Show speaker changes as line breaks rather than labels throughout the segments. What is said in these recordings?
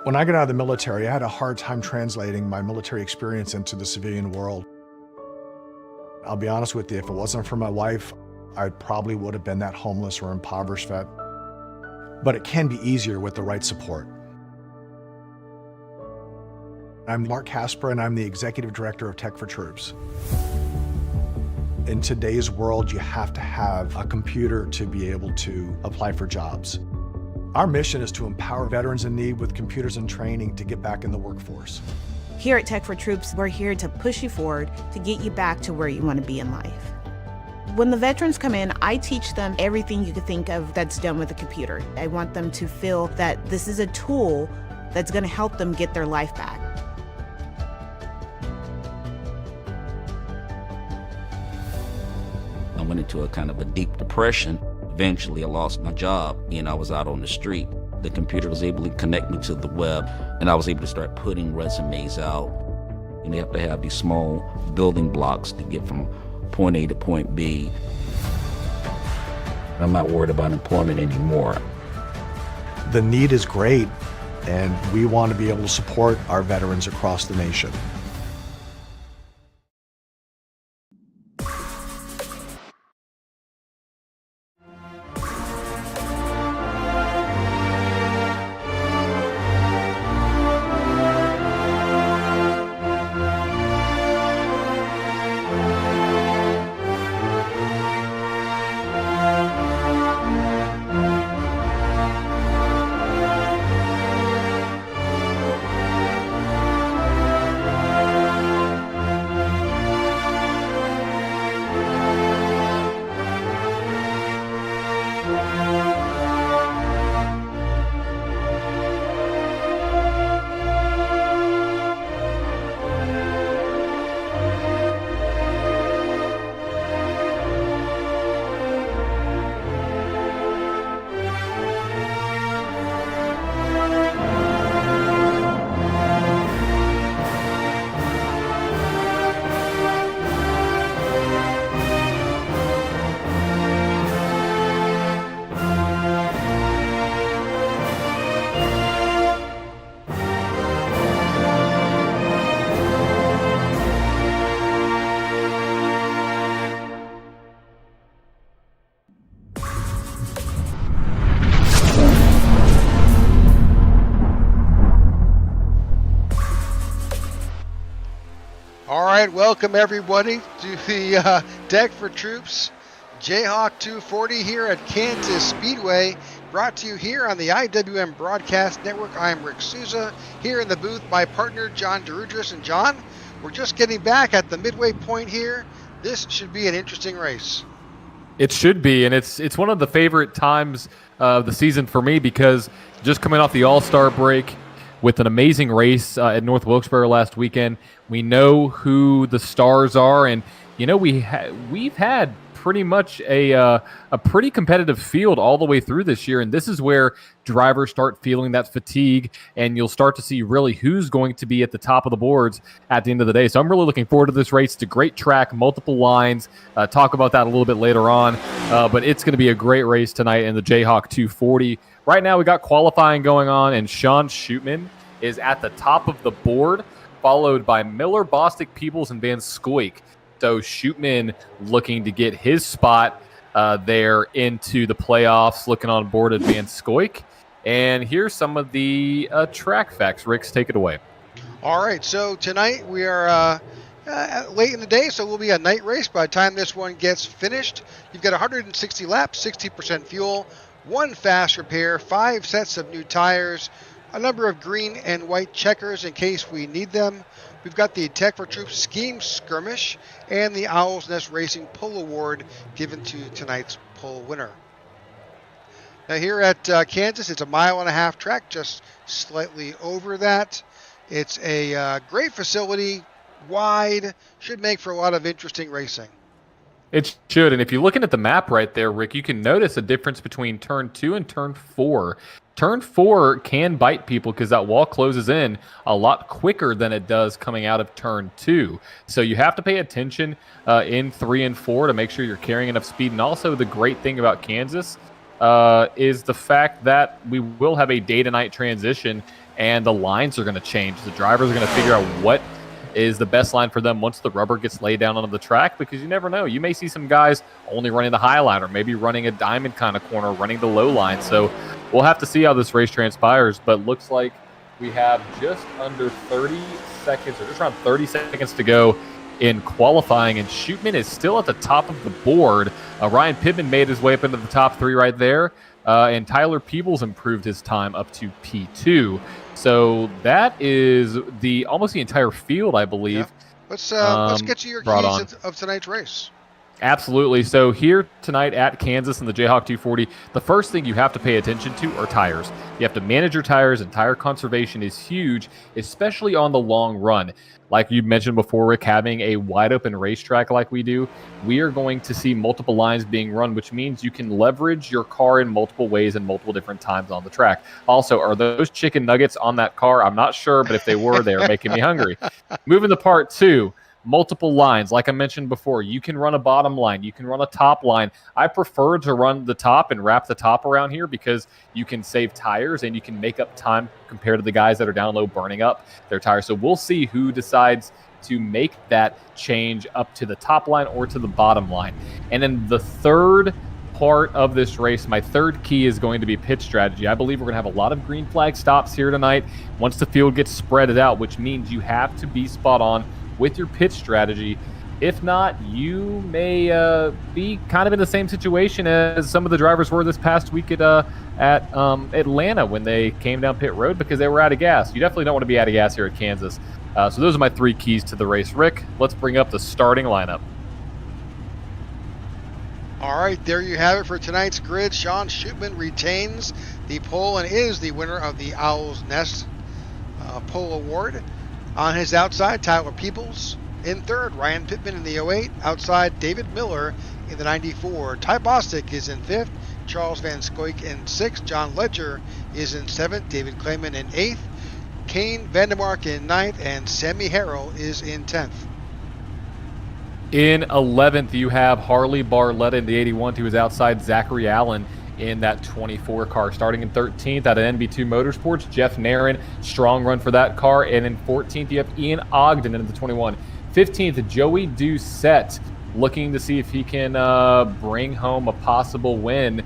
When I got out of the military, I had a hard time translating my military experience into the civilian world. I'll be honest with you, if it wasn't for my wife, I probably would have been that homeless or impoverished vet. But it can be easier with the right support. I'm Mark Casper, and I'm the Executive Director of Tech4Troops. In today's world, you have to have a computer to be able to apply for jobs. Our mission is to empower veterans in need with computers and training to get back in the workforce.
Here at Tech4Troops, we're here to push you forward to get you back to where you want to be in life. When the veterans come in, I teach them everything you could think of that's done with a computer. I want them to feel that this is a tool that's going to help them get their life back.
I went into a kind of a deep depression. Eventually, I lost my job and I was out on the street. The computer was able to connect me to the web, and I was able to start putting resumes out. And you have to have these small building blocks to get from point A to point B. I'm not worried about employment anymore.
The need is great, and we want to be able to support our veterans across the nation.
All right, welcome everybody to the Tech4Troops Jayhawk 240 here at Kansas Speedway, brought to you here on the IWM Broadcast Network. I'm Rick Souza, here in the booth, my partner John DeRudris. And John, we're just getting back at the midway point here. This should be an interesting race.
It should be, and it's one of the favorite times of the season for me, because just coming off the All-Star break with an amazing race at North Wilkesboro last weekend, we know who the stars are, and you know we've had pretty much a pretty competitive field all the way through this year, and this is where drivers start feeling that fatigue, and you'll start to see really who's going to be at the top of the boards at the end of the day. So I'm really looking forward to this race. It's a great track, multiple lines. Talk about that a little bit later on, but it's going to be a great race tonight in the Jayhawk 240. Right now we got qualifying going on, and Sean Shootman is at the top of the board, followed by Miller, Bostic, Peebles, and Van Scoik. So Shootman looking to get his spot there into the playoffs, looking on board at Van Scoik. And here's some of the track facts. Ricks, take it away.
All right, so tonight we are late in the day, so it will be a night race by the time this one gets finished. You've got 160 laps, 60% fuel, 1 fast repair, 5 sets of new tires, a number of green and white checkers in case we need them. We've got the Tech4Troops Scheme Skirmish and the Owl's Nest Racing Pull Award given to tonight's pull winner. Now here at Kansas, it's a 1.5 mile track, just slightly over that. It's a great facility, wide, should make for a lot of interesting racing.
It should, and if you're looking at the map right there, Rick, you can notice a difference between Turn 2 and Turn 4. Turn 4 can bite people because that wall closes in a lot quicker than it does coming out of Turn 2. So you have to pay attention in 3 and 4 to make sure you're carrying enough speed. And also the great thing about Kansas is the fact that we will have a day-to-night transition and the lines are going to change. The drivers are going to figure out what is the best line for them once the rubber gets laid down onto the track, because you never know. You may see some guys only running the high line, or maybe running a diamond kind of corner, running the low line. So we'll have to see how this race transpires, but looks like we have just under 30 seconds, or just around 30 seconds to go in qualifying, and Shootman is still at the top of the board. Ryan Pittman made his way up into the top 3 right there, and Tyler Peebles improved his time up to P2. So that is almost the entire field, I believe.
Yeah. Let's get to your keys of tonight's race.
Absolutely. So here tonight at Kansas in the Jayhawk 240, the first thing you have to pay attention to are tires. You have to manage your tires, and tire conservation is huge, especially on the long run. Like you mentioned before, Rick, having a wide open racetrack like we do, we are going to see multiple lines being run, which means you can leverage your car in multiple ways and multiple different times on the track. Also, are those chicken nuggets on that car? I'm not sure, but if they were, they are making me hungry. Moving to part 2. Multiple lines. Like I mentioned before, you can run a bottom line, you can run a top line. I prefer to run the top and wrap the top around here, because you can save tires and you can make up time compared to the guys that are down low burning up their tires. So we'll see who decides to make that change up to the top line or to the bottom line. And then the third part of this race, my third key, is going to be pit strategy. I believe we're going to have a lot of green flag stops here tonight once the field gets spread out, which means you have to be spot on with your pit strategy. If not, you may be kind of in the same situation as some of the drivers were this past week at Atlanta when they came down pit road because they were out of gas. You definitely don't want to be out of gas here at Kansas. So those are my 3 keys to the race. Rick, let's bring up the starting lineup.
All right, there you have it for tonight's grid. Sean Shootman retains the pole and is the winner of the Owl's Nest pole award. On his outside, Tyler Peebles. In third, Ryan Pittman in the 08. Outside, David Miller in the 94. Ty Bostic is in fifth. Charles Van Scoik in sixth. John Ledger is in seventh. David Clayman in eighth. Kane Vandermark in ninth. And Sammy Harrell is in 10th.
In 11th, you have Harley Barletta in the 81, who is outside Zachary Allen in that 24 car. Starting in 13th out of NB2 Motorsports, Jeff Narin, strong run for that car. And in 14th, you have Ian Ogden in the 21. 15th, Joey Doucette, looking to see if he can bring home a possible win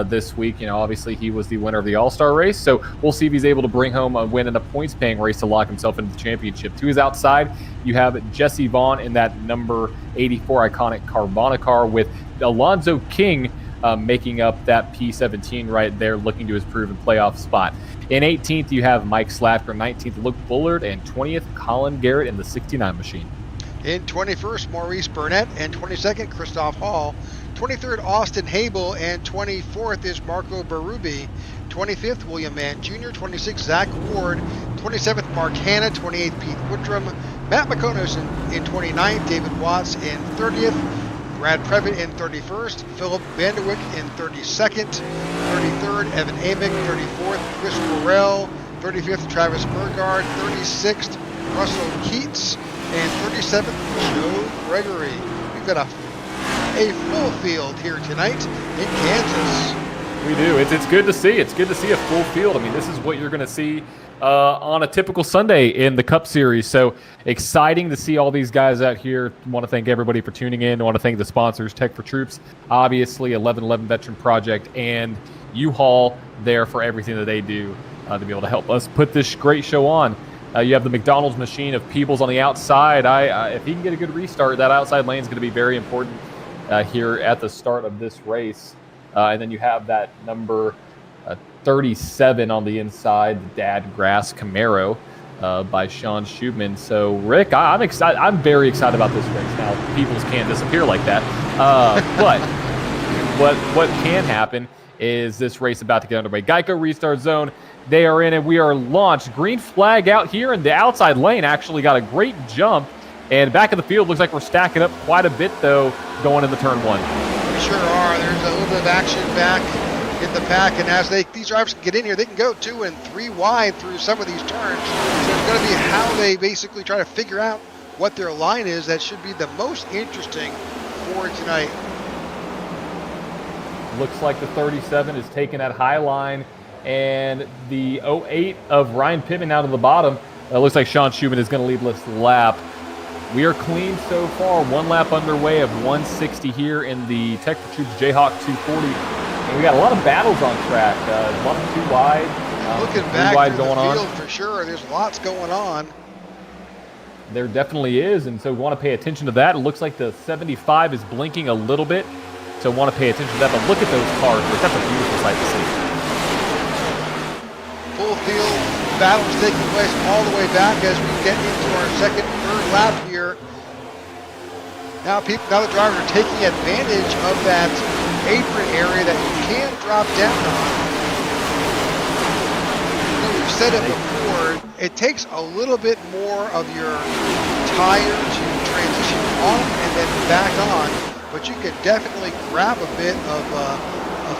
this week. You know, obviously he was the winner of the All-Star race, so we'll see if he's able to bring home a win in a points-paying race to lock himself into the championship. To his outside, you have Jesse Vaughn in that number 84 iconic Carvana car, with Alonzo King making up that P17 right there, looking to his proven playoff spot. In 18th, you have Mike Slatker, 19th, Luke Bullard, and 20th, Colin Garrett in the 69 machine.
In 21st, Maurice Burnett, and 22nd, Christoph Hall. 23rd, Austin Habel, and 24th is Marco Berube. 25th, William Mann Jr., 26th, Zach Ward, 27th, Mark Hanna, 28th, Pete Woodrum, Matt McConos in 29th, David Watts in 30th, Brad Previtt in 31st, Philip Vanderwick in 32nd, 33rd, Evan Amick, 34th, Chris Burrell, 35th, Travis Burgard, 36th, Russell Keats, and 37th, Joe Gregory. We've got a full field here tonight in Kansas.
We do. It's good to see. It's good to see a full field. I mean, this is what you're going to see on a typical Sunday in the Cup Series. So exciting to see all these guys out here. I want to thank everybody for tuning in. I want to thank the sponsors, Tech4Troops, obviously 1111 Veteran Project, and U-Haul there for everything that they do to be able to help us put this great show on. You have the McDonald's machine of Peebles on the outside. If he can get a good restart, that outside lane is going to be very important here at the start of this race. And then you have that number 37 on the inside, the Dad Grass Camaro by Sean Schubman. So, Rick, I'm excited. I'm very excited about this race now. Peebles can't disappear like that. But what can happen is this race about to get underway. Geico Restart Zone. They are in and we are launched. Green flag out here, and the outside lane actually got a great jump. And back of the field looks like we're stacking up quite a bit, though, going into turn 1.
We sure are. There's a little bit of action back in the pack, and as these drivers get in here, they can go 2 and 3 wide through some of these turns. So it's going to be how they basically try to figure out what their line is. That should be the most interesting for tonight.
Looks like the 37 is taking that high line And the 08 of Ryan Pittman out of the bottom. Looks like Sean Schumann is going to lead this lap. We are clean so far. 1 lap underway of 160 here in the Tech4Troops Jayhawk 240. And we got a lot of battles on track. A lot of 2 wide.
Looking
3
back
wide
through
going
the field
on.
for sure, there's lots going on.
There definitely is, and so we want to pay attention to that. It looks like the 75 is blinking a little bit, so want to pay attention to that. But look at those cars. That's a beautiful sight to see.
Full field battles taking place all the way back as we get into our second, third lap here. Now the drivers are taking advantage of that apron area that you can drop down on. We've said it before, it takes a little bit more of your tire to transition off and then back on, but you can definitely grab a bit of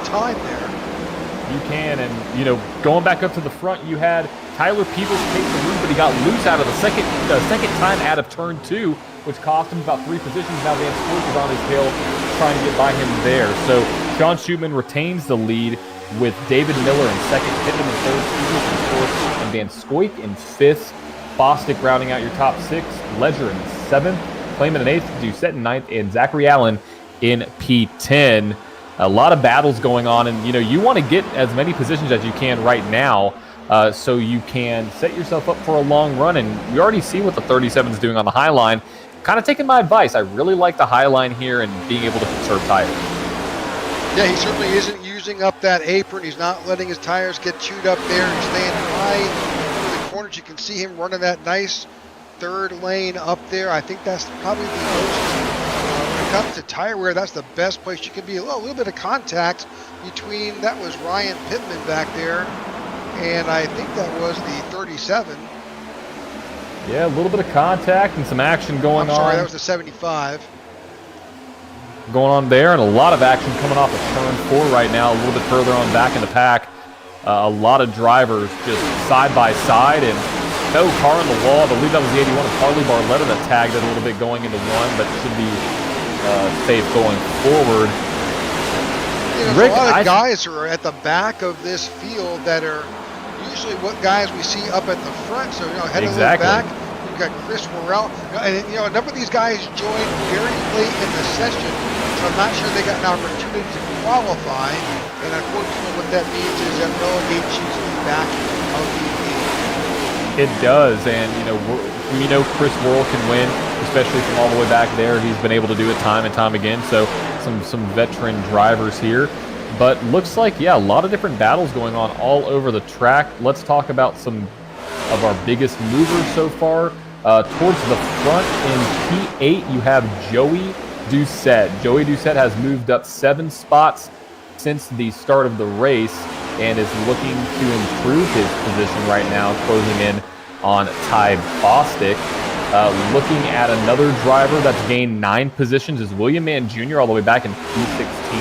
time there.
You can, and going back up to the front, you had Tyler Peebles take the lead, but he got loose out of the second time out of turn 2, which cost him about 3 positions. Now Van Scoik is on his tail trying to get by him there. So Sean Schumann retains the lead with David Miller in second, Pittman in third, Peebles in fourth, and Van Scoik in fifth. Bostic rounding out your top 6, Ledger in 7th, Clayman in 8th, Doucette in 9th, and Zachary Allen in P10. A lot of battles going on, and you want to get as many positions as you can right now, so you can set yourself up for a long run. And you already see what the 37 is doing on the high line. Kind of taking my advice. I really like the high line here and being able to conserve tires.
Yeah, he certainly isn't using up that apron. He's not letting his tires get chewed up there. He's staying high over the corners. You can see him running that nice third lane up there. I think that's probably the most. When it comes to tire wear, that's the best place you can be. A little bit of contact between, that was Ryan Pittman back there, and I think that was the 37.
Yeah, a little bit of contact and some action going on.
I'm sorry, that was the 75.
Going on there, and a lot of action coming off of turn 4 right now, a little bit further on back in the pack. A lot of drivers just side by side, and no car on the wall. I believe that was the 81 of Harley Barletta that tagged it a little bit going into 1, but should be safe going forward.
Rick, a lot of guys who are at the back of this field that are usually what guys we see up at the front. So head a little back. We've got Chris Morrell, and a number of these guys joined very late in the session, so I'm not sure they got an opportunity to qualify. And unfortunately, what that means is that relegates you to the back of the field.
It does, and we know Chris Worrell can win, especially from all the way back there. He's been able to do it time and time again. So some veteran drivers here, but looks like a lot of different battles going on all over the track. Let's talk about some of our biggest movers so far. Towards the front in P8, you have Joey Doucette. Joey Doucette has moved up 7 spots since the start of the race and is looking to improve his position right now, closing in on Ty Bostic. Looking at another driver that's gained 9 positions is William Mann Jr. all the way back in P16.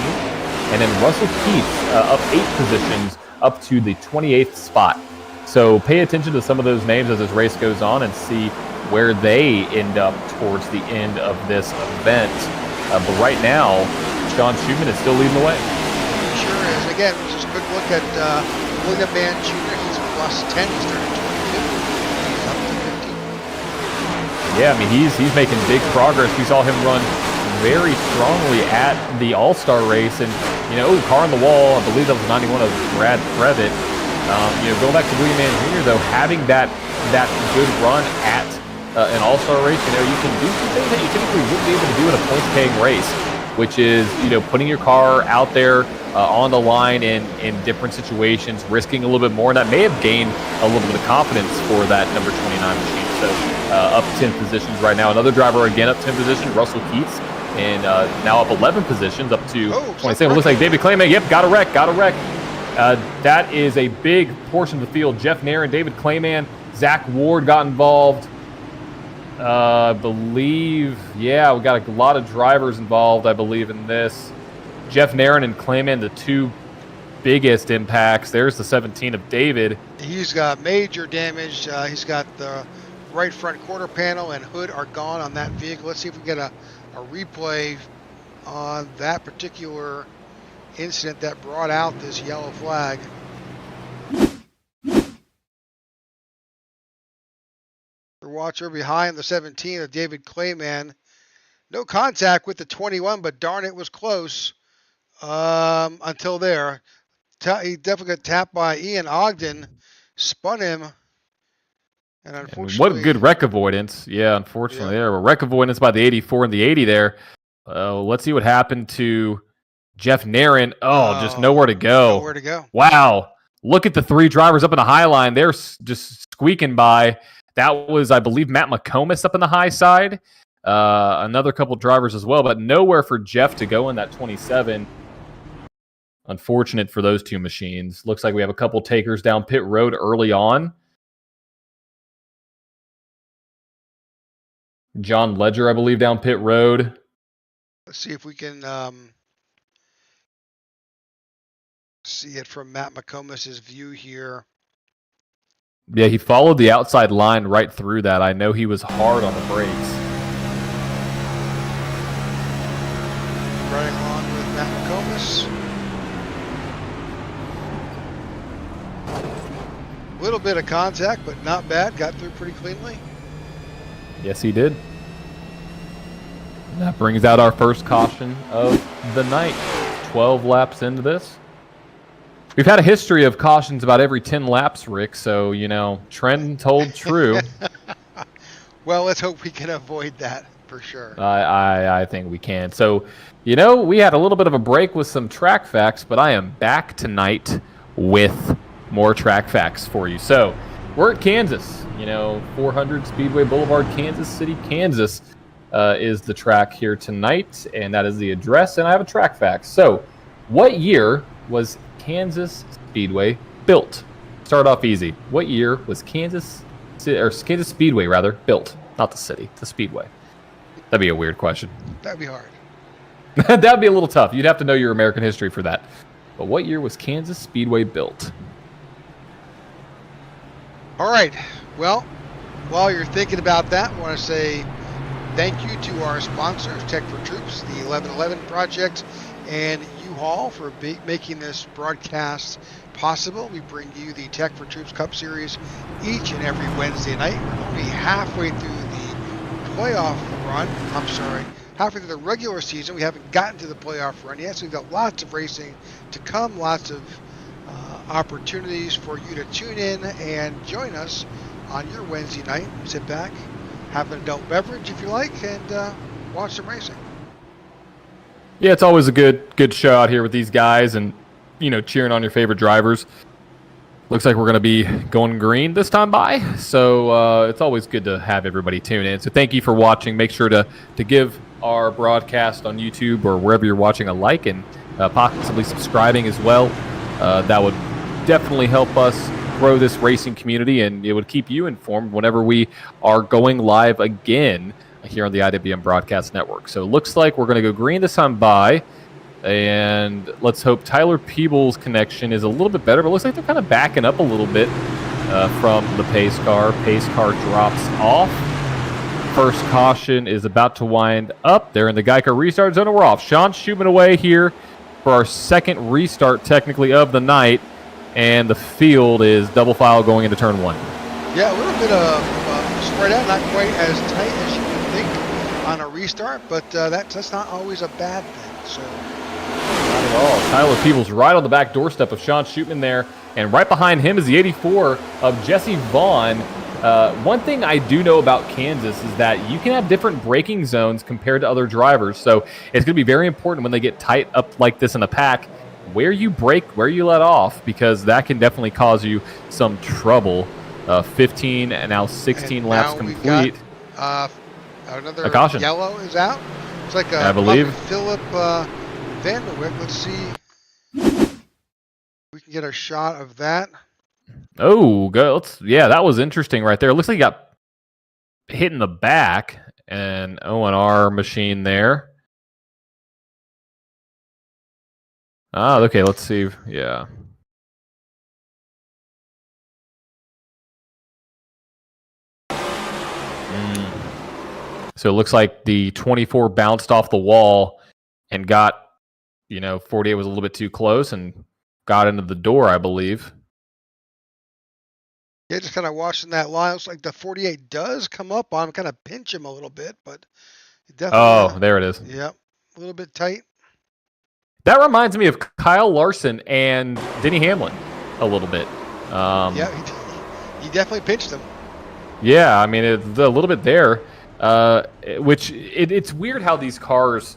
And then Russell Keats up 8 positions up to the 28th spot. So pay attention to some of those names as this race goes on and see where they end up towards the end of this event. But right now, Sean Schumann is still leading the way.
Sure is. Again, just a quick look at William Mann Jr. He's plus 10. He's starting 22. He's up to 15.
Yeah, I mean, he's making big progress. We saw him run very strongly at the All-Star race. And, car on the wall, I believe that was 91 of Brad Previtt. Going back to William Mann Jr., though, having that good run at an All-Star race, you can do some things that you typically wouldn't be able to do in a points-paying race, which is, putting your car out there on the line in different situations, risking a little bit more. And that may have gained a little bit of confidence for that number 29 machine. So up 10 positions right now. Another driver again up 10 positions, Russell Keats, and now up 11 positions, up to 27. Looks like David Clayman. Yep, got a wreck. That is a big portion of the field. Jeff Nair and David Clayman. Zach Ward got involved. I believe, we got a lot of drivers involved, I believe, in this. Jeff Nairn and Clayman, the 2 biggest impacts. There's the 17 of David.
He's got major damage. He's got the right front quarter panel and hood are gone on that vehicle. Let's see if we get a replay on that particular incident that brought out this yellow flag. for Watcher behind the 17 of David Clayman. No contact with the 21, but darn, it was close until there. He definitely got tapped by Ian Ogden, spun him, and unfortunately...
What good wreck avoidance. Yeah, unfortunately, there were wreck avoidance by the 84 and the 80 there. Let's see what happened to Jeff Narin. Oh, just nowhere to go.
Nowhere to go.
Wow. Look at the three drivers up in the high line. They're just squeaking by. That was, I believe, Matt McComas up in the high side. Another couple drivers as well, but nowhere for Jeff to go in that 27. Unfortunate for those two machines. Looks like we have a couple takers down pit road early on. John Ledger, I believe, down pit road.
Let's see if we can see it from Matt McComas' view here.
Yeah, he followed the outside line right through that. I know he was hard on the brakes.
Running along with Matt McComas. A little bit of contact, but not bad. Got through pretty cleanly.
Yes, he did. And that brings out our first caution of the night. 12 laps into this. We've had a history of cautions about every 10 laps, Rick, so, trend told true.
Well, let's hope we can avoid that for sure.
I think we can. So, we had a little bit of a break with some track facts, but I am back tonight with more track facts for you. So, we're at Kansas. 400 Speedway Boulevard, Kansas City, Kansas is the track here tonight, and that is the address, and I have a track fact. So, what year was Kansas Speedway built? Start off easy. What year was Kansas Speedway built? Not the city, the Speedway. That'd be a weird question.
That'd be hard.
That'd be a little tough. You'd have to know your American history for that. But what year was Kansas Speedway built?
All right. Well, while you're thinking about that, I want to say thank you to our sponsors, Tech4Troops, the 1111 Project, and U-Haul for making this broadcast possible. We bring you the Tech4Troops Cup Series each and every Wednesday night. We're only halfway through the playoff run. Halfway through the regular season. We haven't gotten to the playoff run yet, so we've got lots of racing to come, lots of opportunities for you to tune in and join us on your Wednesday night. Sit back, have an adult beverage if you like, and watch some racing.
Yeah, it's always a good show out here with these guys and, cheering on your favorite drivers. Looks like we're going to be going green this time by, so it's always good to have everybody tune in. So thank you for watching. Make sure to give our broadcast on YouTube or wherever you're watching a like and possibly subscribing as well. That would definitely help us grow this racing community, and it would keep you informed whenever we are going live again here on the IWM Broadcast Network. So it looks like we're going to go green this time by, and let's hope Tyler Peebles' connection is a little bit better, but it looks like they're kind of backing up a little bit from the pace car. Pace car drops off. First caution is about to wind up. They're in the Geico restart zone, and we're off. Sean Schubin away here for our second restart, technically, of the night, and the field is double file going into turn one.
Yeah, a little bit of spread out, not quite as tight as you would think on a restart, but that's not always a bad thing. So
not at all. Tyler Peebles right on the back doorstep of Sean Schutman there, and right behind him is the 84 of Jesse Vaughn. One thing I do know about Kansas is that you can have different braking zones compared to other drivers, so it's going to be very important when they get tight up like this in the pack, where you brake, where you let off, because that can definitely cause you some trouble. 15 and now 16 and laps now complete.
Another
a caution.
Yellow is out. It's like
I believe
Philip Vanderwick. Let's see. We can get a shot of that.
Oh, good. Yeah, that was interesting right there. It looks like he got hit in the back, and O&R machine there. Okay, let's see. Yeah. So it looks like the 24 bounced off the wall and got, 48 was a little bit too close and got into the door, I believe.
Yeah, just kind of watching that line. Looks like the 48 does come up on him, kind of pinch him a little bit, but definitely,
Oh, there it is.
yep, a little bit tight.
That reminds me of Kyle Larson and Denny Hamlin a little bit.
Yeah, he definitely pinched him.
Yeah, I mean, it's a little bit there, which it's weird how these cars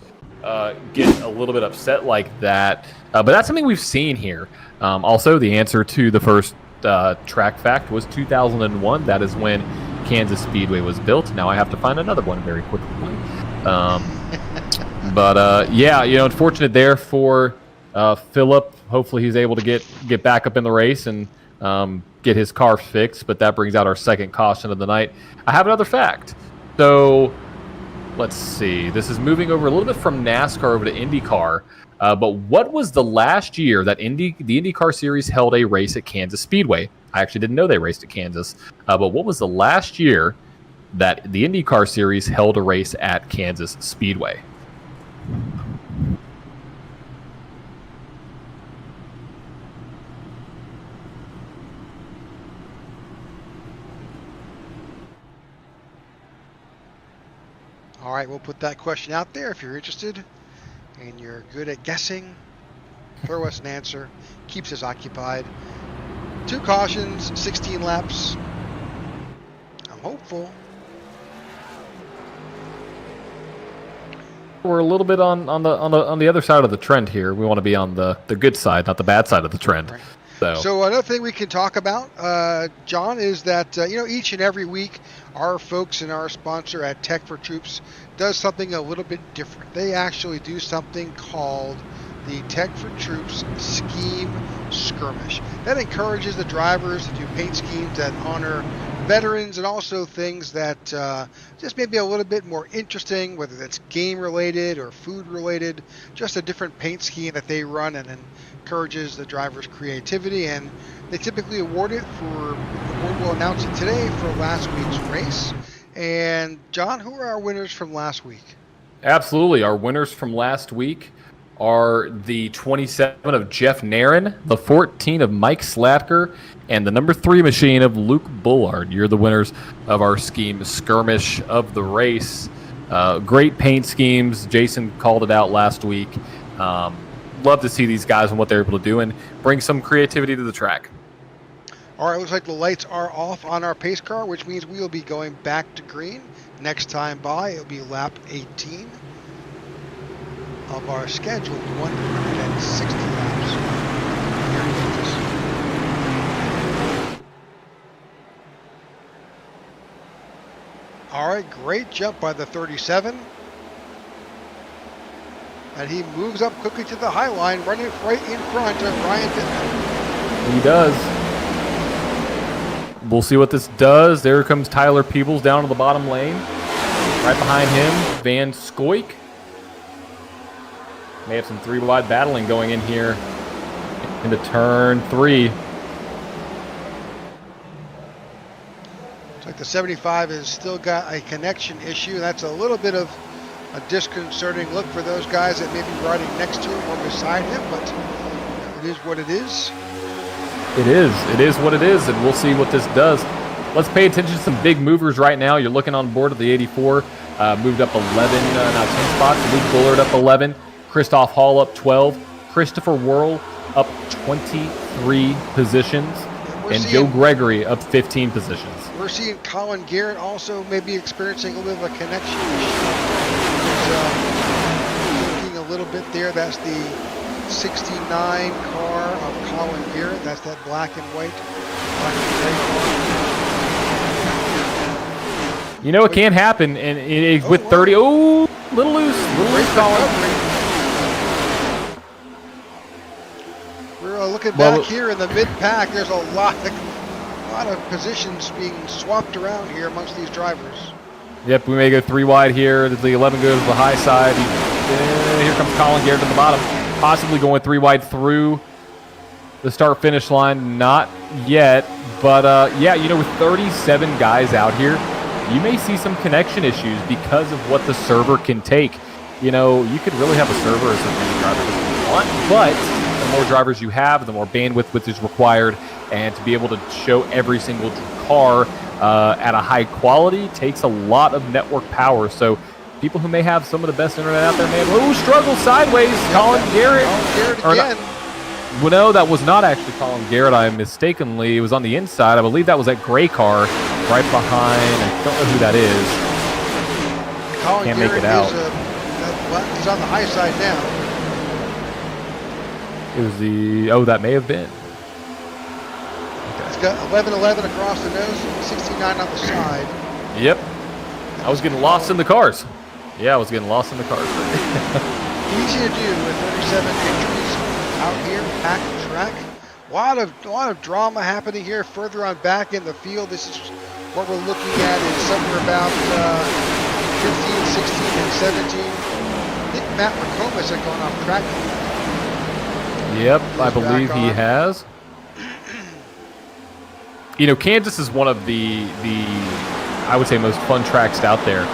get a little bit upset like that. But that's something we've seen here. Also, the answer to the first track fact was 2001. That is when Kansas Speedway was built. Now I have to find another one very quickly. But yeah, unfortunate there for Phillip. Hopefully he's able to get back up in the race and get his car fixed. But that brings out our second caution of the night. I have another fact. So let's see. This is moving over a little bit from NASCAR over to IndyCar. But what was the last year that the IndyCar Series held a race at Kansas Speedway? I actually didn't know they raced at Kansas. But what was the last year that the IndyCar Series held a race at Kansas Speedway?
All right, we'll put that question out there if you're interested and you're good at guessing. Throw us an answer. Keeps us occupied. 2 cautions, 16 laps. I'm hopeful.
We're a little bit on the other side of the trend here. We want to be on the good side, not the bad side of the trend.
Right.
So
another thing we can talk about, John, is that each and every week our folks and our sponsor at Tech4Troops does something a little bit different. They actually do something called the Tech4Troops Scheme Skirmish. That encourages the drivers to do paint schemes that honor veterans and also things that just maybe a little bit more interesting, whether that's game related or food related, just a different paint scheme that they run and encourages the driver's creativity. And they typically award it for, the board will announce it today for last week's race. And John, who are our winners from last week?
absolutely, our winners from last week are the 27 of Jeff Nairn, the 14 of Mike Slatker, and the number 3 machine of Luke Bullard. You're the winners of our scheme skirmish of the race. Great paint schemes. Jason called it out last week. Love to see these guys and what they're able to do and bring some creativity to the track.
All right, looks like the lights are off on our pace car, which means we will be going back to green. Next time by, it'll be lap 18 of our scheduled 160 laps. Here it is. All right, great jump by the 37. And he moves up quickly to the high line, running right in front of Ryan Pittman.
He does. We'll see what this does. There comes Tyler Peebles down to the bottom lane. Right behind him, Van Scoik. May have some 3-wide battling going in here into turn 3.
Looks like the 75 has still got a connection issue. That's a little bit of a disconcerting look for those guys that may be riding next to him or beside him, but it is what it is.
It is what it is, and we'll see what this does. Let's pay attention to some big movers right now. You're looking on board of the 84, moved up 11, now 10 spots. Luke Bullard up 11, Christoph Hall up 12, Christopher Worrell up 23 positions, and Joe Gregory up 15 positions.
We're seeing Colin Garrett also maybe experiencing a little bit of a connection issue. He's looking a little bit there. That's the 69 car of Colin Garrett. That's that black and white.
You know, it can happen, and with 30, little loose, Colin.
We're looking back here in the mid-pack. There's a lot of positions being swapped around here amongst these drivers.
Yep, we may go 3 wide here. The 11 goes to the high side. Here comes Colin Garrett to the bottom, possibly going 3 wide through the start-finish line. Not yet, but yeah, with 37 guys out here, you may see some connection issues because of what the server can take. You could really have a server as many drivers as you want, but the more drivers you have, the more bandwidth which is required, and to be able to show every single car at a high quality takes a lot of network power. So people who may have some of the best internet out there, man, struggle sideways. Colin Garrett.
Colin Garrett again.
Well, no, that was not actually Colin Garrett. I mistakenly, it was on the inside. I believe that was that gray car right behind. I don't know who that is.
Colin
Can't
Garrett
make it out.
He's on the high side now.
It was that may have been.
He's got 11-11 across the nose, 69 on the side.
Yep. I was getting lost in the cars. Yeah, I was getting lost in the cars.
Easy to do with 37 entries out here, packed track. A lot of drama happening here further on back in the field. This is what we're looking at is somewhere about 15, 16, and 17. I think Matt McComas had gone off track.
Yep, I believe he has. You know, Kansas is one of the I would say most fun tracks out there.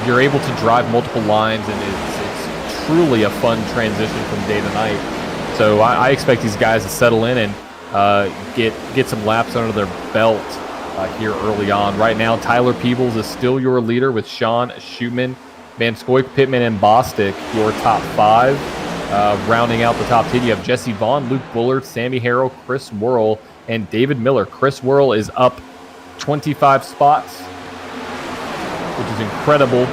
You're able to drive multiple lines, and it's truly a fun transition from day to night. So I expect these guys to settle in and get some laps under their belt here early on. Right now, Tyler Peebles is still your leader with Sean Schutman, Van Scoik, Pittman, and Bostic, your top 5. Rounding out the top 10, you have Jesse Vaughn, Luke Bullard, Sammy Harrell, Chris Worrell, and David Miller. Chris Worrell is up 25 spots, which is incredible.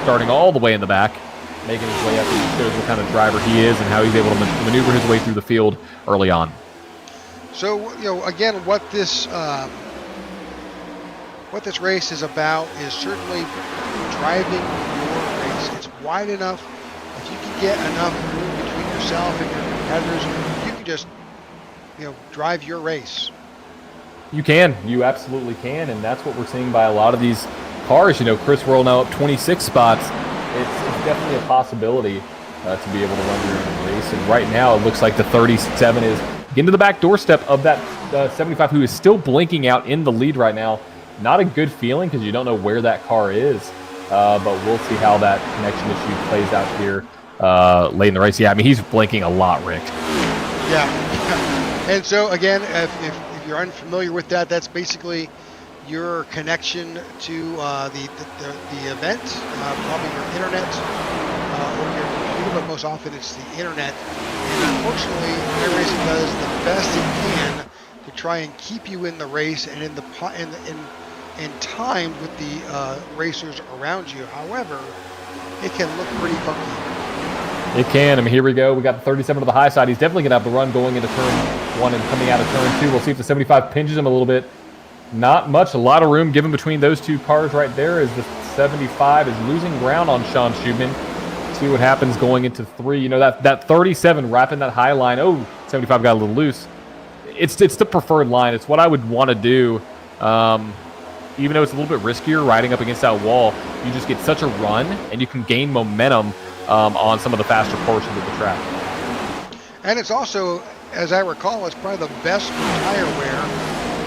Starting all the way in the back, making his way up, and shows what kind of driver he is and how he's able to maneuver his way through the field early on.
So, again, what this race is about is certainly driving your race. It's wide enough. If you can get enough room between yourself and your competitors, you can just, drive your race.
You can. You absolutely can, and that's what we're seeing by a lot of these cars. Chris Worrell now up 26 spots. It's definitely a possibility to be able to run your own race. And right now, it looks like the 37 is getting to the back doorstep of that 75, who is still blinking out in the lead right now. Not a good feeling because you don't know where that car is, but we'll see how that connection issue plays out here late in the race. Yeah, I mean, he's blinking a lot, Rick.
Yeah. And so, again, if you're unfamiliar with that, that's basically your connection to the event, probably your internet or your computer, but most often it's the internet. And unfortunately, iRacing does the best it can to try and keep you in the race and in time with the racers around you. However, it can look pretty funky.
It can. I mean, here we go. We got the 37 to the high side. He's definitely going to have the run going into turn 1 and coming out of turn 2. We'll see if the 75 pinches him a little bit. Not much. A lot of room given between those two cars right there as the 75 is losing ground on Sean Schutman. See what happens going into 3. That 37 wrapping that high line. 75 got a little loose. It's the preferred line. It's what I would want to do. Even though it's a little bit riskier riding up against that wall, you just get such a run and you can gain momentum on some of the faster portions of the track.
And it's also, as I recall, it's probably the best tire wear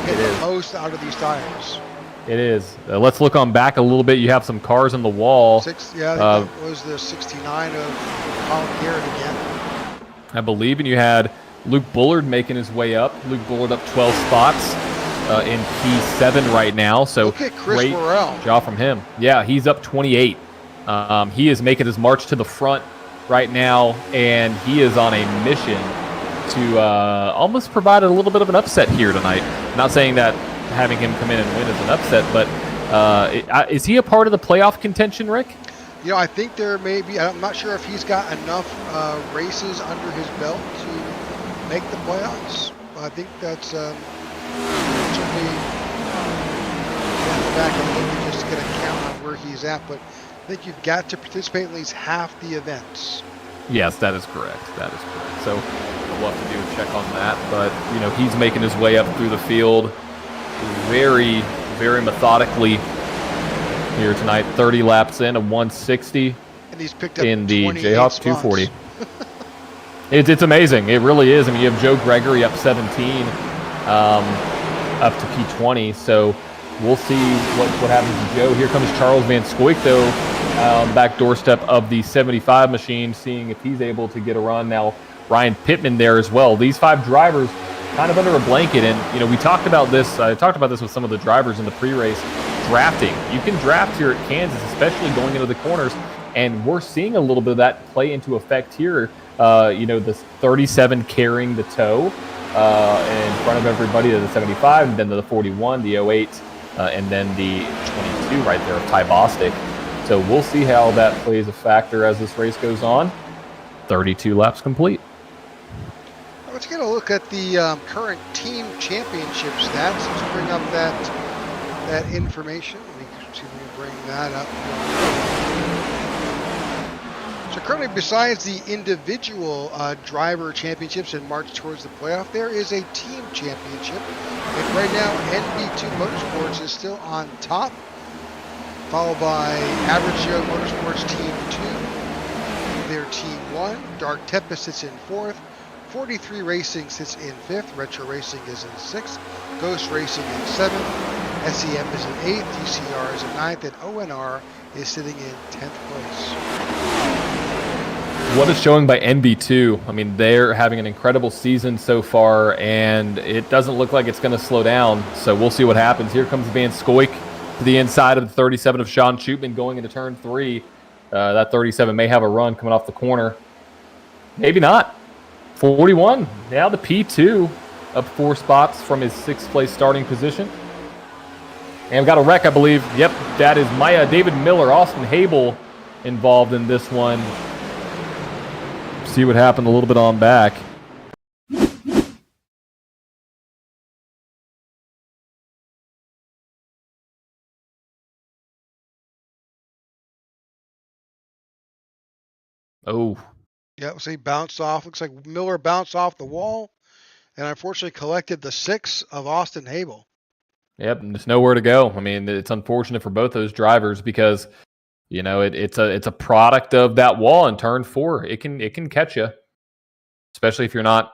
in the most out of these tires. It is.
Let's look on back a little bit. You have some cars on the wall.
That was the 69 of Colin Garrett again.
I believe, and you had Luke Bullard making his way up. Luke Bullard up 12 spots in P7 right now. So
look at Chris
great
Worrell.
job from him. Yeah, he's up 28. He is making his march to the front right now, and he is on a mission to almost provide a little bit of an upset here tonight. Not saying that having him come in and win is an upset, but is he a part of the playoff contention, Rick?
I think there may be. I'm not sure if he's got enough races under his belt to make the playoffs. I think that's certainly go back and look just to get a count on where he's at, but I think you've got to participate in at least half the events.
Yes, that is correct. So we'll have to do a check on that. But, he's making his way up through the field very, very methodically here tonight. 30 laps in, a 160
and he's picked up
in the Jayhawk 240. It's amazing. It really is. I mean, you have Joe Gregory up 17 up to P20. So we'll see what happens to Joe. Here comes Charles Van Scoik, though, back doorstep of the 75 machine, seeing if he's able to get a run. Now, Ryan Pittman there as well. These 5 drivers kind of under a blanket. And, we talked about this. I talked about this with some of the drivers in the pre-race. Drafting. You can draft here at Kansas, especially going into the corners. And we're seeing a little bit of that play into effect here. The 37 carrying the toe in front of everybody to the 75, and then to the 41, the 08, and then the 22 right there of Ty Bostic. So we'll see how that plays a factor as this race goes on. 32 laps complete.
Let's get a look at the current team championship stats. Let's bring up that information. Let me see if we can bring that up. So currently, besides the individual driver championships and march towards the playoff, there is a team championship. And right now, NB2 Motorsports is still on top, followed by Average Joe Motorsports Team 2. Their Team 1. Dark Tempest sits in 4th. 43 Racing sits in 5th. Retro Racing is in 6th. Ghost Racing in 7th. SEM is in 8th. DCR is in 9th. And ONR is sitting in 10th place.
What is showing by NB2? I mean, they're having an incredible season so far, and it doesn't look like it's going to slow down. So we'll see what happens. Here comes Van Scoik to the inside of the 37 of Sean Shootman going into turn 3. That 37 may have a run coming off the corner. Maybe not. 41. Now the P2 up 4 spots from his 6th place starting position. And got a wreck, I believe. Yep, that is David Miller, Austin Habel involved in this one. See what happened a little bit on back. Oh.
Yeah, so he bounced off. Looks like Miller bounced off the wall and unfortunately collected the 6 of Austin Habel.
Yep, and there's nowhere to go. I mean, it's unfortunate for both those drivers because, it's a product of that wall in turn 4. It can catch you, especially if you're not,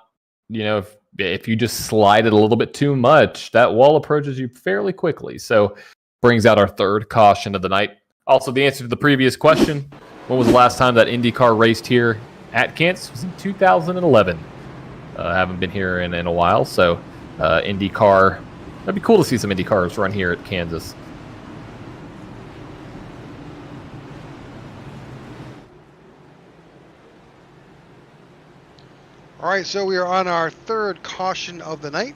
if you just slide it a little bit too much, that wall approaches you fairly quickly. So brings out our 3rd caution of the night. Also, the answer to the previous question, when was the last time that IndyCar raced here at Kansas? It was in 2011. Haven't been here in a while, so IndyCar, that'd be cool to see some IndyCars run here at Kansas.
All right, so we are on our 3rd caution of the night.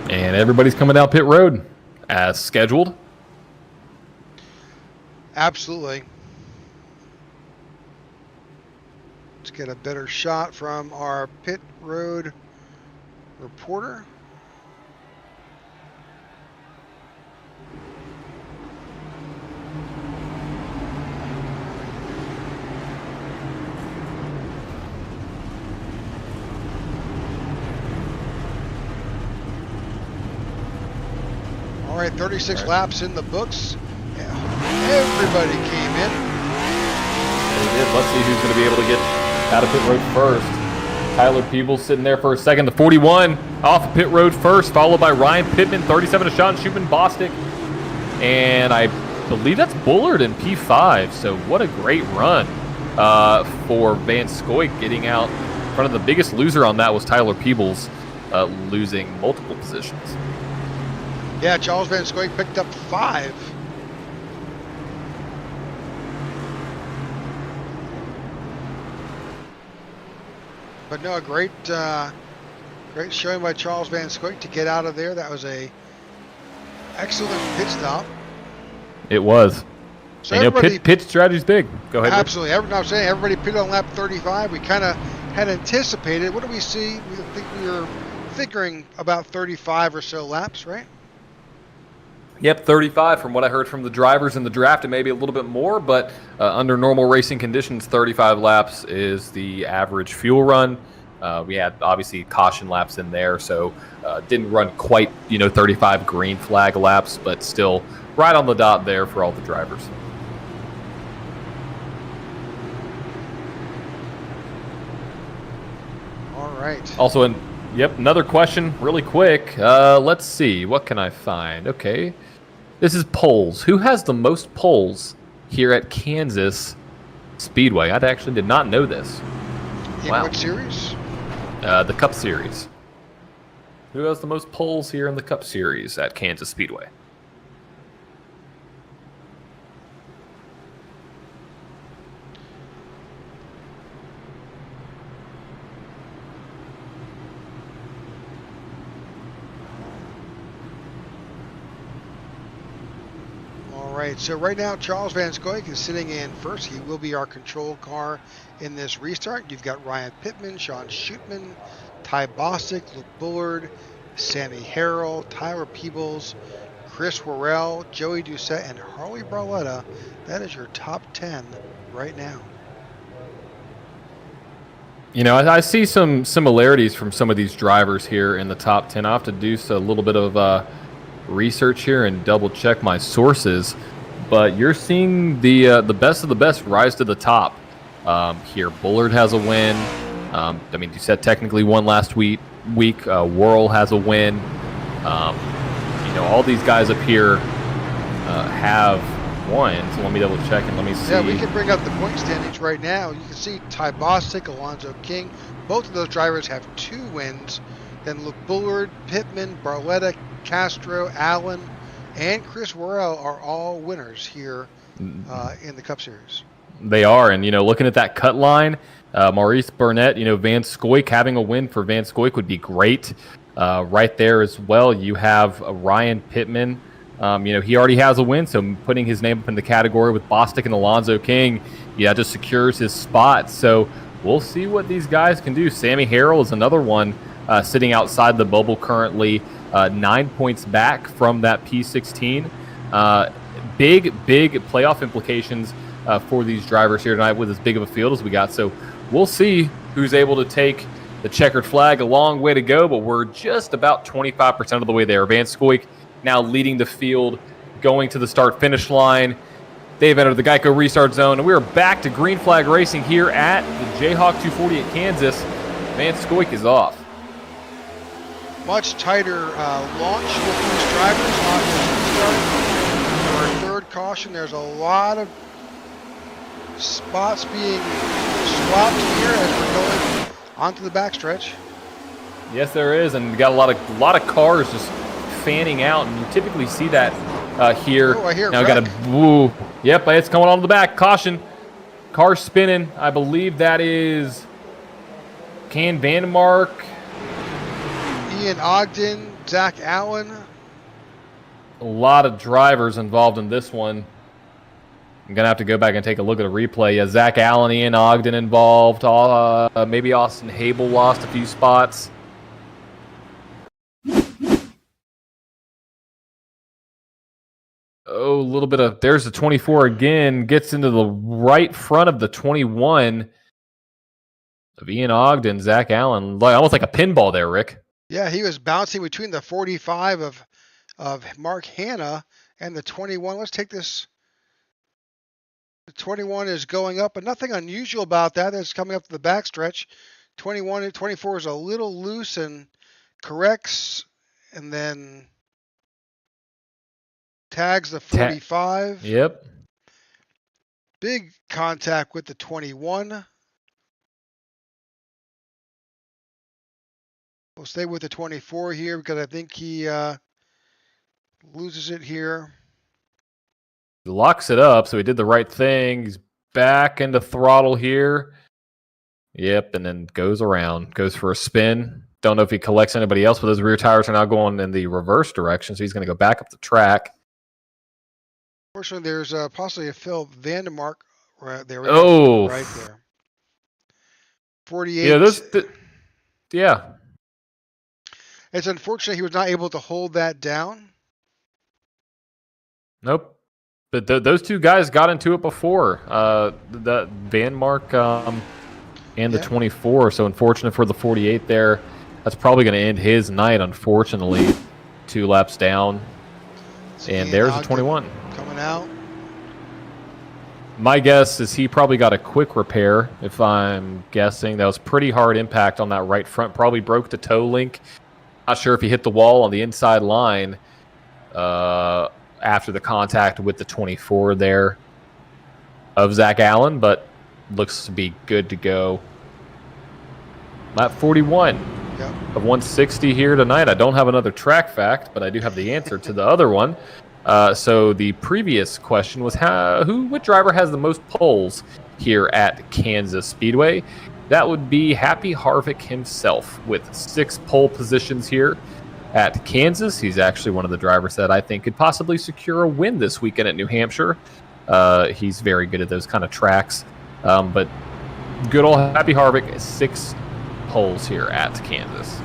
And everybody's coming down pit road as scheduled.
Absolutely. Let's get a better shot from our pit road reporter. All right, 36 laps in the books. Everybody came in.
They did. Let's see who's going to be able to get out of pit road first. Tyler Peebles sitting there for a second. The 41 off of pit road first, followed by Ryan Pittman, 37 of Sean Shootman, Bostic. And I believe that's Bullard in P5. So what a great run for Van Scoik getting out in front of the biggest loser on that was Tyler Peebles losing multiple positions.
Yeah, Charles Van Scoik picked up 5. But no, a great showing by Charles Van Scoik to get out of there. That was a excellent pit stop.
It was.
So
pit strategy's big. Go ahead.
Absolutely. I'm saying everybody pitted on lap 35. We kind of had anticipated. What do we see? We think we were figuring about 35 or so laps, right?
Yep, 35 from what I heard from the drivers in the draft, and maybe a little bit more, but under normal racing conditions, 35 laps is the average fuel run. We had, obviously, caution laps in there, so didn't run quite, 35 green flag laps, but still right on the dot there for all the drivers.
All right.
Also, another question really quick. Let's see. What can I find? Okay. This is polls. Who has the most polls here at Kansas Speedway? I actually did not know this.
In
Wow.
what series?
The Cup Series. Who has the most polls here in the Cup Series at Kansas Speedway?
All right, so right now Charles Van Scoik is sitting in first. He will be our control car in this restart. You've got Ryan Pittman, Sean Shootman, Ty Bostic, Luke Bullard, Sammy Harrell, Tyler Peebles, Chris Worrell, Joey Doucette, and Harley Barletta. That is your top 10 right now.
You know, I see some similarities from some of these drivers here in the top 10. I have to do a little bit of research here and double check my sources, but you're seeing the best of the best rise to the top here. Bullard has a win. I mean, you said technically won last week. Worrell has a win. You know, all these guys up here have won. So let me double check and let me see.
Yeah, we can bring up the point standings right now. You can see Ty Bostic, Alonzo King. Both of those drivers have 2 wins. Then Luke Bullard, Pittman, Barletta, Castro, Allen, and Chris Worrell are all winners here in the Cup Series.
They are, and you know, looking at that cut line, Maurice Burnett, you know, Van Scoik, having a win for Van Scoik would be great. Right there as well, you have Ryan Pittman. You know, he already has a win, so putting his name up in the category with Bostic and Alonzo King, yeah, just secures his spot. So we'll see what these guys can do. Sammy Harrell is another one sitting outside the bubble currently, 9 points back from that P16. Big playoff implications for these drivers here tonight with as big of a field as we got. So we'll see who's able to take the checkered flag. A long way to go, but we're just about 25% of the way there. Van Scoik now leading the field, going to the start-finish line. They've entered the Geico restart zone, and we are back to green flag racing here at the Jayhawk 240 at Kansas. Van Scoik is off.
Much tighter launch with these drivers on the start. For our third caution, there's a lot of spots being swapped here as we're going onto the backstretch.
Yes, there is, and we got a lot of cars just fanning out, and you typically see that here.
Oh, I hear
now we got a woo. Yep, it's coming on the back. Caution, car spinning. I believe that is Can Vandemark.
Ian Ogden, Zach Allen.
A lot of drivers involved in this one. I'm gonna have to go back and take a look at a replay. Yeah, Zach Allen, Ian Ogden involved. Maybe Austin Habel lost a few spots. Oh, a little bit of, there's the 24 again, gets into the right front of the 21 of Ian Ogden, Zach Allen, almost like a pinball there, Rick.
Yeah, he was bouncing between the 45 of Mark Hanna and the 21. Let's take this. The 21 is going up, but nothing unusual about that. It's coming up to the backstretch. 24 is a little loose and corrects, and then tags the 45.
Yep.
Big contact with the 21. We'll stay with the 24 here because I think he loses it here.
He locks it up, so he did the right thing. He's back into throttle here. Yep, and then goes around, goes for a spin. Don't know if he collects anybody else, but those rear tires are now going in the reverse direction, so he's going to go back up the track.
Fortunately, there's possibly a Phil Vandemark right there.
Oh.
Right there. 48.
Yeah, yeah.
It's unfortunate he was not able to hold that down.
Nope. But those two guys got into it before. The Vandemark and the 24. So unfortunate for the 48 there. That's probably going to end his night, unfortunately. 2 laps down. And there's the 21.
Coming out.
My guess is he probably got a quick repair, if I'm guessing. That was pretty hard impact on that right front. Probably broke the toe link. Not sure if he hit the wall on the inside line. after the contact with the 24 there of Zach Allen, but looks to be good to go. Lap 41 of 160 here tonight. I don't have another track fact, but I do have the answer to the other one. So the previous question was what driver has the most poles here at Kansas Speedway? That would be Happy Harvick himself with 6 pole positions here at Kansas. He's actually one of the drivers that I think could possibly secure a win this weekend at New Hampshire. He's very good at those kind of tracks. But good old Happy Harvick, 6 poles here at Kansas.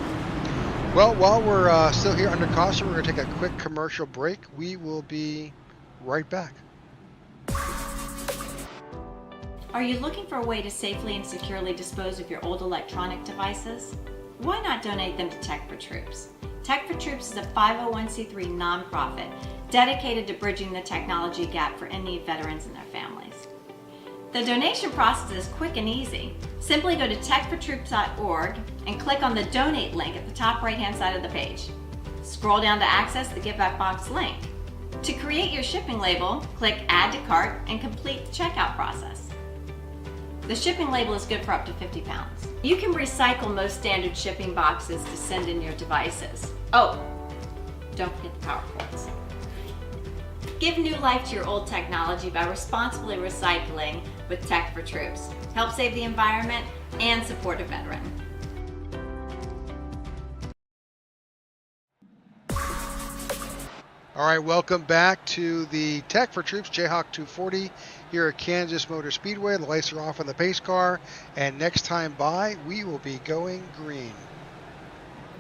Well, while we're still here under caution, we're going to take a quick commercial break. We will be right back.
Are you looking for a way to safely and securely dispose of your old electronic devices? Why not donate them to Tech4Troops? Tech4Troops is a 501c3 nonprofit dedicated to bridging the technology gap for in-need veterans and their families. The donation process is quick and easy. Simply go to tech4troops.org and click on the donate link at the top right-hand side of the page. Scroll down to access the Give Back Box link. To create your shipping label, click Add to Cart and complete the checkout process. The shipping label is good for up to 50 pounds. You can recycle most standard shipping boxes to send in your devices. Oh, don't forget the power cords. Give new life to your old technology by responsibly recycling with Tech4Troops. Help save the environment and support a veteran.
All right, welcome back to the Tech4Troops Jayhawk 240 here at Kansas Motor Speedway. The lights are off on the pace car, and next time by, we will be going green.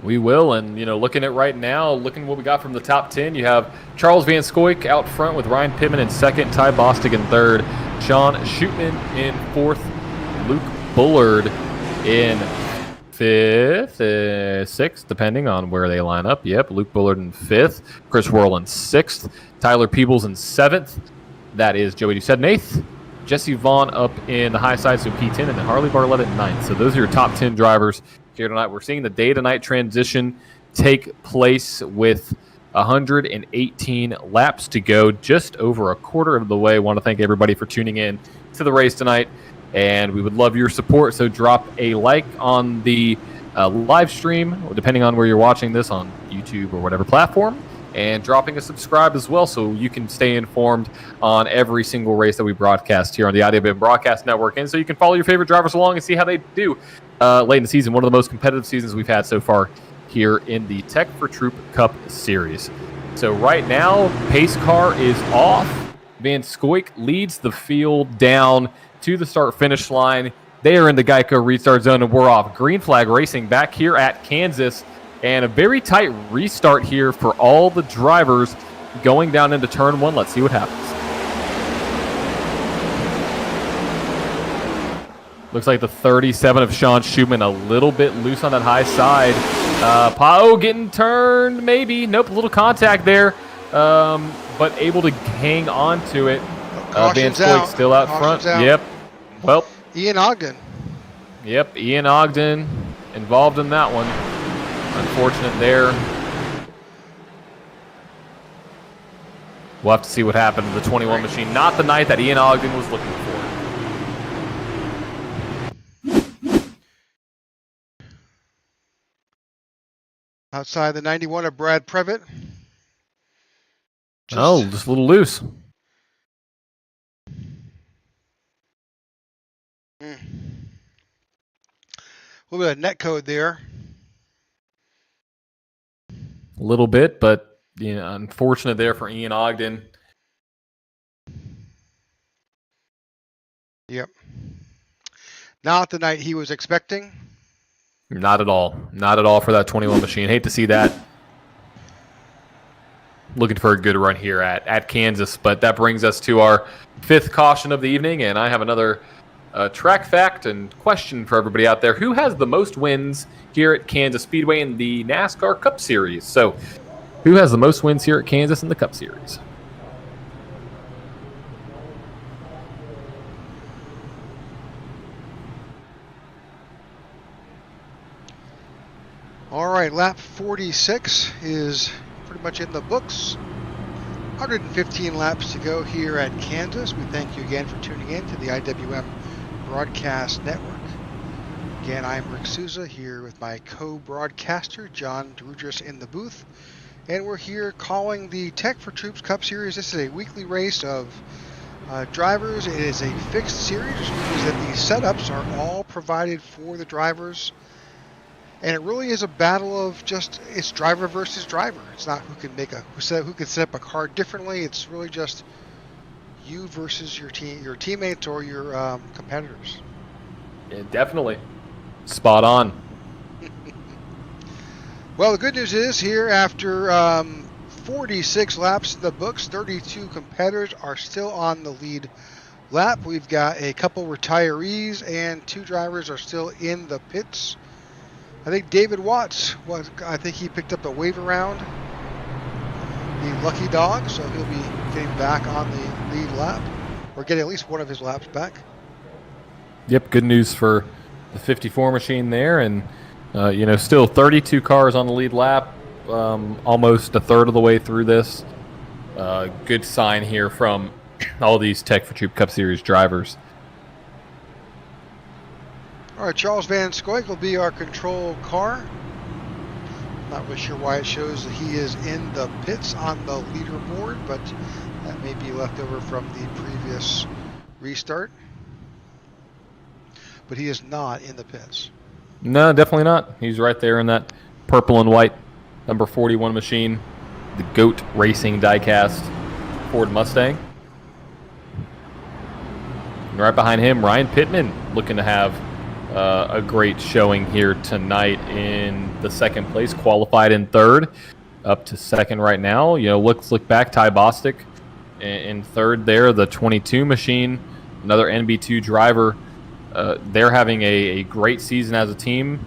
We will, and looking at right now, looking what we got from the top 10, you have Charles Van Scoyk out front with Ryan Pittman in second, Ty Bostic in third, Sean Shootman in fourth, Luke Bullard in fifth, sixth, depending on where they line up. Yep, Luke Bullard in fifth, Chris Worrell in sixth, Tyler Peebles in seventh. That is Joey Doucette in eighth, Jesse Vaughn up in the high side, so P10, and then Harley Barlett in ninth. So those are your top 10 drivers here tonight. We're seeing the day-to-night transition take place with 118 laps to go, just over a quarter of the way. I want to thank everybody for tuning in to the race tonight, and we would love your support. So drop a like on the live stream, or depending on where you're watching this, on YouTube or whatever platform, and dropping a subscribe as well so you can stay informed on every single race that we broadcast here on the Audio Bin Broadcast Network, and so you can follow your favorite drivers along and see how they do late in the season. One of the most competitive seasons we've had so far here in the Tech4Troops Cup Series. So right now, pace car is off. Van Scoyk leads the field down to the start-finish line. They are in the Geico restart zone, and we're off. Green flag racing back here at Kansas, and a very tight restart here for all the drivers going down into turn one. Let's see what happens. Looks like the 37 of Sean Schumann a little bit loose on that high side. Pao getting turned, maybe. Nope, a little contact there, but able to hang on to it. Van Scoyk still out front. Yep. Well,
Ian Ogden.
Yep, Ian Ogden involved in that one. Unfortunate there. We'll have to see what happened to the 21 machine. Not the night that Ian Ogden was looking for.
Outside the 91 of Brad Previtt.
Just a little loose.
A little bit of net code there.
A little bit, but unfortunate there for Ian Ogden.
Yep. Not the night he was expecting.
Not at all. Not at all for that 21 machine. Hate to see that. Looking for a good run here at Kansas, but that brings us to our fifth caution of the evening, and I have another track fact and question for everybody out there. Who has the most wins here at Kansas Speedway in the NASCAR Cup Series? So, who has the most wins here at Kansas in the Cup Series?
All right, lap 46 is pretty much in the books. 115 laps to go here at Kansas. We thank you again for tuning in to the IWM Broadcast Network. Again, I'm Rick Souza here with my co-broadcaster, John DeRudris, in the booth. And we're here calling the Tech4Troops Cup Series. This is a weekly race of drivers. It is a fixed series, which means that the setups are all provided for the drivers. And it really is a battle of just, it's driver versus driver. It's not who can set up a car differently. It's really just you versus your teammates or your competitors.
Yeah, definitely. Spot on.
Well, the good news is here after 46 laps in the books, 32 competitors are still on the lead lap. We've got a couple retirees and 2 drivers are still in the pits. I think David Watts I think he picked up a wave around, the lucky dog, so he'll be getting back on the lead lap, or getting at least one of his laps back.
Yep, good news for the 54 machine there, and still 32 cars on the lead lap, almost a third of the way through this. Good sign here from all these Tech4Troops Cup Series drivers.
All right, Charles Van Scoik will be our control car. Not really sure why it shows that he is in the pits on the leaderboard, but that may be left over from the previous restart. But he is not in the pits.
No, definitely not. He's right there in that purple and white number 41 machine, the GOAT Racing diecast Ford Mustang. And right behind him, Ryan Pittman, looking to have a great showing here tonight in the second place, qualified in third, up to second right now. Let's look back, Ty Bostic in third there, the 22 machine, another NB2 driver. They're having a great season as a team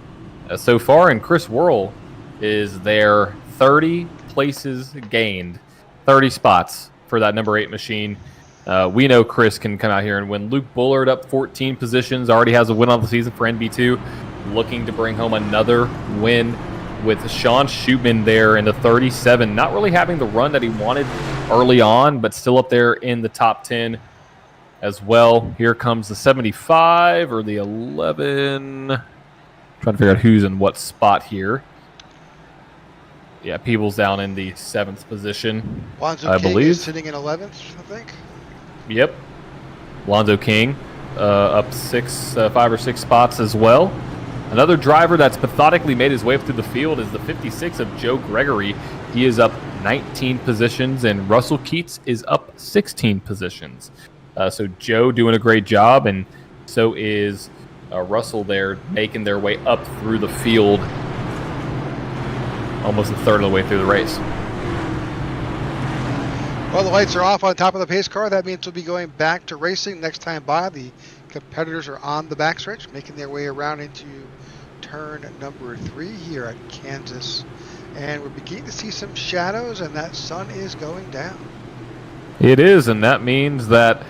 so far, and Chris Worrell is their 30 places gained, 30 spots for that number 8 machine. We know Chris can come out here and win. Luke Bullard up 14 positions, already has a win on the season for NB2, looking to bring home another win with Sean Schutman there in the 37, not really having the run that he wanted early on, but still up there in the top 10 as well. Here comes the 75 or the 11. Trying to figure out who's in what spot here. Yeah, Peebles down in the 7th position,
Lonzo
I
King
believe.
is sitting in 11th, I think.
Yep. Lonzo King up 5 or 6 spots as well. Another driver that's methodically made his way up through the field is the 56 of Joe Gregory. He is up 19 positions, and Russell Keats is up 16 positions. So Joe doing a great job, and so is Russell there, making their way up through the field, almost a third of the way through the race.
Well, the lights are off on top of the pace car. That means we'll be going back to racing next time by. The competitors are on the backstretch, making their way around into turn number 3 here at Kansas. And we're beginning to see some shadows, and that sun is going down.
It is, and that means that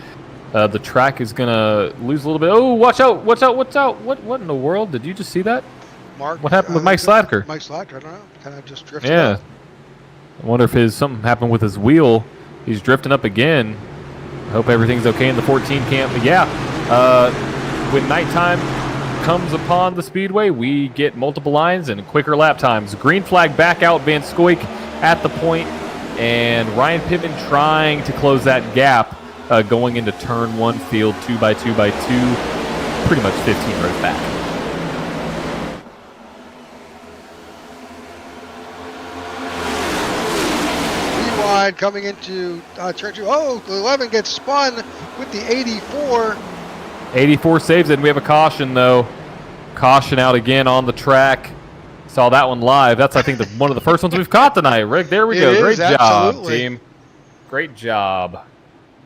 the track is going to lose a little bit. Oh, watch out, watch out, watch out. What in the world? Did you just see that?
Mark,
what happened with Mike Slatker?
Mike Slatker, I don't know. Kind of just drifted
Yeah.
up.
I wonder if something happened with his wheel. He's drifting up again. I hope everything's okay in the 14 camp. But yeah, when nighttime comes upon the speedway, we get multiple lines and quicker lap times. Green flag back out, Van Scoik at the point, and Ryan Pittman trying to close that gap going into turn 1 field 2x2x2, pretty much 15 rows back.
Wide coming into turn 2. Oh, the 11 gets spun with the 84.
84 saves it, and we have a caution, though. Caution out again on the track. Saw that one live. That's, I think, one of the first ones we've caught tonight, Rick. There we go. Great job, team. Great job,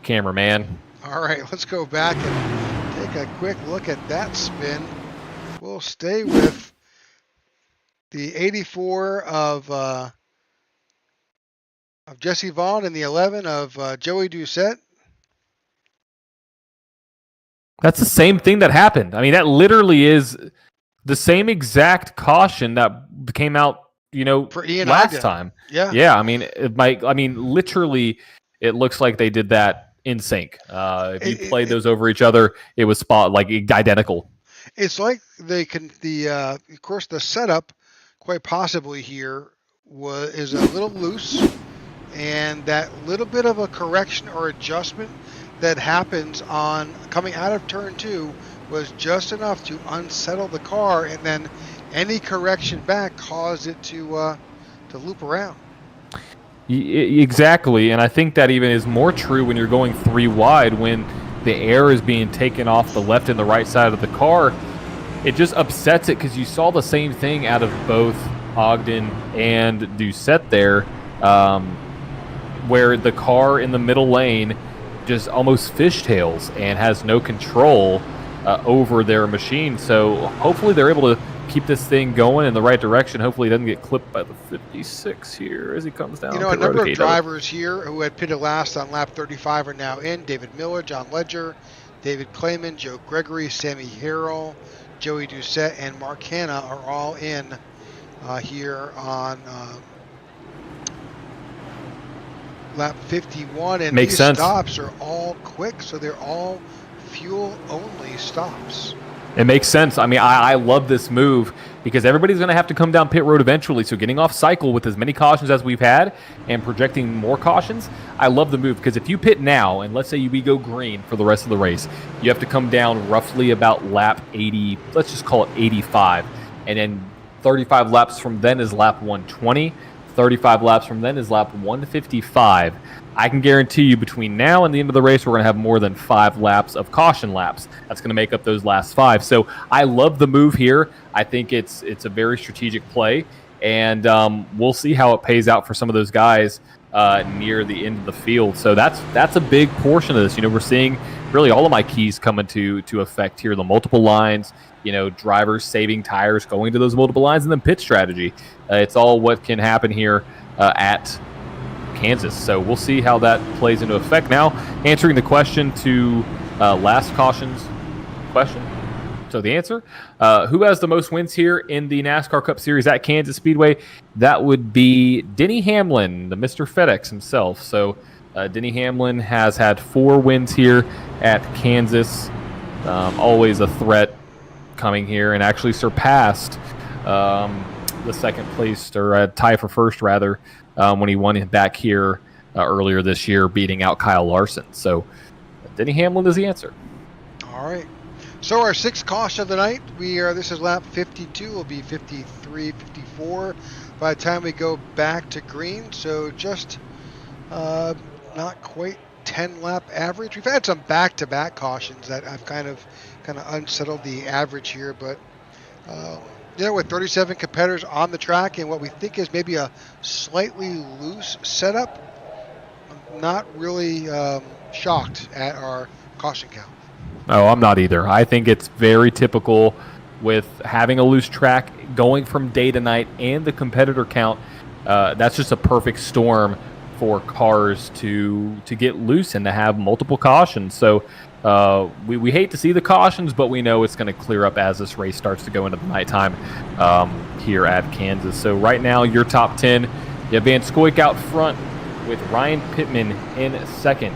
cameraman.
All right, let's go back and take a quick look at that spin. We'll stay with the 84 of Jesse Vaughn and the 11 of Joey Doucette.
That's the same thing that happened. I mean, that literally is the same exact caution that came out,
For Ian
last
Ogden.
time.
Yeah.
Yeah. I mean, literally it looks like they did that in sync. If you played those over each other, it was identical.
It's like of course, the setup, quite possibly here, is a little loose, and that little bit of a correction or adjustment that happens on coming out of turn 2 was just enough to unsettle the car, and then any correction back caused it to loop around.
Exactly, and I think that even is more true when you're going 3 wide, when the air is being taken off the left and the right side of the car. It just upsets it, because you saw the same thing out of both Ogden and Doucette there, where the car in the middle lane just almost fishtails and has no control over their machine. So hopefully they're able to keep this thing going in the right direction. Hopefully he doesn't get clipped by the 56 here as he comes down.
A number of drivers here who had pitted last on lap 35 are now in. David Miller, John Ledger, David Clayman, Joe Gregory, Sammy Harrell, Joey Doucette, and Mark Hanna are all in here on lap 51. And
Makes
these
sense.
stops are all quick, so they're all fuel-only stops.
It makes sense. I mean, I love this move, because everybody's going to have to come down pit road eventually. So getting off cycle with as many cautions as we've had and projecting more cautions, I love the move, because if you pit now and let's say we go green for the rest of the race, you have to come down roughly about lap 80, let's just call it 85. And then 35 laps from then is lap 120. 35 laps from then is lap 155. I can guarantee you between now and the end of the race, we're going to have more than 5 laps of caution laps. That's going to make up those last 5. So I love the move here. I think it's a very strategic play, and we'll see how it pays out for some of those guys near the end of the field. So that's a big portion of this. We're seeing really all of my keys coming to effect here. The multiple lines, drivers saving tires, going to those multiple lines, and then pit strategy. It's all what can happen here at Kansas. So we'll see how that plays into effect. Now, answering the question to last caution's question. So the answer, who has the most wins here in the NASCAR Cup Series at Kansas Speedway? That would be Denny Hamlin, the Mr. FedEx himself. So Denny Hamlin has had 4 wins here at Kansas. Always a threat coming here, and actually surpassed the second place, or tie for first rather, when he won back here earlier this year, beating out Kyle Larson. So Denny Hamlin is the answer.
All right. So our 6th caution of the night, this is lap 52, will be 53, 54 by the time we go back to green. So just not quite 10 lap average. We've had some back-to-back cautions that have kind of unsettled the average here, but with 37 competitors on the track and what we think is maybe a slightly loose setup, I'm not really shocked at our caution count.
Oh, I'm not either. I think it's very typical with having a loose track, going from day to night, and the competitor count. That's just a perfect storm for cars to get loose and to have multiple cautions. So we hate to see the cautions, but we know it's going to clear up as this race starts to go into the nighttime here at Kansas. So right now, your top 10, you have Van Scoyk out front with Ryan Pittman in second.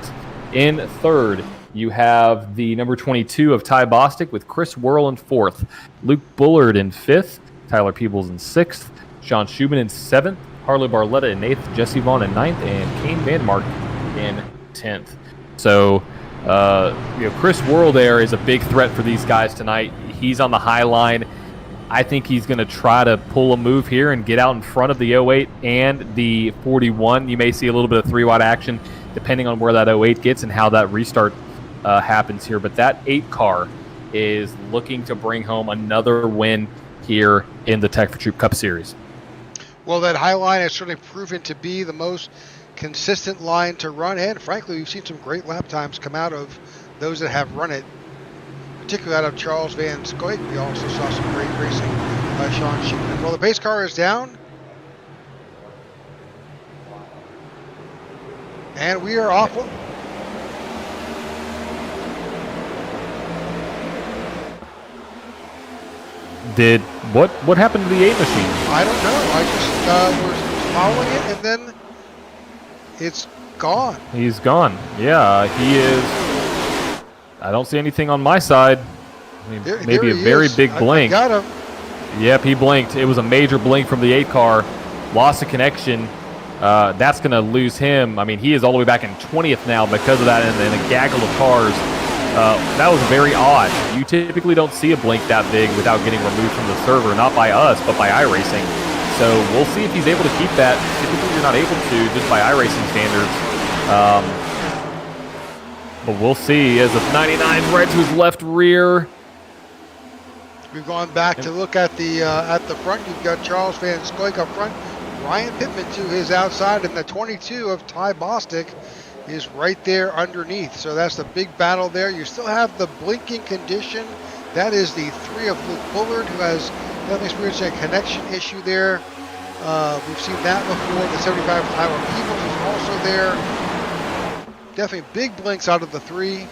In third, you have the number 22 of Ty Bostic with Chris Worrell in fourth. Luke Bullard in fifth. Tyler Peebles in sixth. Sean Schubin in seventh. Harley Barletta in eighth. Jesse Vaughn in ninth. And Kane Vandermark in 10th. So, Chris Worrell there is a big threat for these guys tonight. He's on the high line. I think he's going to try to pull a move here and get out in front of the 08 and the 41. You may see a little bit of 3-wide action depending on where that 08 gets and how that restart happens here. But that 8 car is looking to bring home another win here in the Tech4Troops Cup Series.
Well, that high line has certainly proven to be the most consistent line to run, and frankly, we've seen some great lap times come out of those that have run it, particularly out of Charles Van Scoyk. We also saw some great racing by Sean Schubin. Well, the pace car is down, and we are off.
What happened to the 8 machine?
I don't know. I just was following it, and then it's gone.
He's gone. Yeah, he is. I don't see anything on my side. I mean, maybe a very big blink.
I got him.
Yep, he blinked. It was a major blink from the 8 car. Lost a connection. That's going to lose him. I mean, he is all the way back in 20th now because of that and a gaggle of cars. That was very odd. You typically don't see a blink that big without getting removed from the server, not by us, but by iRacing. So we'll see if he's able to keep that. Typically, you're not able to just by iRacing standards. But we'll see as the 99 right to his left rear.
We've gone back to look at the front. You've got Charles Van Scoik up front, Ryan Pittman to his outside, and the 22 of Ty Bostic is right there underneath. So that's the big battle there. You still have the blinking condition. That is the 3 of Luke Bullard, who has experienced a connection issue there. We've seen that before. The 75 of Tyler Peebles is also there. Definitely big blinks out of the 3.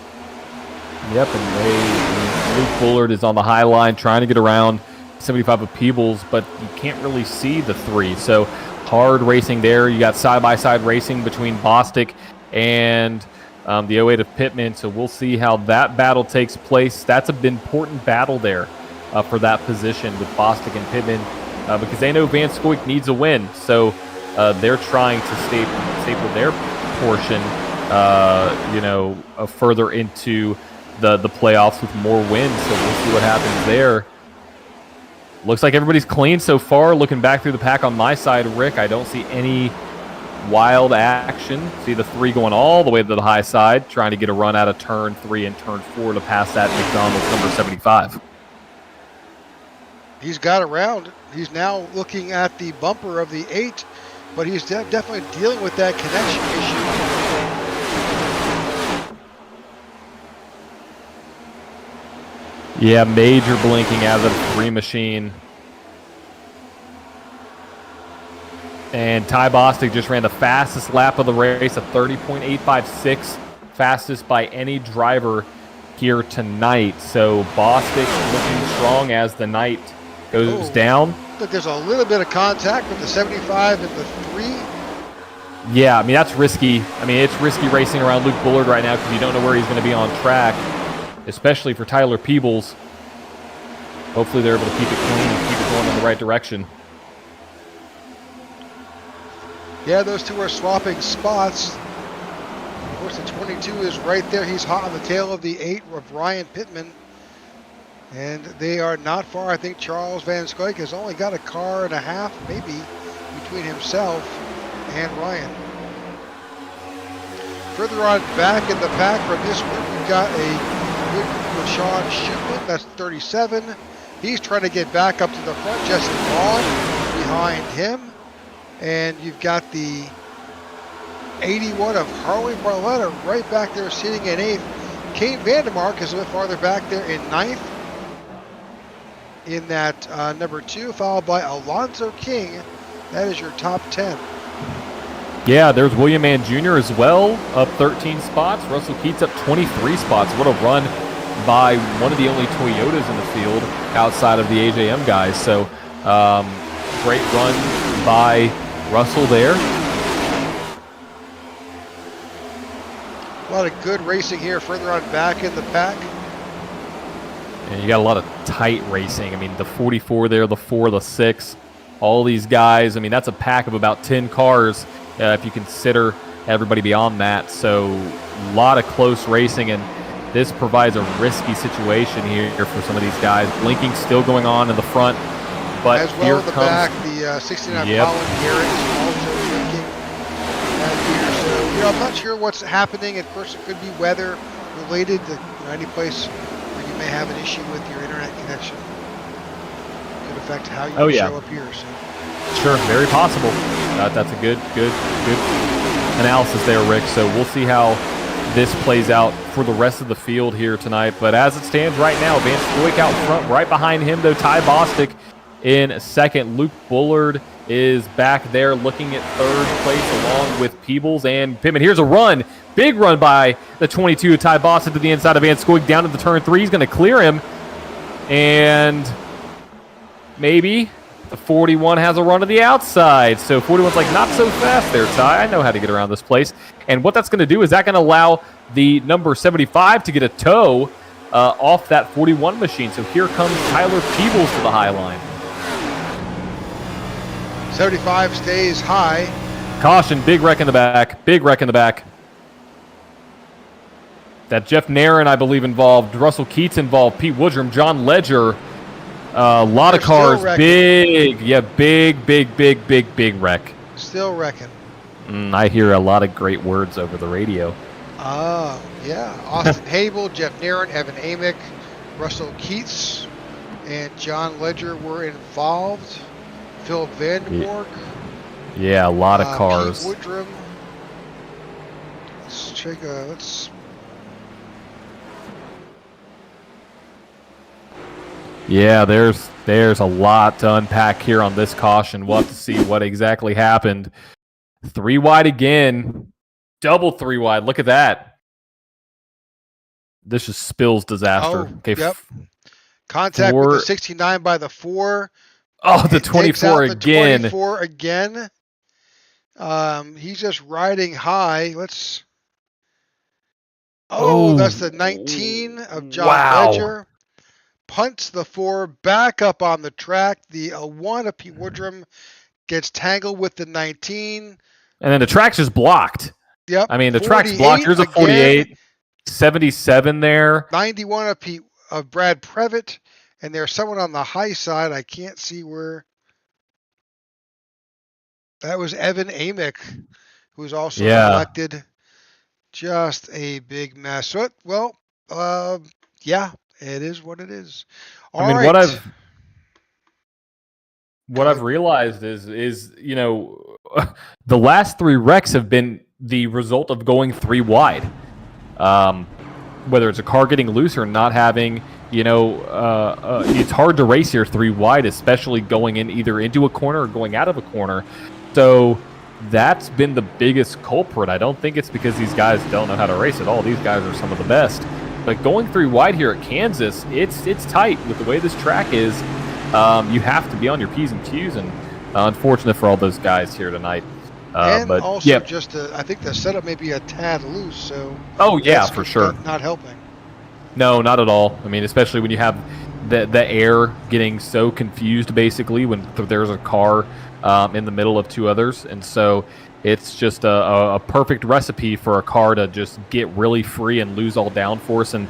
Yep, and Luke Bullard is on the high line trying to get around 75 of Peebles, but you can't really see the 3. So hard racing there. You got side-by-side racing between Bostic and the 08 of Pittman. So we'll see how that battle takes place. That's an important battle there for that position with Bostic and Pittman because they know Van Scoik needs a win. So they're trying to staple their portion, further into the playoffs with more wins. So we'll see what happens there. Looks like everybody's clean so far. Looking back through the pack on my side, Rick, I don't see any wild action. See the 3 going all the way to the high side, trying to get a run out of turn 3 and turn 4 to pass that McDonald's number 75.
He's got around. He's now looking at the bumper of the 8, but he's definitely dealing with that connection issue.
Yeah, major blinking out of the 3 machine. And Ty Bostic just ran the fastest lap of the race, a 30.856, fastest by any driver here tonight. So Bostic looking strong as the night goes down.
Look, there's a little bit of contact with the 75 and the 3.
Yeah, I mean, that's risky. I mean, it's risky racing around Luke Bullard right now because you don't know where he's going to be on track, especially for Tyler Peebles. Hopefully they're able to keep it clean and keep it going in the right direction.
Yeah, those 2 are swapping spots. Of course, the 22 is right there. He's hot on the tail of the 8 of Ryan Pittman. And they are not far. I think Charles Van Scoik has only got a car and a half, maybe, between himself and Ryan. Further on back in the pack from this group, we've got a good group with Sean Shipman. That's 37. He's trying to get back up to the front. Jesse Vaughn behind him. And you've got the 81 of Harley Barletta right back there sitting in 8th. Kane Vandermark is a bit farther back there in 9th. In that number 2, followed by Alonzo King. That is your top 10.
Yeah, there's William Mann Jr. as well, up 13 spots. Russell Keats up 23 spots. What a run by one of the only Toyotas in the field outside of the AJM guys. So great run by Russell there.
A lot of good racing here further on back in the pack.
And you got a lot of tight racing. I mean, the 44 there, the 4, the 6, all these guys. I mean, that's a pack of about 10 cars if you consider everybody beyond that. So a lot of close racing, and this provides a risky situation here for some of these guys. Blinking still going on in the front, but
as well
here
in the
comes
back, the 69 Colin Garrett is also blinking here. So, I'm not sure what's happening. Of course, it could be weather related to any place where you may have an issue with your internet connection. It could affect how you show up here. So.
Sure, very possible. That's a good analysis there, Rick. So we'll see how this plays out for the rest of the field here tonight. But as it stands right now, Van Scoik out front. Right behind him, though, Ty Bostic in second. Luke Bullard is back there looking at third place along with Peebles and Pittman. Here's a run. Big run by the 22, Ty Bostic to the inside of Van Scoik down to the turn 3. He's going to clear him. And maybe The 41 has a run to the outside. So 41's like, not so fast there, Ty. I know how to get around this place. And what that's going to do is that going to allow the number 75 to get a tow off that 41 machine. So here comes Tyler Peebles to the high line.
75 stays high.
Caution, big wreck in the back. Big wreck in the back. That Jeff Nairn, I believe, involved. Russell Keats involved. Pete Woodrum, John Ledger. A lot of cars. Big. Yeah, big wreck.
Still wrecking.
I hear a lot of great words over the radio.
Oh, yeah. Austin Habel, Jeff Nairn, Evan Amick, Russell Keats, and John Ledger were involved. Phil Vandenborg.
Yeah, a lot of cars.
Pete Woodrum. Let's check. Let's.
Yeah, there's a lot to unpack here on this caution. We'll have to see what exactly happened. 3 wide again. Double 3 wide. Look at that. This is Spills disaster.
Oh,
okay.
Yep. Contact with the 69 by the 4.
Oh, the 24 again.
The 24 again. He's just riding high. Let's. Oh, that's the 19 of John Ledger. Punts the 4 back up on the track. The 1 of Pete Woodrum gets tangled with the 19.
And then the track's just blocked.
Yep.
I mean, the track's blocked. Here's a 48. Again. 77 there.
91 of Brad Previtt. And there's someone on the high side. I can't see where. That was Evan Amick, who was also elected. Just a big mess. So, yeah. It is what it is.
What I've realized is the last 3 wrecks have been the result of going 3 wide. Whether it's a car getting loose or not having, it's hard to race here 3 wide, especially going in either into a corner or going out of a corner. So that's been the biggest culprit. I don't think it's because these guys don't know how to race at all. These guys are some of the best. But going 3 wide here at Kansas, it's tight with the way this track is. You have to be on your P's and Q's, and unfortunate for all those guys here tonight.
And
but
also,
yeah.
I think the setup may be a tad loose. So.
Oh yeah, for sure.
Not helping.
No, not at all. I mean, especially when you have the air getting so confused, basically, when there's a car in the middle of 2 others, and so. It's just a perfect recipe for a car to just get really free and lose all downforce. And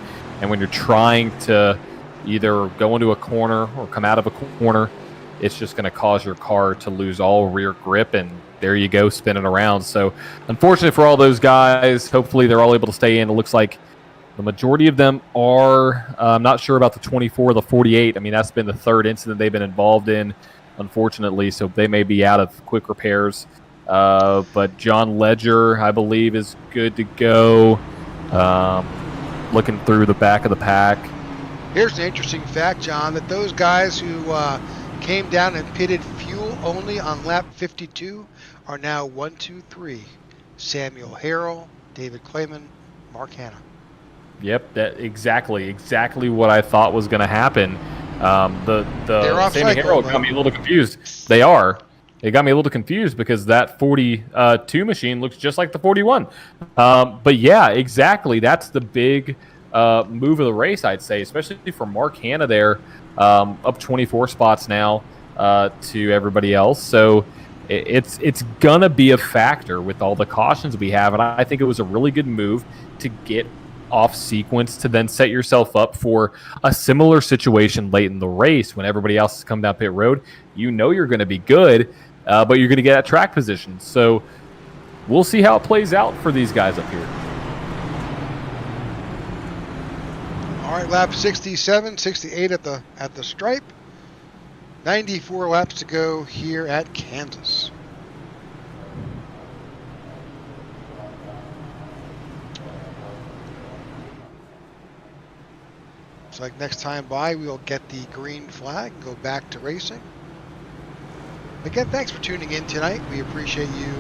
when you're trying to either go into a corner or come out of a corner, it's just going to cause your car to lose all rear grip. And there you go, spinning around. So unfortunate for all those guys. Hopefully they're all able to stay in. It looks like the majority of them are. I'm not sure about the 24, the 48. I mean, that's been the 3rd incident they've been involved in, unfortunately. So they may be out of quick repairs. But John Ledger, I believe, is good to go. Looking through the back of the pack.
Here's an interesting fact, John, that those guys who came down and pitted fuel only on lap 52 are now 1, 2, 3. Samuel Harrell, David Clayman, Mark Hanna.
Yep, that exactly what I thought was going to happen. The Samuel Harrell got me a little confused. They are. It got me a little confused because that 42 machine looks just like the 41. But yeah, exactly. That's the big move of the race, I'd say, especially for Mark Hanna there, up 24 spots now to everybody else. So it's going to be a factor with all the cautions we have. And I think it was a really good move to get off sequence to then set yourself up for a similar situation late in the race when everybody else has come down pit road. You know you're going to be good, but you're going to get at track position. So we'll see how it plays out for these guys up here.
All right, lap 67, 68 at the stripe. 94 laps to go here at Kansas. Looks like next time by we'll get the green flag and go back to racing. Again, thanks for tuning in tonight. We appreciate you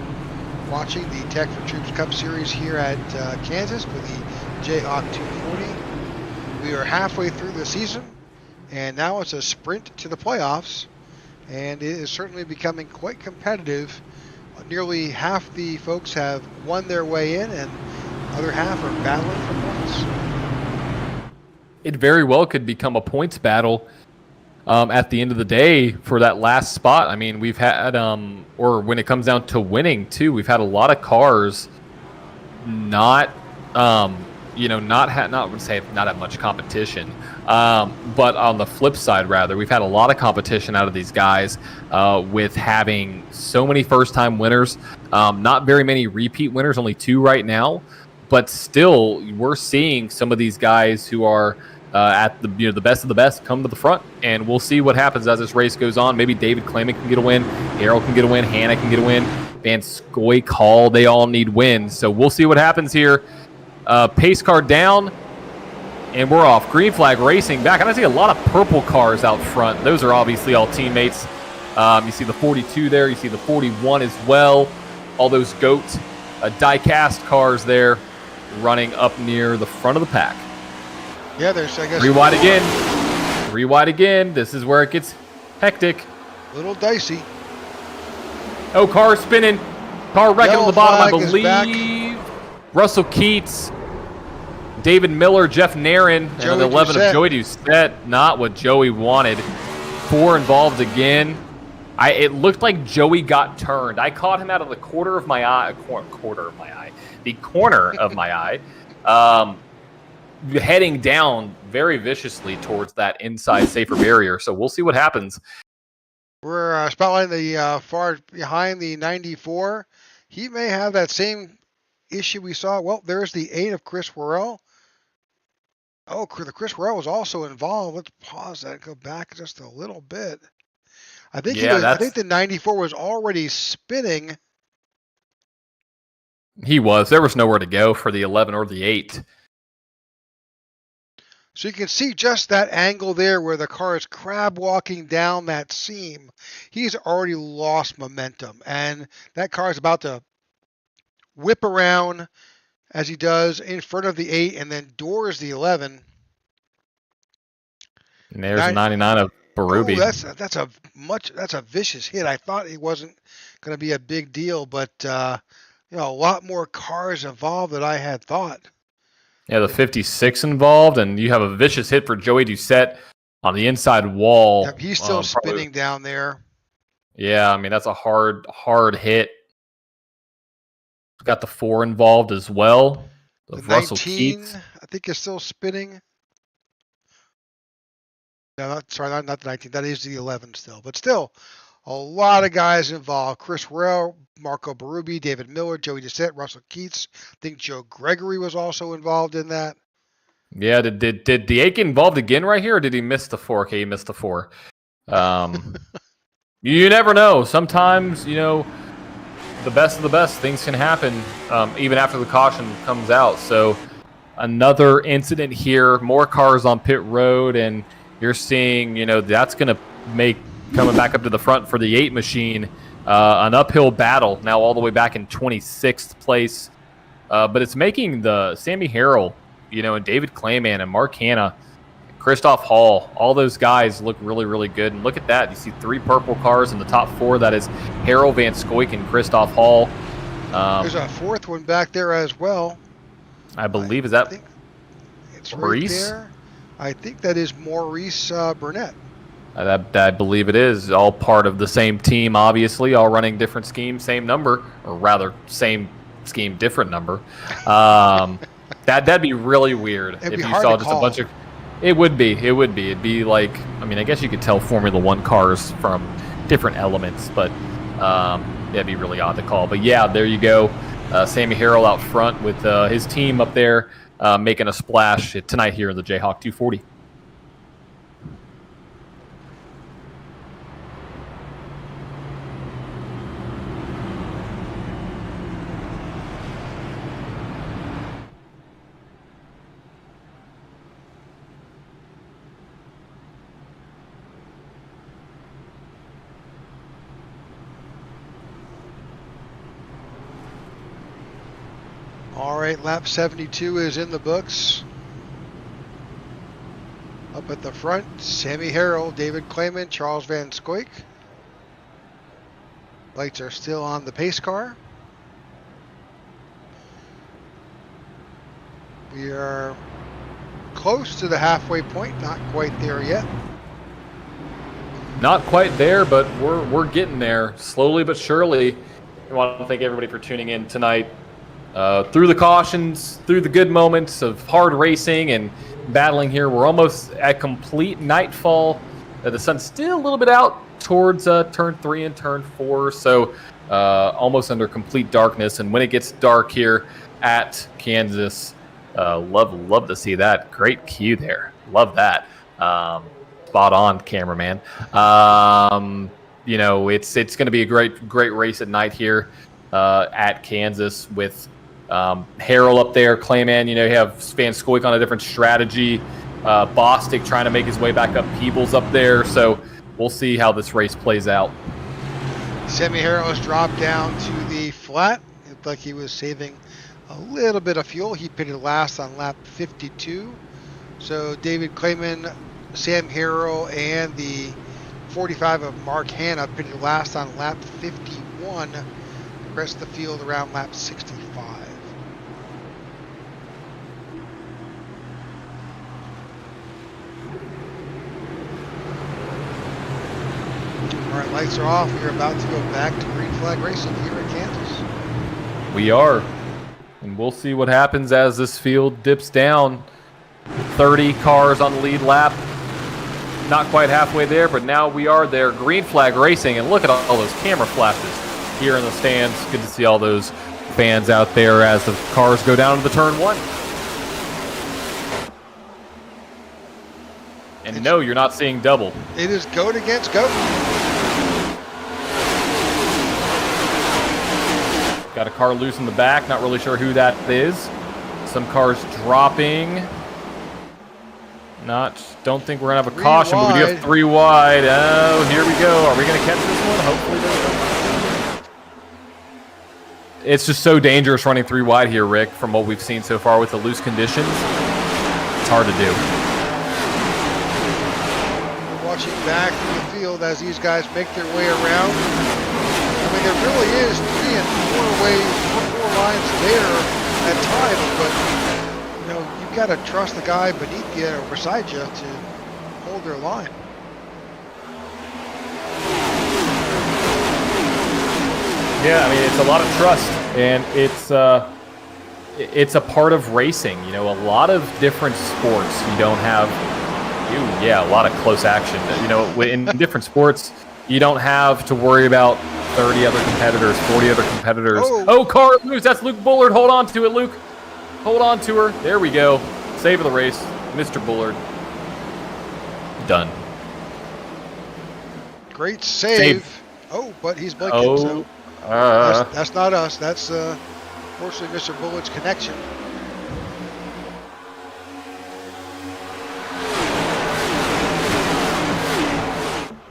watching the Tech4Troops Cup Series here at Kansas with the Jayhawk 240. We are halfway through the season, and now it's a sprint to the playoffs. and it is certainly becoming quite competitive. Nearly half the folks have won their way in, and other half are battling for points.
It very well could become a points battle at the end of the day for that last spot. I mean, we've had, or when it comes down to winning too, we've had a lot of cars not not have much competition. But on the flip side, rather, we've had a lot of competition out of these guys with having so many first-time winners. Not very many repeat winners, only 2 right now. But still, we're seeing some of these guys who are at the best of the best come to the front, and we'll see what happens as this race goes on. Maybe David Clayman can get a win, Harold can get a win, Hannah can get a win, Van Scoik, Hall, they all need wins. So we'll see what happens here. Pace car down, and we're off. Green flag racing back, and I see a lot of purple cars out front. Those are obviously all teammates. You see the 42 there, you see the 41 as well. All those GOAT die-cast cars there running up near the front of the pack.
Yeah, there's, I guess,
3 wide again. 3 wide again. This is where it gets hectic.
a little dicey.
Oh, car spinning. Car wrecking
Yellow
on the bottom, I
flag is back.
believe. Russell Keats, David Miller, Jeff Nairn, and an 11 of Joey Doucette. Not what Joey wanted. 4 involved again. It looked like Joey got turned. I caught him out of the corner of my eye. The corner of my eye. Heading down very viciously towards that inside safer barrier. So we'll see what happens.
We're spotlighting the far behind the 94. He may have that same issue we saw. Well, there's the 8 of Chris Worrell. Oh, the Chris Worrell was also involved. Let's pause that and go back just a little bit. I think I think the 94 was already spinning.
He was. There was nowhere to go for the 11 or the 8.
So you can see just that angle there where the car is crab walking down that seam. He's already lost momentum, and that car is about to whip around as he does in front of the 8 and then doors the 11.
And there's 99 of Berube.
Oh, that's a vicious hit. I thought it wasn't going to be a big deal, but a lot more cars involved than I had thought.
Yeah, the 56 involved, and you have a vicious hit for Joey Doucette on the inside wall.
Yep, he's still spinning down there.
Yeah, I mean, that's a hard hit. Got the 4 involved as well.
The
Russell
19,
Keats.
I think, is still spinning. No, not the 19. That is the 11 still. But still, a lot of guys involved. Chris Rowe, Marco Berube, David Miller, Joey Doucette, Russell Keats. I think Joe Gregory was also involved in that.
Yeah, did the 8 get involved again right here, or did he miss the 4? Okay, he missed the 4. You never know. Sometimes, the best of the best, things can happen even after the caution comes out. So another incident here, more cars on pit road, and you're seeing, that's going to make coming back up to the front for the 8 machine an uphill battle now all the way back in 26th place. But it's making the Sammy Harrell, and David Clayman and Mark Hanna, Christoph Hall, all those guys look really, really good. And look at that. You see 3 purple cars in the top 4. That is Harold Van Scoik and Christoph Hall.
There's a 4th one back there as well.
I believe, is that
it's
Maurice?
Right there. I think that is Maurice Burnett.
I believe it is. All part of the same team, obviously, all running different schemes, same number, or rather, same scheme, different number. That'd be really weird if you saw just a bunch of. It would be. It'd be like, I guess you could tell Formula One cars from different elements, but that'd be really odd to call. But yeah, there you go. Sammy Harrell out front with his team up there making a splash tonight here in the Jayhawk 240.
All right, lap 72 is in the books. Up at the front, Sammy Harrell, David Clayman, Charles Van Scoik. Lights are still on the pace car. We are close to the halfway point, not quite there yet.
Not quite there, but we're getting there slowly but surely. I want to thank everybody for tuning in tonight. Through the cautions, through the good moments of hard racing and battling here, we're almost at complete nightfall. The sun's still a little bit out towards turn 3 and turn 4, so almost under complete darkness. And when it gets dark here at Kansas, love to see that. Great cue there. Love that. Spot on, cameraman. It's going to be a great race at night here at Kansas with Harrell up there, Clayman. You have Van Scoik on a different strategy. Bostic trying to make his way back up. Peebles up there. So we'll see how this race plays out.
Sammy Harrell has dropped down to the flat. It looked like he was saving a little bit of fuel. He pitted last on lap 52. So David Clayman, Sam Harrell, and the 45 of Mark Hanna pitted last on lap 51. The rest of the field around lap 65. All right, lights are off. We're about to go back to green flag racing here at Kansas.
We are. And we'll see what happens as this field dips down. 30 cars on the lead lap. Not quite halfway there, but now we are there. Green flag racing, and look at all those camera flashes here in the stands. Good to see all those fans out there as the cars go down to the turn 1. And no, you're not seeing double.
It is goat against goat.
Got a car loose in the back. Not really sure who that is. Some cars dropping. Don't think we're going to have a caution, but we do have 3 wide. Oh, here we go. Are we going to catch this one? Hopefully not. It's just so dangerous running 3 wide here, Rick, from what we've seen so far with the loose conditions. It's hard to do.
We're watching back through the field as these guys make their way around. I mean, there really is 3 and 4 lines there at times, but you've got to trust the guy beneath you or beside you to hold their line.
Yeah, I mean, it's a lot of trust, and it's a part of racing. A lot of different sports you don't have. A lot of close action. In different sports, you don't have to worry about 30 other competitors, 40 other competitors. Oh, car loose. That's Luke Bullard. Hold on to it, Luke. Hold on to her. There we go. Save of the race. Mr. Bullard. Done.
Great save. Oh, but he's blinking. So that's not us. That's fortunately Mr. Bullard's connection.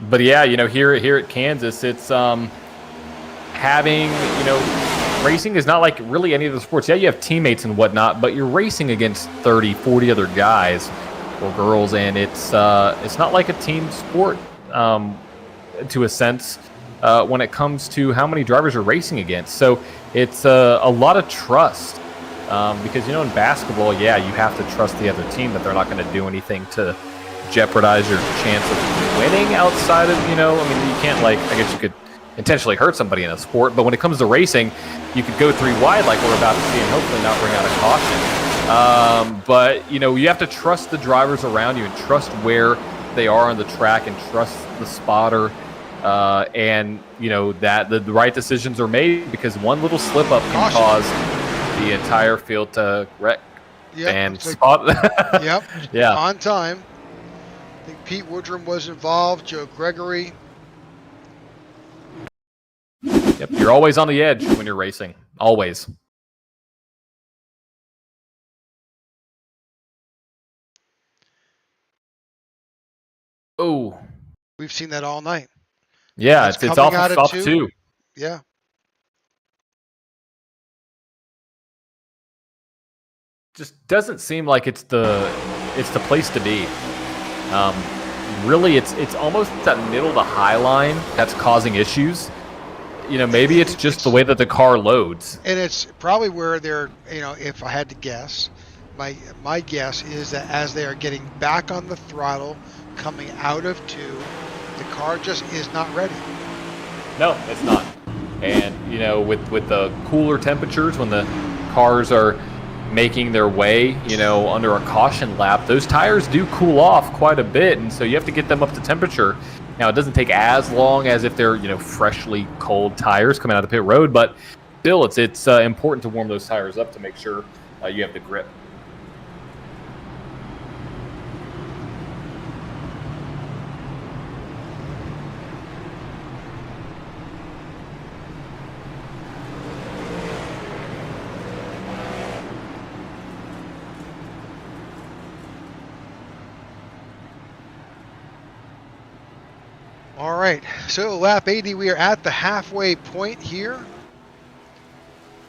But yeah, here at Kansas, it's having, racing is not like really any of the sports. Yeah, you have teammates and whatnot, but you're racing against 30, 40 other guys or girls, and it's not like a team sport to a sense when it comes to how many drivers you're racing against. So it's a lot of trust because, in basketball, you have to trust the other team that they're not going to do anything to jeopardize your chance of winning outside of, you can't, I guess you could intentionally hurt somebody in a sport, but when it comes to racing, you could go 3 wide like we're about to see and hopefully not bring out a caution. But, you have to trust the drivers around you and trust where they are on the track and trust the spotter and, that the right decisions are made, because one little slip up can cause the entire field to wreck.
Yep,
and spot.
Yep.
Yeah.
On time. I think Pete Woodrum was involved, Joe Gregory.
Yep, you're always on the edge when you're racing. Always. Oh.
We've seen that all night.
Yeah, it's off two.
Yeah.
Just doesn't seem like it's the place to be. Really, it's almost that middle to high line that's causing issues. maybe it's just the way that the car loads.
And it's probably where they're, if I had to guess, my guess is that as they are getting back on the throttle, coming out of two, the car just is not ready.
No, it's not. And, with the cooler temperatures, when the cars are making their way, under a caution lap, those tires do cool off quite a bit. And so you have to get them up to temperature. Now, it doesn't take as long as if they're, freshly cold tires coming out of the pit road, but still, it's important to warm those tires up to make sure you have the grip.
All right, so lap 80, we are at the halfway point here.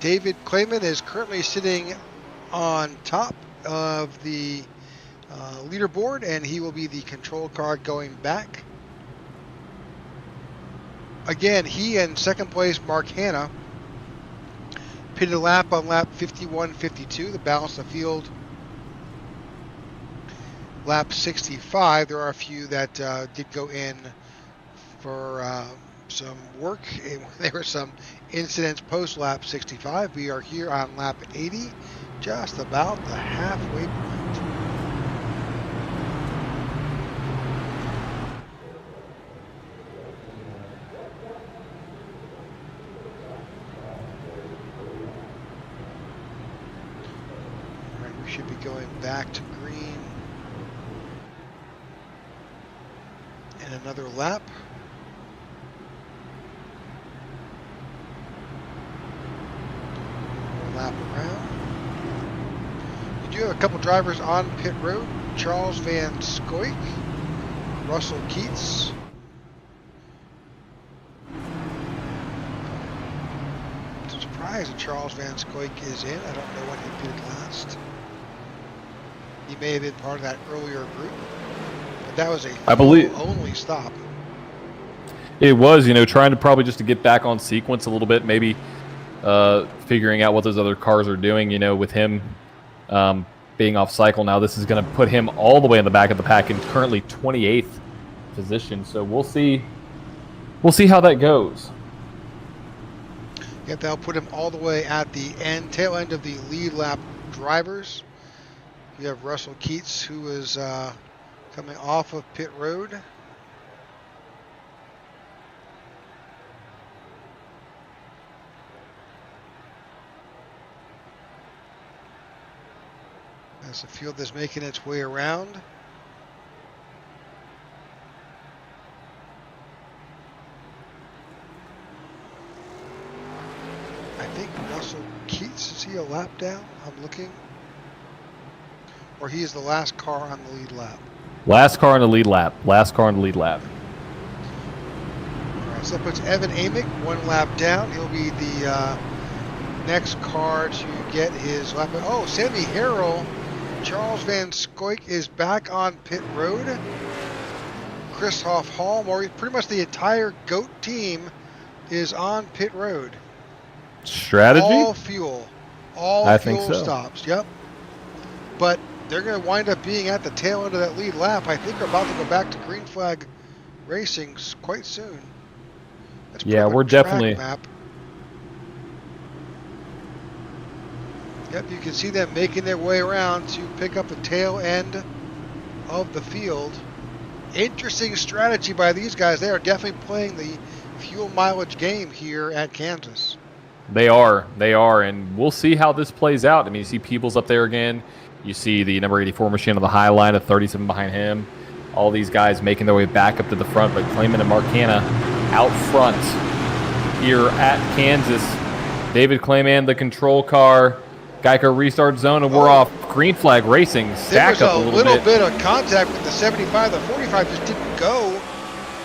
David Clayman is currently sitting on top of the leaderboard, and he will be the control car going back. Again, he and second place Mark Hanna pitted a lap on lap 51-52, the balance of the field. Lap 65, there are a few that did go in for some work. There were some incidents post lap 65. We are here on lap 80, just about the halfway point. All right, we should be going back to green in another lap. Lap around. You do have a couple drivers on pit road. Charles Van Scoik, Russell Keats. I'm surprised that Charles Van Scoik is in. I don't know when he pitted last. He may have been part of that earlier group, but that was
I believe
only stop.
It was, trying to probably just to get back on sequence a little bit, maybe figuring out what those other cars are doing, with him being off cycle. Now this is going to put him all the way in the back of the pack in currently 28th position. So we'll see how that goes.
Yep, that'll put him all the way at the tail end of the lead lap drivers. You have Russell Keats, who is coming off of pit road. As the field is making its way around. I think Russell Keats, is he a lap down? I'm looking. Or he is the last car on the lead lap.
Last car on the lead lap. Last car on the lead lap.
All right, so that puts Evan Amick one lap down. He'll be the next car to get his lap. Oh, Sammy Harrell. Charles Van Scoik is back on pit road. Christoph Hall, pretty much the entire GOAT team is on pit road.
Strategy?
All fuel.
I think so.
Stops. Yep. But they're going to wind up being at the tail end of that lead lap. I think we're about to go back to green flag racing quite soon. That's
we're definitely.
Map. Yep, you can see them making their way around to pick up the tail end of the field. Interesting strategy by these guys. They are definitely playing the fuel mileage game here at Kansas.
They are, and we'll see how this plays out. I mean, you see Peebles up there again. You see the number 84 machine on the high line, of 37 behind him. All these guys making their way back up to the front, but Clayman and Mark Hanna out front here at Kansas. David Clayman, the control car. Geico restart zone, and we're off green flag racing. Stack up a little bit.
There was a little bit of contact with the 75. The 45 just didn't go,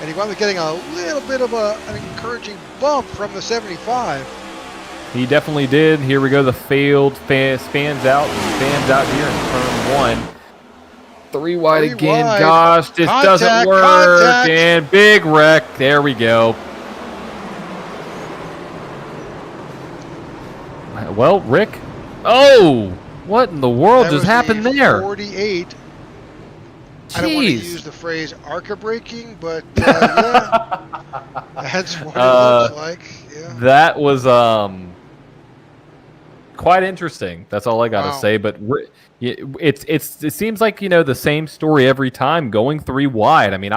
and he wound up getting a little bit of an encouraging bump from the 75.
He definitely did. Here we go. The field spans out here in turn one. Three wide again. Gosh, this doesn't work.
Contact.
And big wreck. There we go. Well, Rick. Oh, what in the world
That
just
was
happened
the
there?
48. I don't want to
Jeez.
use the phrase arca braking, but yeah, that's what it looks like. Yeah.
That was quite interesting. That's all I got to
Wow.
say. But it seems like the same story every time, going 3 wide. I mean,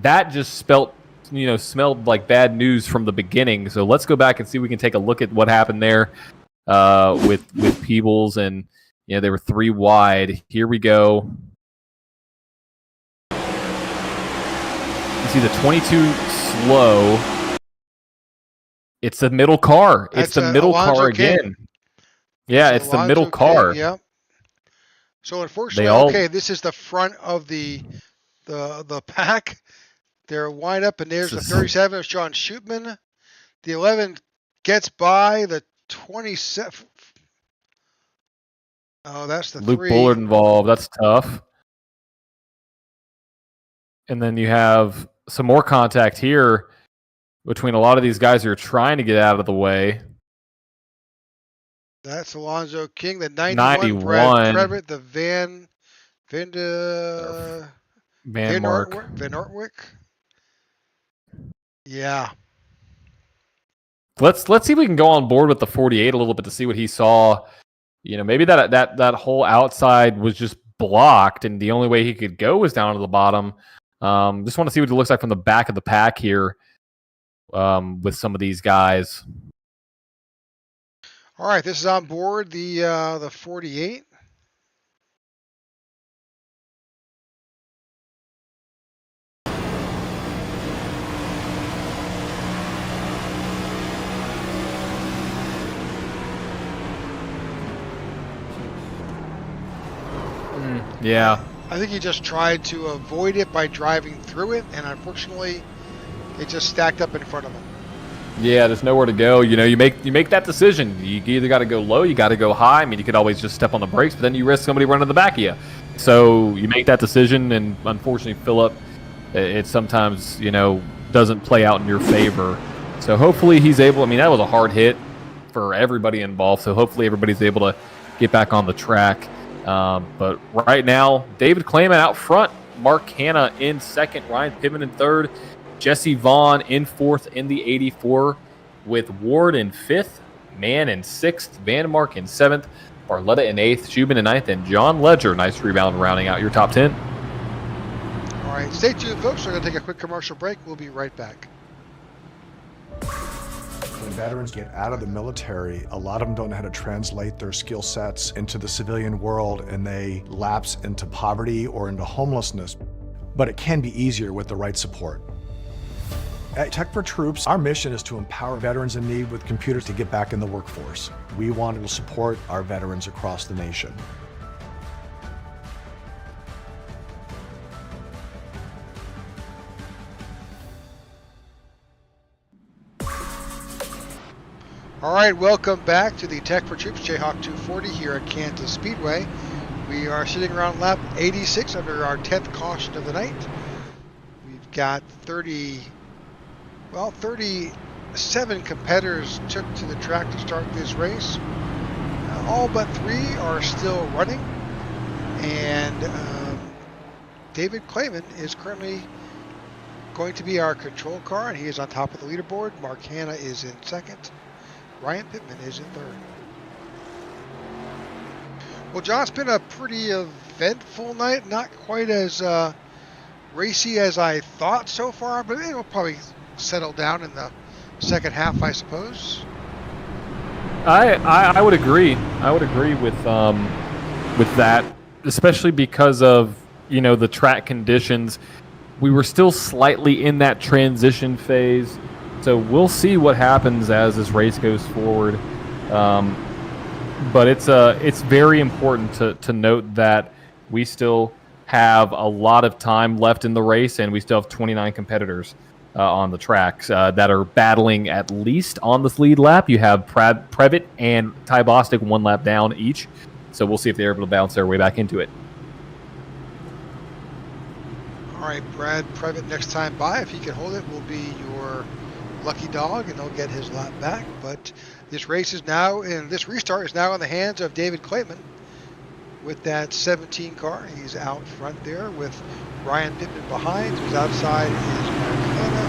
that just smelled like bad news from the beginning. So let's go back and see if we can take a look at what happened there with Peebles, and they were 3 wide. Here we go. You see the 22 slow. It's the middle car. It's the middle car again. Yeah, it's the middle car.
Yep. So unfortunately, this is the front of the pack. They're wide up, and there's the 37 of Sean Shootman. The 11 gets by the 27. Oh, that's the
Luke
3.
Bullard involved. That's tough. And then you have some more contact here between a lot of these guys who are trying to get out of the way.
That's Alonzo King, the 91. Brad Previtt, the Van Ortwick. Yeah.
Let's see if we can go on board with the 48 a little bit to see what he saw. Maybe that whole outside was just blocked, and the only way he could go was down to the bottom. Just want to see what it looks like from the back of the pack here with some of these guys.
All right, this is on board the 48.
Yeah.
I think he just tried to avoid it by driving through it, and unfortunately, it just stacked up in front of him.
Yeah, there's nowhere to go. You make that decision. You either got to go low, you got to go high. I mean, you could always just step on the brakes, but then you risk somebody running the back of you. So you make that decision, and unfortunately, Phillip, it sometimes doesn't play out in your favor. So hopefully he's able. I mean, that was a hard hit for everybody involved. So hopefully everybody's able to get back on the track. But right now, David Clayman out front, Mark Hanna in second, Ryan Pittman in third, Jesse Vaughn in fourth in the 84, with Ward in fifth, Mann in sixth, Vandermark in seventh, Barletta in eighth, Shubin in ninth, and John Ledger, nice rebound, rounding out your top 10.
All right, stay tuned, folks. We're going to take a quick commercial break. We'll be right back.
When veterans get out of the military, a lot of them don't know how to translate their skill sets into the civilian world, and they lapse into poverty or into homelessness. But it can be easier with the right support. At Tech4Troops, our mission is to empower veterans in need with computers to get back in the workforce. We want to support our veterans across the nation.
All right, welcome back to the Tech4Troops Jayhawk 240 here at Kansas Speedway. We are sitting around lap 86 under our 10th caution of the night. We've got 37 competitors took to the track to start this race. All but 3 are still running, and David Clayman is currently going to be our control car, and he is on top of the leaderboard. Mark Hanna is in second. Ryan Pittman is in third. Well, John, it's been a pretty eventful night. Not quite as racy as I thought so far, but it'll probably settle down in the second half, I suppose.
I would agree. I would agree with that, especially because of the track conditions. We were still slightly in that transition phase. So we'll see what happens as this race goes forward. But it's very important to note that we still have a lot of time left in the race, and we still have 29 competitors on the tracks that are battling at least on this lead lap. You have Previtt and Ty Bostic 1 lap down each. So we'll see if they're able to bounce their way back into it.
All right, Brad Previtt next time by, if he can hold it, will be your lucky dog, and he'll get his lap back. But this race is now, and this restart is now in the hands of David Clayman with that 17 car. He's out front there with Ryan Pittman behind, who's outside is Mark Hanna,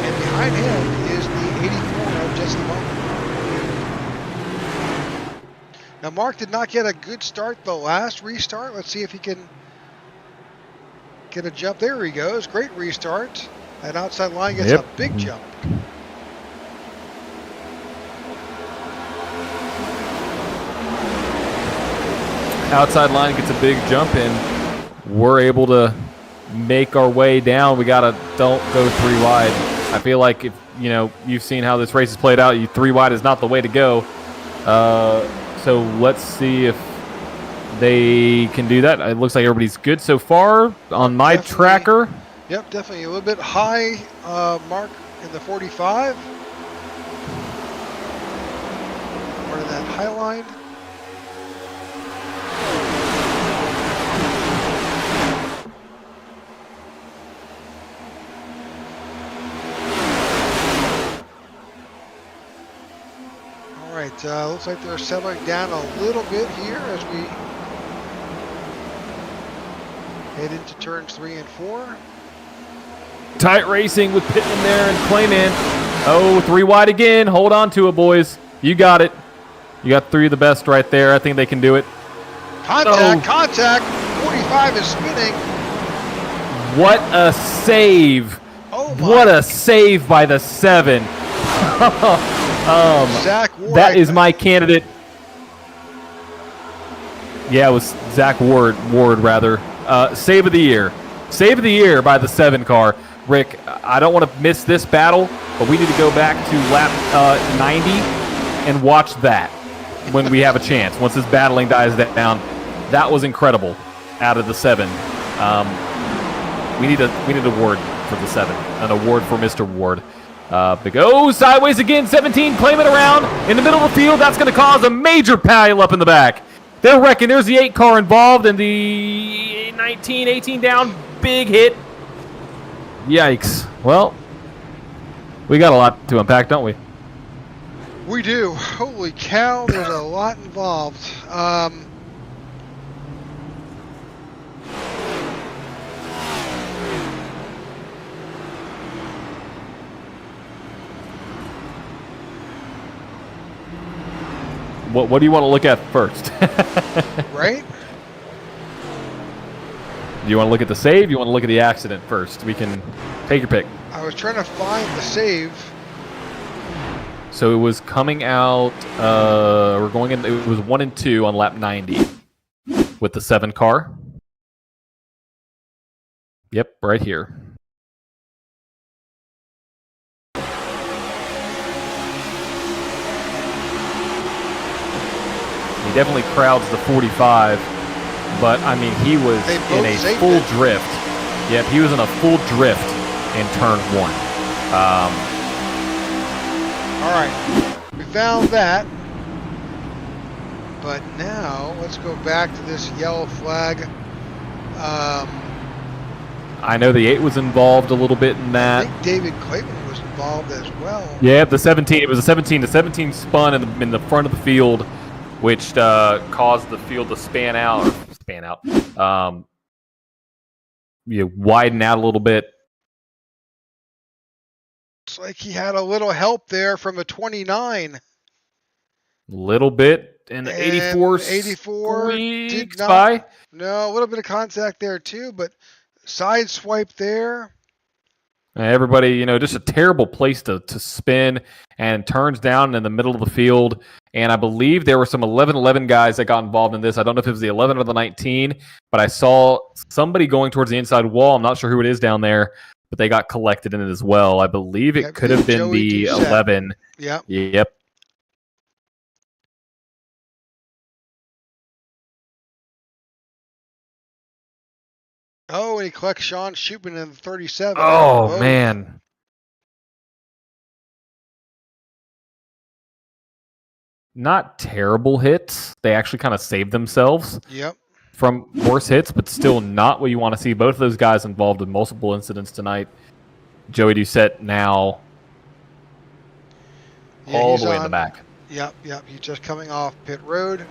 and behind him is the 84 of Jesse Bowman. Now, Mark did not get a good start the last restart. Let's see if he can get a jump. There he goes. Great restart. That outside line gets a big jump.
Outside line gets a big jump, and we're able to make our way down. We gotta don't go 3 wide. I feel like if you've seen how this race is played out, 3 wide is not the way to go. So let's see if they can do that. It looks like everybody's good so far on my tracker.
Yep, definitely a little bit high mark in the 45. Part of that high line. All right, looks like they're settling down a little bit here as we head into turns 3 and 4.
Tight racing with Pittman there and Clayman. Oh, 3 wide again. Hold on to it, boys. You got it. You got 3 of the best right there. I think they can do it.
Contact. 45 is spinning.
What a save.
Oh my.
What a save by the 7.
Zach Ward.
That is my candidate. Yeah, it was Zach Ward rather. Save of the year. Save of the year by the 7 car. Rick, I don't want to miss this battle, but we need to go back to lap 90 and watch that when we have a chance. Once this battling dies down, that was incredible out of the 7. We need an award for the 7, an award for Mr. Ward. Sideways again, 17, claim it around in the middle of the field. That's going to cause a major pile up in the back. They're wrecking. There's the 8 car involved and the 19, 18 down. Big hit. Yikes. Well, we got a lot to unpack, don't we?
We do. Holy cow, there's a lot involved.
What do you want to look at first?
Right?
Do you want to look at the save? You want to look at the accident first? We can take your pick.
I was trying to find the save.
So it was coming out. We're going in. It was 1 and 2 on lap 90 with the 7 car. Yep, right here. He definitely crowds the 45. But, I mean, he was in a full drift. Yep, he was in a full drift in turn 1.
All right, we found that. But now, let's go back to this yellow flag.
I know the 8 was involved a little bit in that.
I think David Clayton was involved as well.
Yeah, the 17. It was a 17. The 17 spun in the front of the field, which caused the field to span out. Widen out a little bit.
Looks like he had a little help there from a 29.
Little bit, and the 84
did not.
by.
No, a little bit of contact there too, but side swipe there.
Everybody, just a terrible place to spin, and turns down in the middle of the field. And I believe there were some 11-11 guys that got involved in this. I don't know if it was the 11 or the 19, but I saw somebody going towards the inside wall. I'm not sure who it is down there, but they got collected in it as well. I believe it could have been
Joey
the
Doucette.
11.
Yep.
Yep.
Oh, and he collects Sean Shupin in the 37.
Oh, man. Not terrible hits. They actually kind of saved themselves from worse hits, but still not what you want to see. Both of those guys involved in multiple incidents tonight. Joey Doucette now
Yeah,
all
he's
the way in the
on-
back.
Yep. He's just coming off pit road.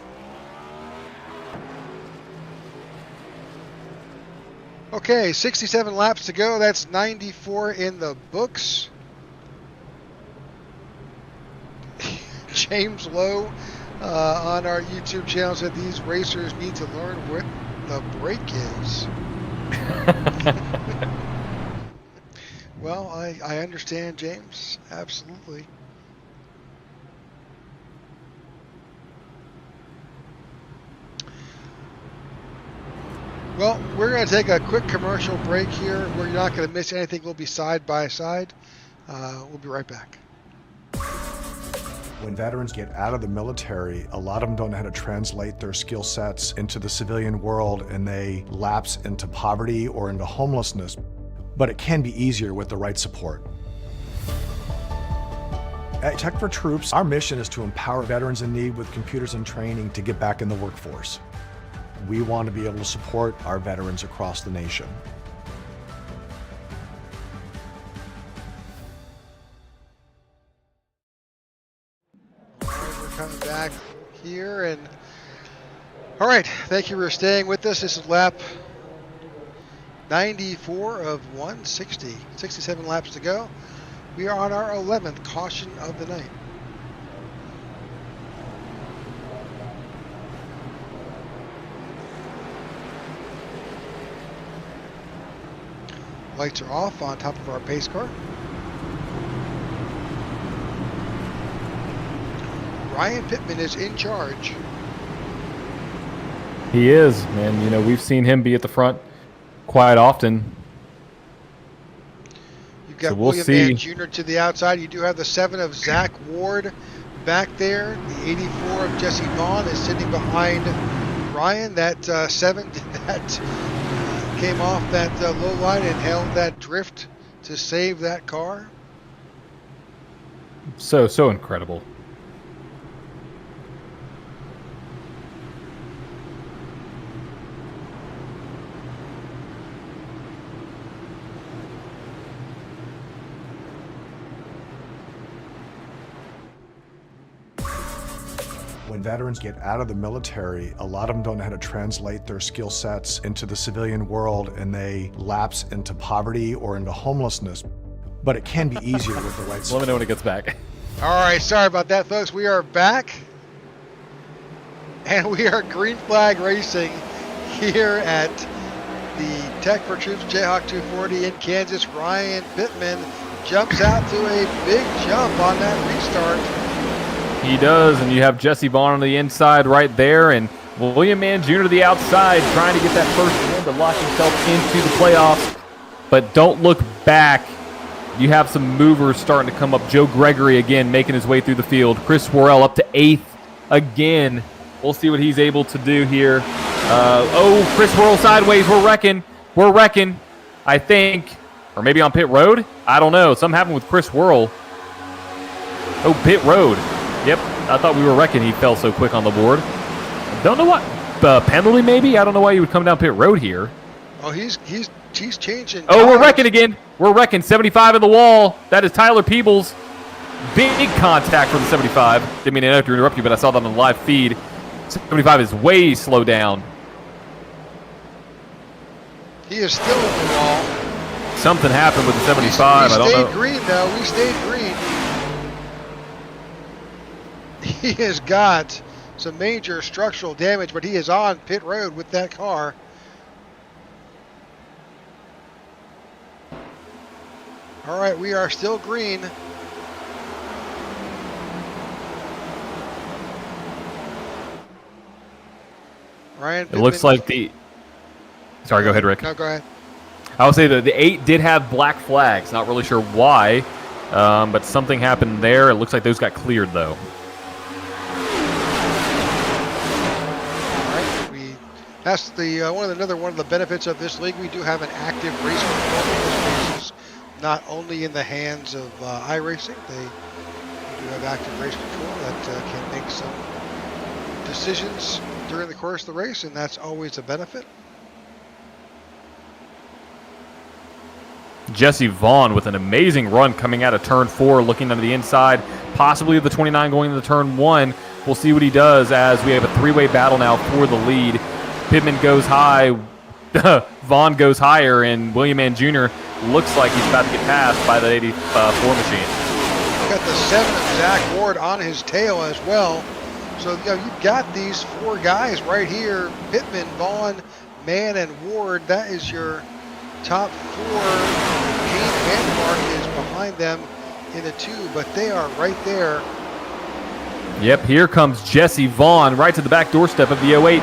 Okay, 67 laps to go. That's 94 in the books. James Lowe on our YouTube channel said these racers need to learn what the brake is. Well, I understand, James. Absolutely. Well, we're going to take a quick commercial break here. We're not going to miss anything. We'll be side by side. We'll be right back.
When veterans get out of the military, a lot of them don't know how to translate their skill sets into the civilian world, and they lapse into poverty or into homelessness. But it can be easier with the right support. At Tech4Troops, our mission is to empower veterans in need with computers and training to get back in the workforce. We want to be able to support our veterans across the nation.
All right, we're coming back here, and all right, thank you for staying with us. This is lap 94 of 160. 67 laps to go. We are on our 11th caution of the night. Lights are off on top of our pace car. Ryan Pittman is in charge.
He is, man. You know, we've seen him be at the front quite often.
You've got
So we'll
William
see.
Mann Jr. to the outside. You do have the 7 of Zach Ward back there. The 84 of Jesse Vaughn is sitting behind Ryan. That 7 that came off that low line and held that drift to save that car.
So incredible.
When veterans get out of the military, a lot of them don't know how to translate their skill sets into the civilian world, and they lapse into poverty or into homelessness. But it can be easier with the right
Let me
support.
know when it gets back.
All right, sorry about that, folks. We are back, and we are green flag racing here at the Tech4Troops Jayhawk 240 in Kansas. Ryan Pittman jumps out to a big jump on that restart.
He does, and you have Jesse Vaughn on the inside right there, and William Mann Jr. to the outside, trying to get that first win to lock himself into the playoffs. But don't look back. You have some movers starting to come up. Joe Gregory again making his way through the field. Chris Worrell up to 8th again. We'll see what he's able to do here. Chris Worrell sideways. We're wrecking. I think, or maybe on pit road. I don't know. Something happened with Chris Worrell. Oh, pit road. Yep, I thought we were wrecking. He fell so quick on the board. Don't know what penalty maybe. I don't know why you would come down pit road here.
Oh, he's changing.
Oh, we're
tires.
wrecking again. We're wrecking. 75 in the wall. That is Tyler Peebles. Big contact from the 75. Didn't mean to interrupt you, but I saw that on the live feed. 75 is way slowed down.
He is still in the wall.
Something happened with the 75.
We
I don't
stayed
know.
green, though. We stayed green. He has got some major structural damage, but he is on pit road with that car. All right, we are still green. Ryan
It looks like the... Sorry, go ahead, Rick.
No, go ahead.
I would say that the 8 did have black flags. Not really sure why, but something happened there. It looks like those got cleared, though.
That's the one of the benefits of this league. We do have an active race control. This race is not only in the hands of iRacing. They do have active race control that can make some decisions during the course of the race, and that's always a benefit.
Jesse Vaughn with an amazing run coming out of turn 4, looking under the inside, possibly the 29 going into turn 1. We'll see what he does as we have a 3-way battle now for the lead. Pittman goes high, Vaughn goes higher, and William Mann Jr. looks like he's about to get passed by the 84 machine.
Got the 7 of Zach Ward on his tail as well. So you've got these 4 guys right here, Pittman, Vaughn, Mann, and Ward. That is your top 4. Kane Vandermark is behind them in the 2, but they are right there.
Yep, here comes Jesse Vaughn right to the back doorstep of the 08.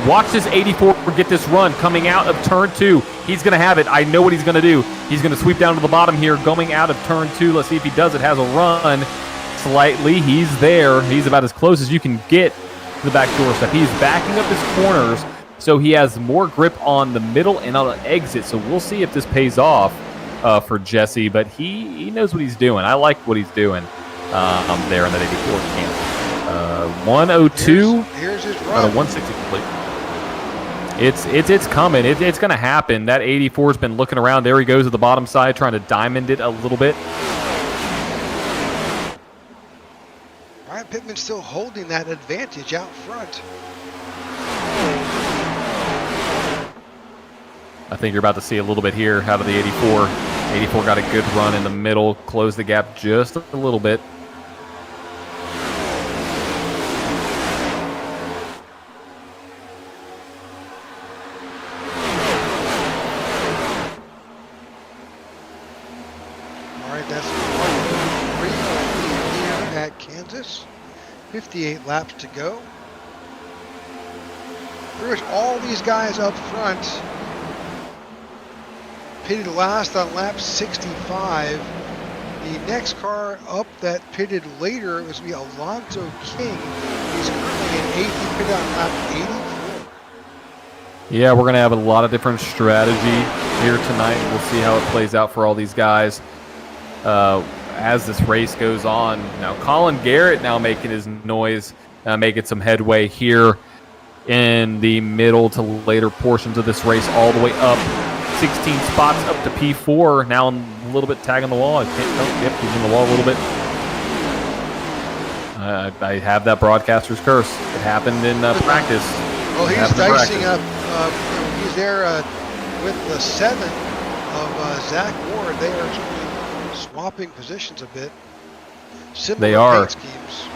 Watch this 84 get this run coming out of turn 2. He's going to have it. I know what he's going to do. He's going to sweep down to the bottom here going out of turn 2. Let's see if he does it. Has a run slightly. He's there. He's about as close as you can get to the back doorstep. He's backing up his corners, so he has more grip on the middle and on the exit. So we'll see if this pays off for Jesse, but he knows what he's doing. I like what he's doing there in that 84 camp. 102.
Here's his
Out
run.
of 160 complete. It's coming. It's going to happen. That 84's been looking around. There he goes at the bottom side, trying to diamond it a little bit.
Ryan Pittman still holding that advantage out front.
I think you're about to see a little bit here out of the 84. 84 got a good run in the middle, closed the gap just a little bit.
At Kansas, 58 laps to go. There's all these guys up front pitted last on lap 65. The next car up that pitted later was going to be Alonzo King. He's currently in 8th. He pitted on lap 84.
Yeah, we're going to have a lot of different strategy here tonight. We'll see how it plays out for all these guys. As this race goes on. Now Colin Garrett now making his noise, making some headway here in the middle to later portions of this race, all the way up 16 spots up to P4. Now a little bit tagging the wall. Yep, he's in the wall a little bit. I have that broadcaster's curse. It happened in practice.
Well, he's dicing up. He's there with the 7 of Zach Ward. They are swapping positions a bit. Similar
they are.
paint schemes.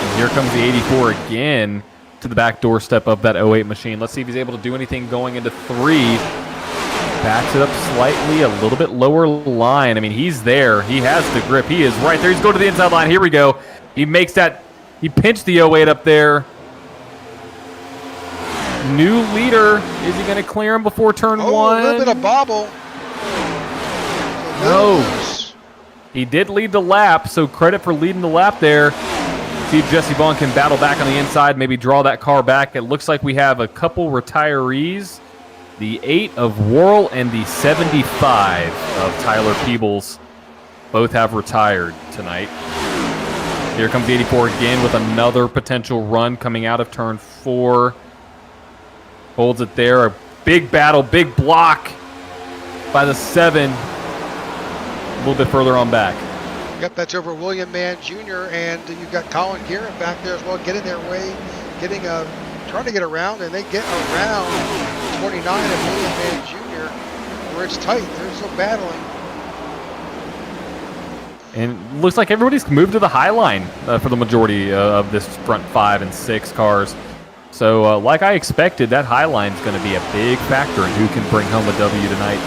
And here comes the 84 again to the back doorstep of that 08 machine. Let's see if he's able to do anything going into 3. Backs it up slightly, a little bit lower line. I mean, he's there. He has the grip. He is right there. He's going to the inside line. Here we go. He makes that. He pinched the 08 up there. New leader. Is he going to clear him before turn 1?
A little bit of bobble.
No. He did lead the lap, so credit for leading the lap there. See if Jesse Vaughn can battle back on the inside, maybe draw that car back. It looks like we have a couple retirees. The 8 of Worrell and the 75 of Tyler Peebles both have retired tonight. Here comes the 84 again with another potential run coming out of turn 4. Holds it there. A big battle, big block by the 7. A little bit further on back.
Yep, that's over William Mann Jr. and you've got Colin Garrett back there as well, getting their way, trying to get around, and they get around 29 of William Mann Jr. where it's tight. They're still battling.
And it looks like everybody's moved to the high line for the majority of this front 5 and 6 cars. So, like I expected, that high line is going to be a big factor in who can bring home a W tonight.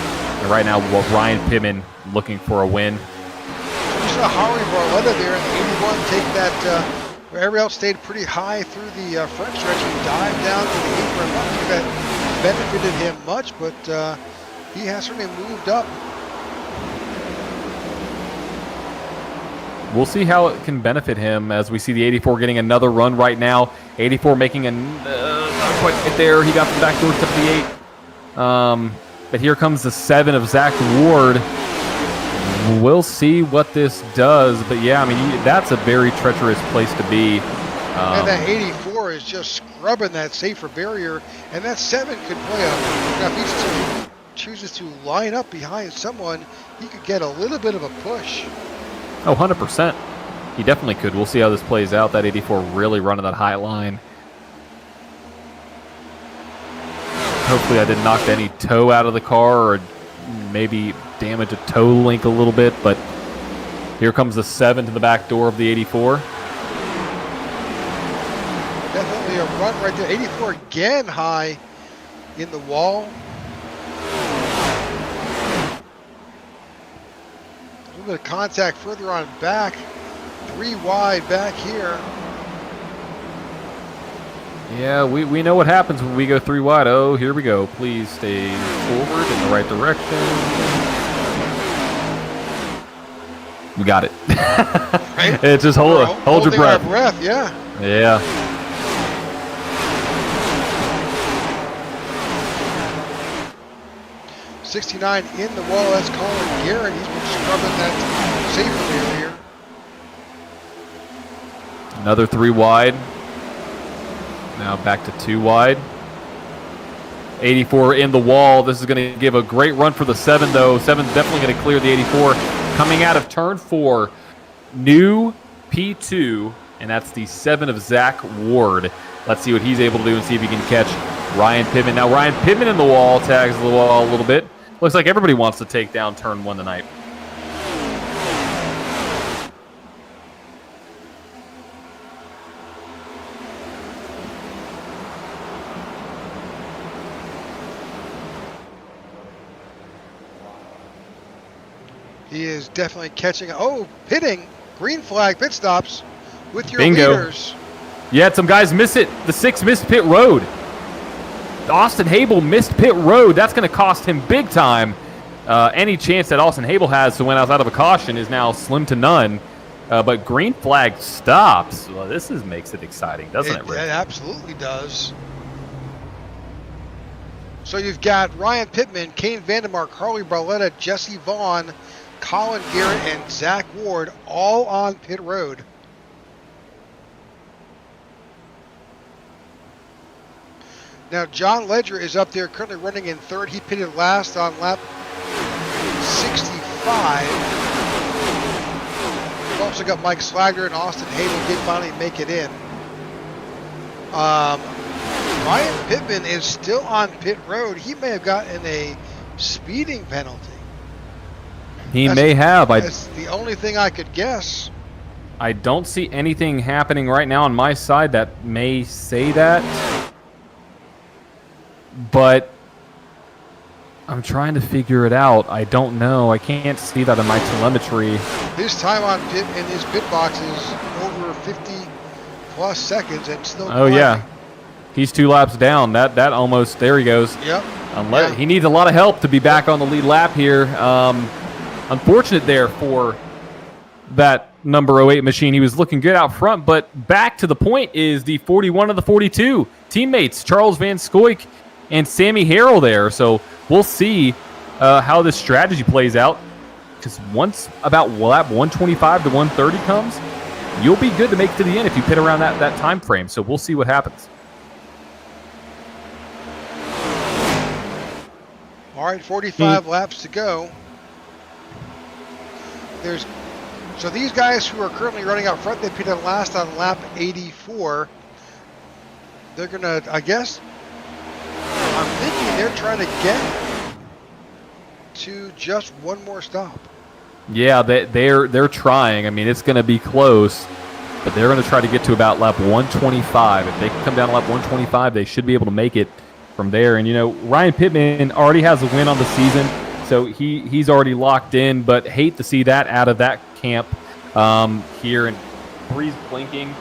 And right now, Ryan Pittman looking for a win.
We saw Harley Barletta there in the 81 take that, where everybody else stayed pretty high through the front stretch. He dived down to the apron. I don't think that benefited him much, but he has certainly moved up.
We'll see how it can benefit him as we see the 84 getting another run right now. 84 making a not quite right there. He got the back door to the 8. But here comes the 7 of Zach Ward. We'll see what this does. But yeah, I mean, that's a very treacherous place to be.
And that 84 is just scrubbing that safer barrier. And that 7 could play a, if he's chooses to line up behind someone, he could get a little bit of a push.
Oh, 100%. He definitely could. We'll see how this plays out. That 84 really running that high line. Hopefully I didn't knock any toe out of the car or maybe damage a toe link a little bit, but here comes the 7 to the back door of the 84.
Definitely a run right there. 84 again high in the wall. A little bit of contact further on back. 3 wide back here.
Yeah, we know what happens when we go 3 wide. Oh, here we go. Please stay forward in the right direction. We got it.
Right?
It's just hold your breath.
Our breath, yeah.
Yeah.
'69 in the wall. That's Colin Garrett. He's been scrubbing that safety area.
Another 3 wide. Now back to 2 wide. 84 in the wall. This is going to give a great run for the 7, though. 7's definitely going to clear the 84. Coming out of turn 4, new P2, and that's the 7 of Zach Ward. Let's see what he's able to do and see if he can catch Ryan Pittman. Now, Ryan Pittman in the wall, tags the wall a little bit. Looks like everybody wants to take down turn 1 tonight.
He is definitely catching. Oh, pitting. Green flag pit stops with your
Bingo.
leaders.
Yeah, some guys miss it. The 6 missed pit road. Austin Habel missed pit road. That's going to cost him big time. Any chance that Austin Habel has to win outside of a caution is now slim to none. But green flag stops. Well, makes it exciting, doesn't it, Rick?
It absolutely does. So you've got Ryan Pittman, Kane Vandermark, Harley Barletta, Jesse Vaughn, Colin Garrett, and Zach Ward all on pit road. Now John Ledger is up there currently running in 3rd. He pitted last on lap 65. We've also got Mike Slagler and Austin Habel did finally make it in. Ryan Pittman is still on pit road. He may have gotten a speeding penalty.
He may have.
That's the only thing I could guess.
I don't see anything happening right now on my side that may say that. But I'm trying to figure it out. I don't know. I can't see that in my telemetry.
His time on pit in his pit box is over 50 plus seconds and still climbing.
Yeah. He's 2 laps down. That almost, there he goes.
Yep.
He needs a lot of help to be back on the lead lap here. Unfortunate there for that number 08 machine. He was looking good out front, but back to the point is the 41 of the 42 teammates, Charles Van Scoyk and Sammy Harrell there. So we'll see how this strategy plays out, because once about lap 125 to 130 comes, you'll be good to make it to the end if you pit around that time frame. So we'll see what happens.
All right, 45 laps to go. So these guys who are currently running out front, they pitted last on lap 84. They're gonna, I guess, I'm thinking they're trying to get to just one more stop.
Yeah, they're trying. I mean, it's going to be close, but they're going to try to get to about lap 125. If they can come down to lap 125, they should be able to make it from there. And, Ryan Pittman already has a win on the season, so he's already locked in, but hate to see that out of that camp here. And Breeze blinking.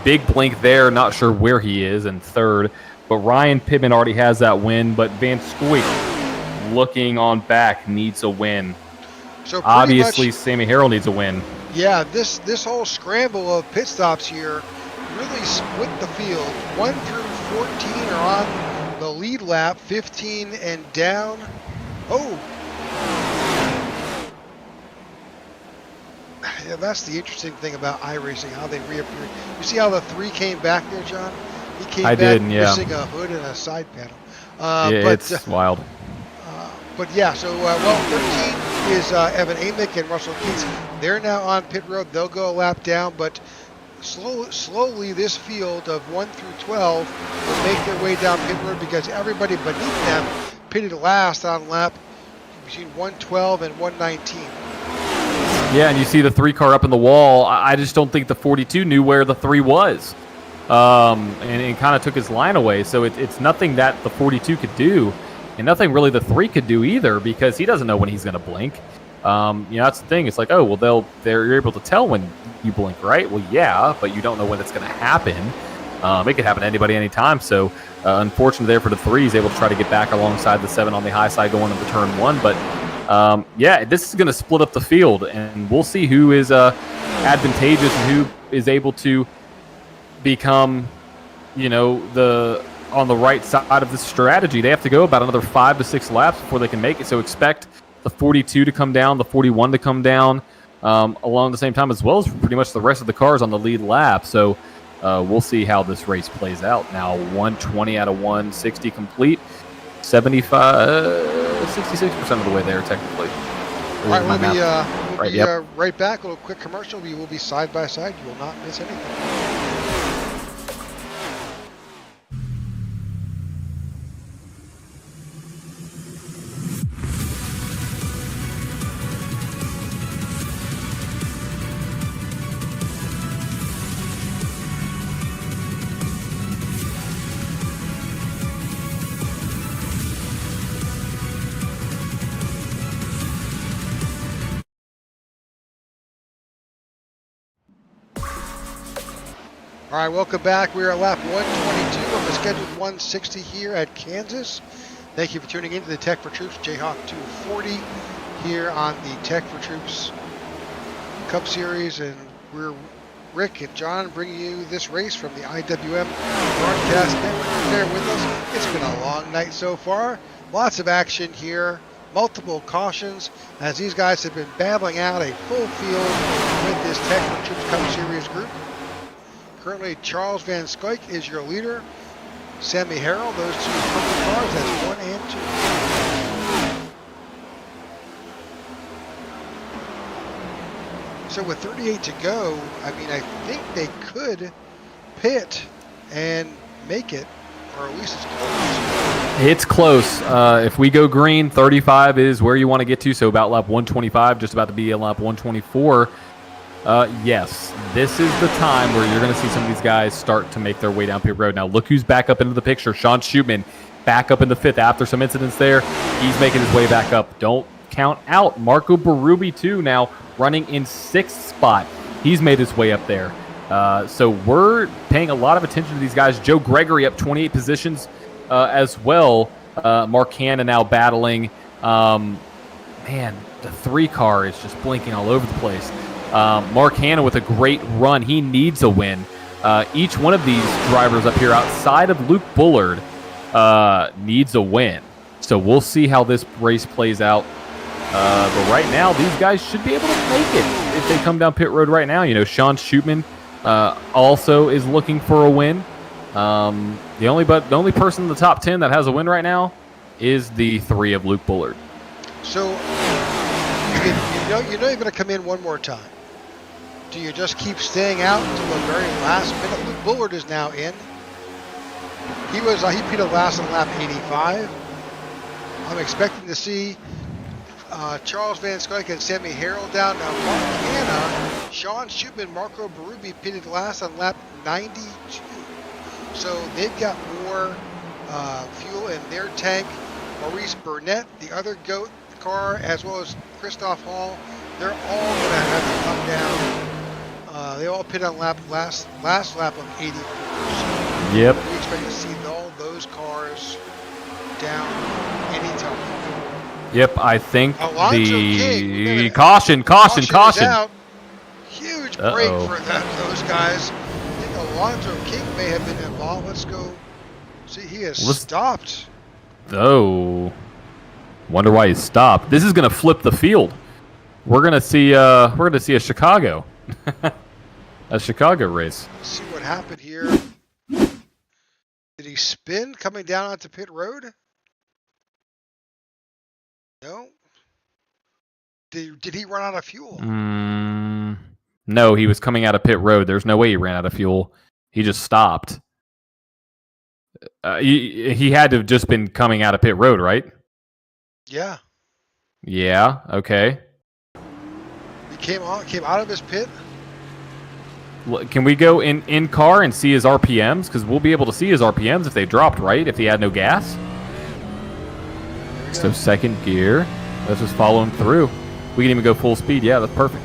Big blink there. Not sure where he is in 3rd. But Ryan Pittman already has that win. But Van Scoyk, looking on back, needs a win.
So
obviously, Sammy Harrell needs a win.
Yeah, this whole scramble of pit stops here really split the field. 1 through 14 are on the lead lap, 15 and down. Oh! Yeah, that's the interesting thing about iRacing, how they reappear. You see how the 3 came back there, John? He came back missing a hood and a side panel.
It's wild.
But yeah, so well, 13 is Evan Amick and Russell Keats. They're now on pit road. They'll go a lap down, but slowly this field of 1 through 12 will make their way down pit road because everybody beneath them pitted last on lap between 112 and 119.
Yeah, and you see the 3 car up in the wall. I just don't think the 42 knew where the 3 was, and kind of took his line away. So it's nothing that the 42 could do, and nothing really the 3 could do either because he doesn't know when he's going to blink. That's the thing. It's like, oh, well, they're able to tell when you blink, right? Well, yeah, but you don't know when it's going to happen. It could happen to anybody anytime. So, unfortunately there for the 3, he's able to try to get back alongside the 7 on the high side going into turn 1. But, yeah, this is going to split up the field, and we'll see who is advantageous and who is able to become, on the right side of the strategy. They have to go about another 5 to 6 laps before they can make it. So expect the 42 to come down, the 41 to come down along the same time, as well as pretty much the rest of the cars on the lead lap. So we'll see how this race plays out. Now 120 out of 160 complete, 66% of the way there technically.
All right, we'll be right back. A little quick commercial. We will be side by side. You will not miss anything. All right, welcome back. We are at lap 122 of the scheduled 160 here at Kansas. Thank you for tuning in to the Tech4Troops Jayhawk 240 here on the Tech4Troops Cup Series. And we're Rick and John bringing you this race from the IWM Broadcast Network. Bear with us. It's been a long night so far. Lots of action here. Multiple cautions as these guys have been battling out a full field with this Tech4Troops Cup Series group. Currently, Charles Van Skyke is your leader. Sammy Harrell, those 2 purple cars, that's 1 and 2. So with 38 to go, I mean, I think they could pit and make it, or at least it's close.
It's close. If we go green, 35 is where you want to get to. So about lap 125, just about to be at lap 124. Yes, this is the time where you're going to see some of these guys start to make their way down pit road. Now, look who's back up into the picture. Sean Schutman back up in the 5th after some incidents there. He's making his way back up. Don't count out Marco Berube, too, now running in 6th spot. He's made his way up there. So we're paying a lot of attention to these guys. Joe Gregory up 28 positions as well. Mark Hanna now battling. Man, the 3 car is just blinking all over the place. Mark Hanna with a great run. He needs a win. Each one of these drivers up here outside of Luke Bullard needs a win. So we'll see how this race plays out. But right now, these guys should be able to make it if they come down pit road right now. Sean Schutman also is looking for a win. The only person in the top 10 that has a win right now is the 3 of Luke Bullard.
So you're going to come in one more time. Do you just keep staying out until the very last minute? Luke Bullard is now in. He pitted last on lap 85. I'm expecting to see Charles Van Skyke and Sammy Harrell down. Now Mark Hanna, Sean Schutman, Marco Berube pitted last on lap 92. So they've got more fuel in their tank. Maurice Burnett, the other GOAT car, as well as Christoph Hall, they're all going to have to come down. They all pit on last lap of 84. So
yep.
We expect to see all those cars down anytime.
Yep, I think
Alonzo King,
caution.
Out. Huge break for those guys. I think Alonzo King may have been involved. Let's go see. He has stopped.
Oh, wonder why he stopped. This is going to flip the field. We're going to see a Chicago, a Chicago race.
Let's see what happened here. Did he spin coming down onto pit road? No. Did he run out of fuel?
No, he was coming out of pit road. There's no way he ran out of fuel. He just stopped. He had to have just been coming out of pit road, right?
Yeah.
Yeah. Okay.
He came out of his pit.
Can we go in car and see his RPMs? Because we'll be able to see his RPMs if they dropped, right? If he had no gas. So second gear. Let's just follow him through. We can even go full speed. Yeah, that's perfect.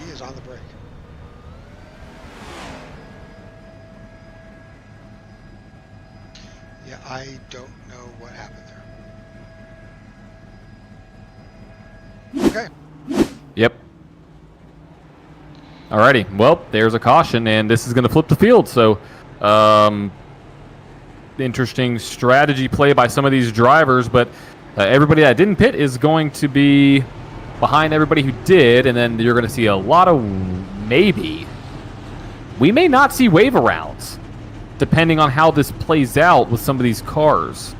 He is on the brake. Yeah, I don't know what happened there. Okay.
Yep. Alrighty. Well, there's a caution, and this is going to flip the field. So, interesting strategy play by some of these drivers, but everybody that didn't pit is going to be behind everybody who did, and then you're going to see a lot of we may not see wave arounds, depending on how this plays out with some of these cars.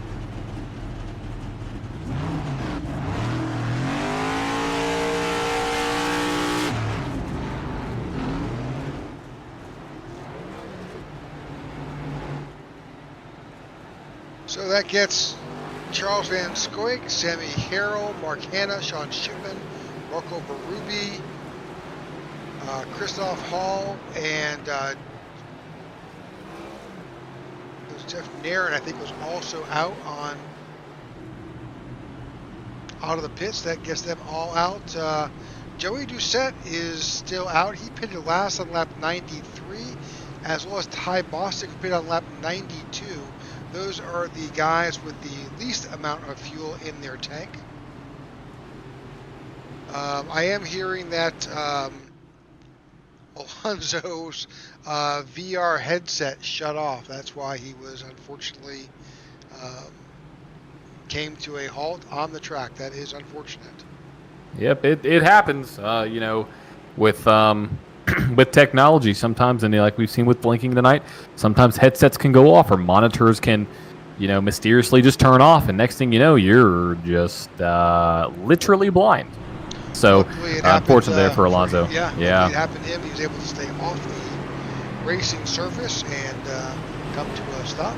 So that gets Charles Van Scoik, Sammy Harrell, Mark Hanna, Sean Shipman, Marco Berube, Christoph Hall, and Jeff Nairn, I think, was also out of the pits. That gets them all out. Joey Doucette is still out. He pitted last on lap 93, as well as Ty Bostic, who pitted on lap 92. Those are the guys with the least amount of fuel in their tank. I am hearing that Alonso's VR headset shut off. That's why he was unfortunately came to a halt on the track. That is unfortunate.
Yep, it happens. With with technology sometimes, and like we've seen with blinking tonight, sometimes headsets can go off or monitors can, mysteriously just turn off, and next thing you know, you're just literally blind. So unfortunate there for Alonso.
Yeah. It happened to him. He was able to stay off the racing surface and come to a stop.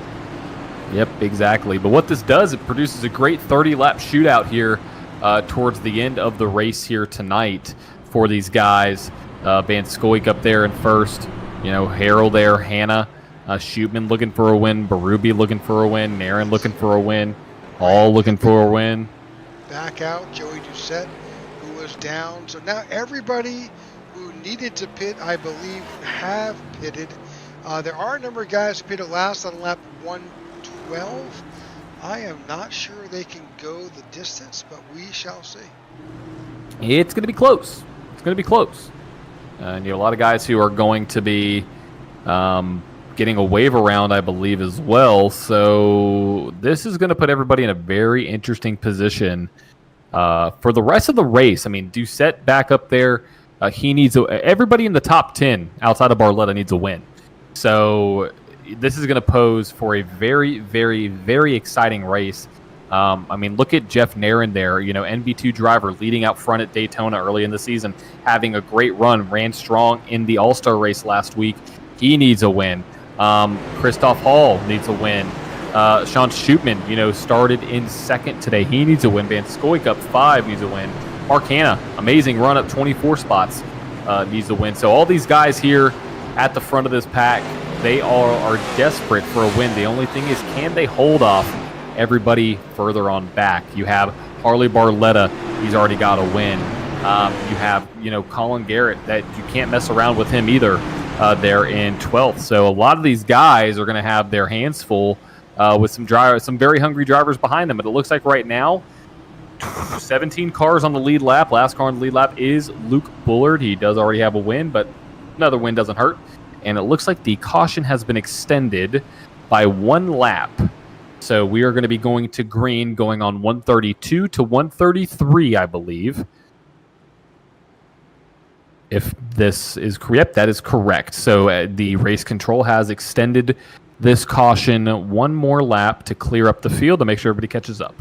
Yep, exactly. But what this does, it produces a great 30-lap shootout here towards the end of the race here tonight for these guys. Van Scoik up there in first, Harrell there, Hanna, Shootman looking for a win, Berube looking for a win, Nairn looking for a win, all looking for a win.
Back out, Joey Doucette, who was down. So now everybody who needed to pit, I believe, have pitted. There are a number of guys who pitted last on lap 112. I am not sure they can go the distance, but we shall see.
It's going to be close. And you have a lot of guys who are going to be getting a wave around, I believe, as well. So this is going to put everybody in a very interesting position for the rest of the race. I mean, Doucette back up there. He needs everybody in the top 10 outside of Barletta needs a win. So this is going to pose for a very, very, very exciting race. Look at Jeff Nairn there, NB2 driver leading out front at Daytona early in the season, having a great run, ran strong in the All-Star race last week. He needs a win. Christoph Hall needs a win. Sean Shootman, started in second today. He needs a win. Van Scoik up 5 needs a win. Mark Hanna, amazing run up 24 spots, needs a win. So all these guys here at the front of this pack, they are desperate for a win. The only thing is, can they hold off everybody further on back? You have Harley Barletta, he's already got a win. You have, Colin Garrett, that you can't mess around with him either there in 12th. So a lot of these guys are going to have their hands full with some very hungry drivers behind them. But it looks like right now, 17 cars on the lead lap. Last car on the lead lap is Luke Bullard. He does already have a win, but another win doesn't hurt. And it looks like the caution has been extended by 1 lap. So we are going to be going to green, going on 132 to 133, I believe. If this is correct, that is correct. So the race control has extended this caution one more lap to clear up the field to make sure everybody catches up.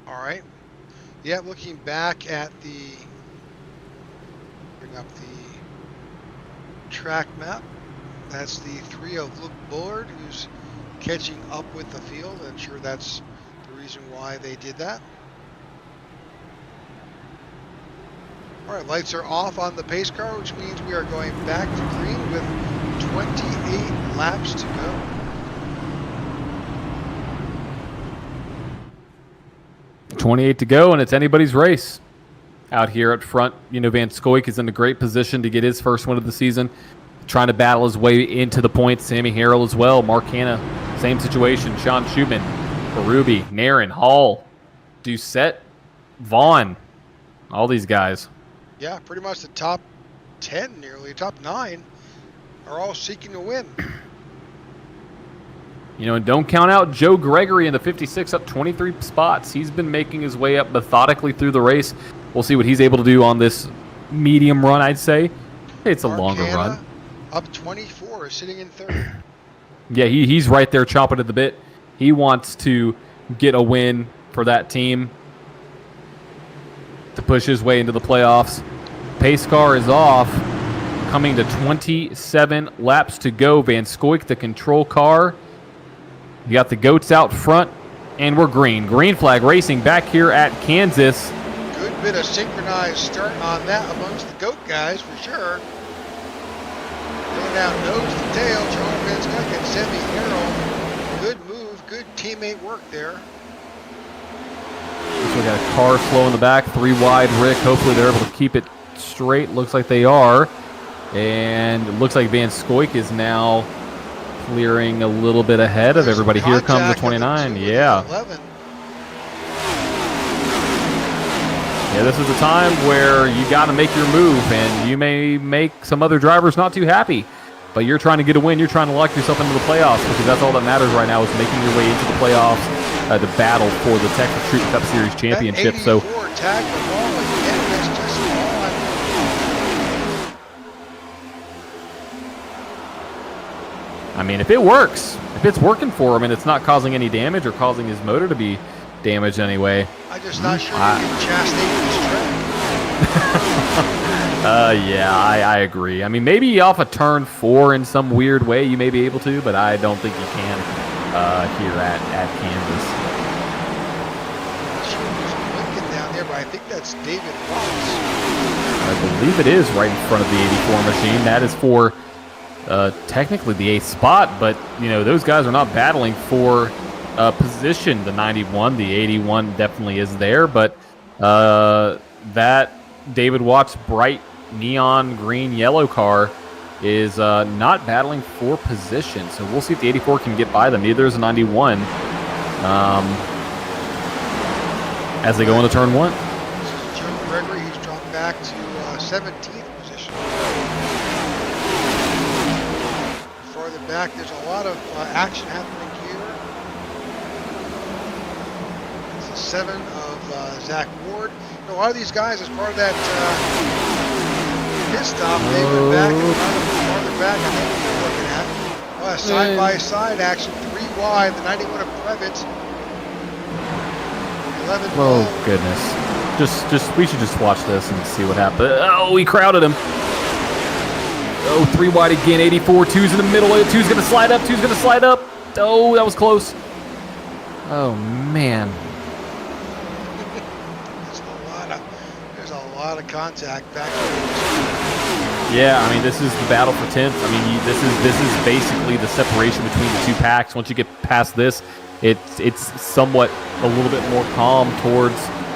All right. Yeah, looking back at bring up the track map. That's the 3 of Luke Bullard, who's catching up with the field. I'm sure that's the reason why they did that. All right, lights are off on the pace car, which means we are going back to green with 28 laps to go.
.28 to go, and it's anybody's race. Out here at front, Van Scoik is in a great position to get his first win of the season. Trying to battle his way into the points. Sammy Harrell as well. Mark Hanna, same situation. Sean Schubin, Berube, Naren, Hall, Doucette, Vaughn. All these guys.
Yeah, pretty much the top 10, nearly top 9, are all seeking a win.
And don't count out Joe Gregory in the 56, up 23 spots. He's been making his way up methodically through the race. We'll see what he's able to do on this medium run, I'd say. It's a
Mark
longer
Hanna,
run.
Up 24, sitting in third.
Yeah, he's right there chomping at the bit. He wants to get a win for that team to push his way into the playoffs. Pace car is off, coming to 27 laps to go. Van Scoik, the control car. You got the goats out front, and we're green. Green flag racing back here at Kansas.
Good bit of synchronized start on that amongst the goat guys for sure. Going down nose to tail, Charles Van Scoik and Sammy Harrell. Good move, good teammate work there.
So we got a car slow in the back, 3 wide. Rick, hopefully they're able to keep it straight. Looks like they are. And it looks like Van Scoik is now clearing a little bit ahead of everybody. Here comes the 29. Yeah. Yeah, this is a time where you got to make your move, and you may make some other drivers not too happy. But you're trying to get a win. You're trying to lock yourself into the playoffs, because that's all that matters right now, is making your way into the playoffs to battle for the Tech4Troops Cup Series championship. So
tag the ball again. That's just
I mean, if it works, if it's working for him and it's not causing any damage or causing his motor to be damaged anyway.
I'm just not sure you can chastain this track.
Yeah, I agree. I mean, maybe off a turn 4 in some weird way you may be able to, but I don't think you can here at Kansas.
Sure, there's Lincoln down there, but I think that's David Watts.
I believe it is right in front of the 84 machine. That is for technically the 8th spot, but those guys are not battling for position. The 91, the 81 definitely is there, but that David Watts bright neon green yellow car is not battling for position. So we'll see if the 84 can get by them. Neither is the 91 as they go into turn 1.
This is Joe Gregory. He's dropped back to 17th position. Farther back, there's a lot of action happening here. It's the 7 of Zach Ward. A lot of these guys, as part of that pit stop, they went back and farther back. I think what you're looking at. Side-by-side action, 3 wide, the 91 of Previtz. 11.
Oh, goodness. We should just watch this and see what happened. Oh, he crowded him. Oh, 3 wide again, 84. 2's in the middle. 2's going to slide up. 2's going to slide up. Oh, that was close. Oh, man.
There's a lot of contact back here.
Yeah, I mean, this is the battle for 10th. I mean, this is basically the separation between the 2 packs. Once you get past this, it's somewhat a little bit more calm towards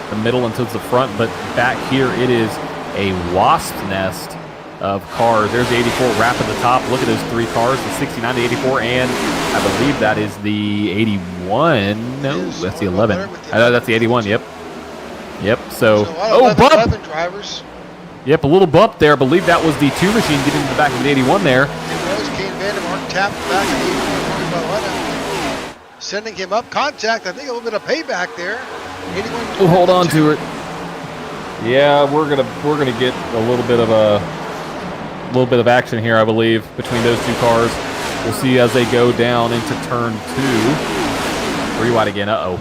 the middle and towards the front. But back here, it is a wasp nest of cars. There's the 84 wrap at the top. Look at those 3 cars, the 69, the 84, and I believe that is the 81. No, that's the 11. That's the 81, yep. So oh, bump!
11 drivers.
Yep, a little bump there. I believe that was the 2 machine getting to the back of the 81 there.
It was Kane Vandermark tapped the back of the 81 by 11. Sending him up. Contact. I think a little bit of payback there. 81.
We'll hold on to it. Yeah, we're gonna get a little bit of a little bit of action here, I believe, between those two cars. We'll see as they go down into turn 2. Where are you at again? Uh-oh.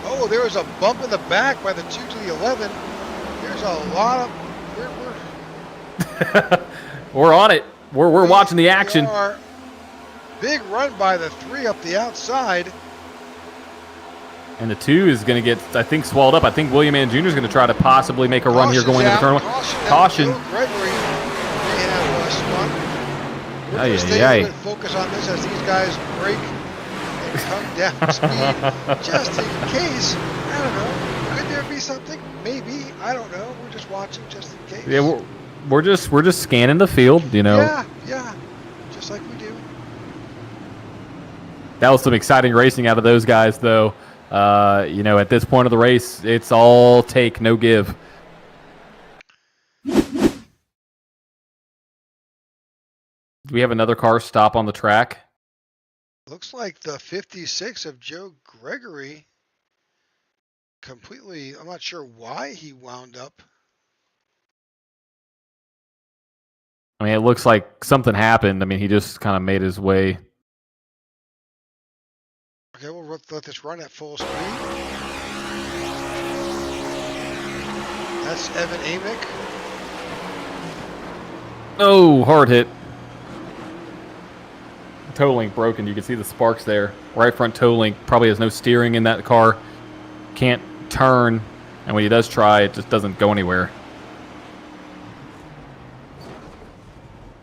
Oh, there was a bump in the back by the 2 to the 11. There's a lot of...
We're on it. We're watching the action.
Big run by the 3 up the outside.
And the 2 is going to get, I think, swallowed up. I think William Mann Jr. is going to try to possibly make a run here going into turn 1. Caution.
Gregory may have spun. We're going to stay a little bit focused on this as these guys break and come down speed just in case. I don't know. Could there be something? Maybe. I don't know. We're just watching just in case.
Yeah, we're just scanning the field, you know.
Yeah. Just like we do.
That was some exciting racing out of those guys, though. You know, at this point of the race, it's all take, no give. Do we have another car stop on the track?
Looks like the 56 of Joe Gregory completely, I'm not sure why he wound up.
I mean, it looks like something happened. I mean, he just kind of made his way.
Okay, we'll let this run at full speed. That's Evan Amick.
Oh, hard hit. Toe link broken. You can see the sparks there. Right front toe link. Probably has no steering in that car. Can't turn. And when he does try, it just doesn't go anywhere.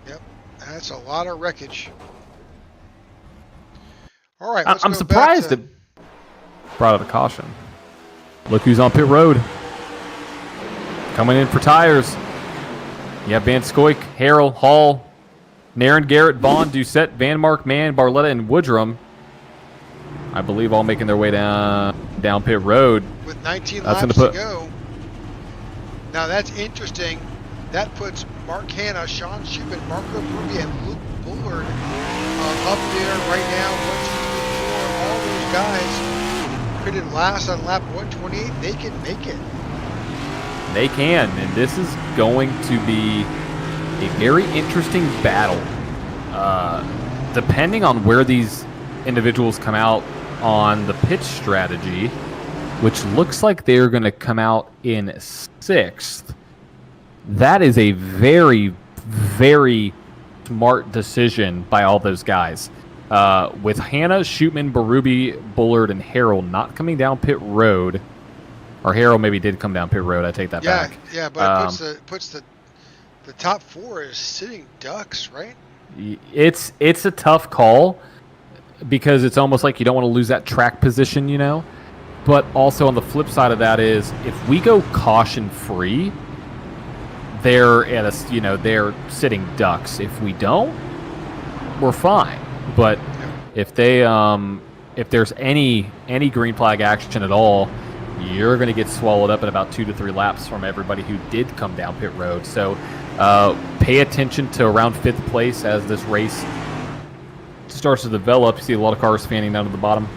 Yep, that's a lot of wreckage. All right,
I'm surprised it brought out a caution. Look who's on pit road. Coming in for tires. You have Van Scoik, Harrell, Hall, Naren, Garrett, Vaughn, Doucette, Van Mark, Mann, Barletta, and Woodrum. I believe all making their way down pit road.
With 19 laps to go. Now that's interesting. That puts Mark Hanna, Sean Schubin, Marco Ruby, and Luke Bullard up there right now. 1, 2, 3, 4. All those guys pitted last on lap 128. They can make it.
They can, and this is going to be a very interesting battle. Depending on where these individuals come out on the pitch strategy, which looks like they're going to come out in 6th. That is a very, very smart decision by all those guys. With Hanna, Shootman, Berube, Bullard, and Harrell not coming down pit road, or Harrell maybe did come down pit road. I take that back.
Yeah, but it puts the top 4 as sitting ducks, right?
It's a tough call because it's almost like you don't want to lose that track position, you know. But also on the flip side of that is if we go caution free, they're they're sitting ducks. If we don't, we're fine. But if they if there's any green flag action at all, you're going to get swallowed up in about 2 to 3 laps from everybody who did come down pit road. So pay attention to around 5th place as this race starts to develop. You see a lot of cars fanning down to the bottom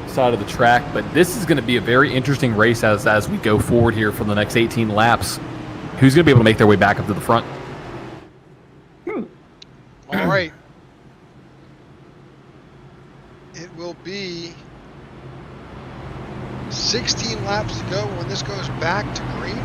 side of the track, but this is going to be a very interesting race as we go forward here for the next 18 laps. Who's going to be able to make their way back up to the front?
All right. It will be 16 laps to go when this goes back to green.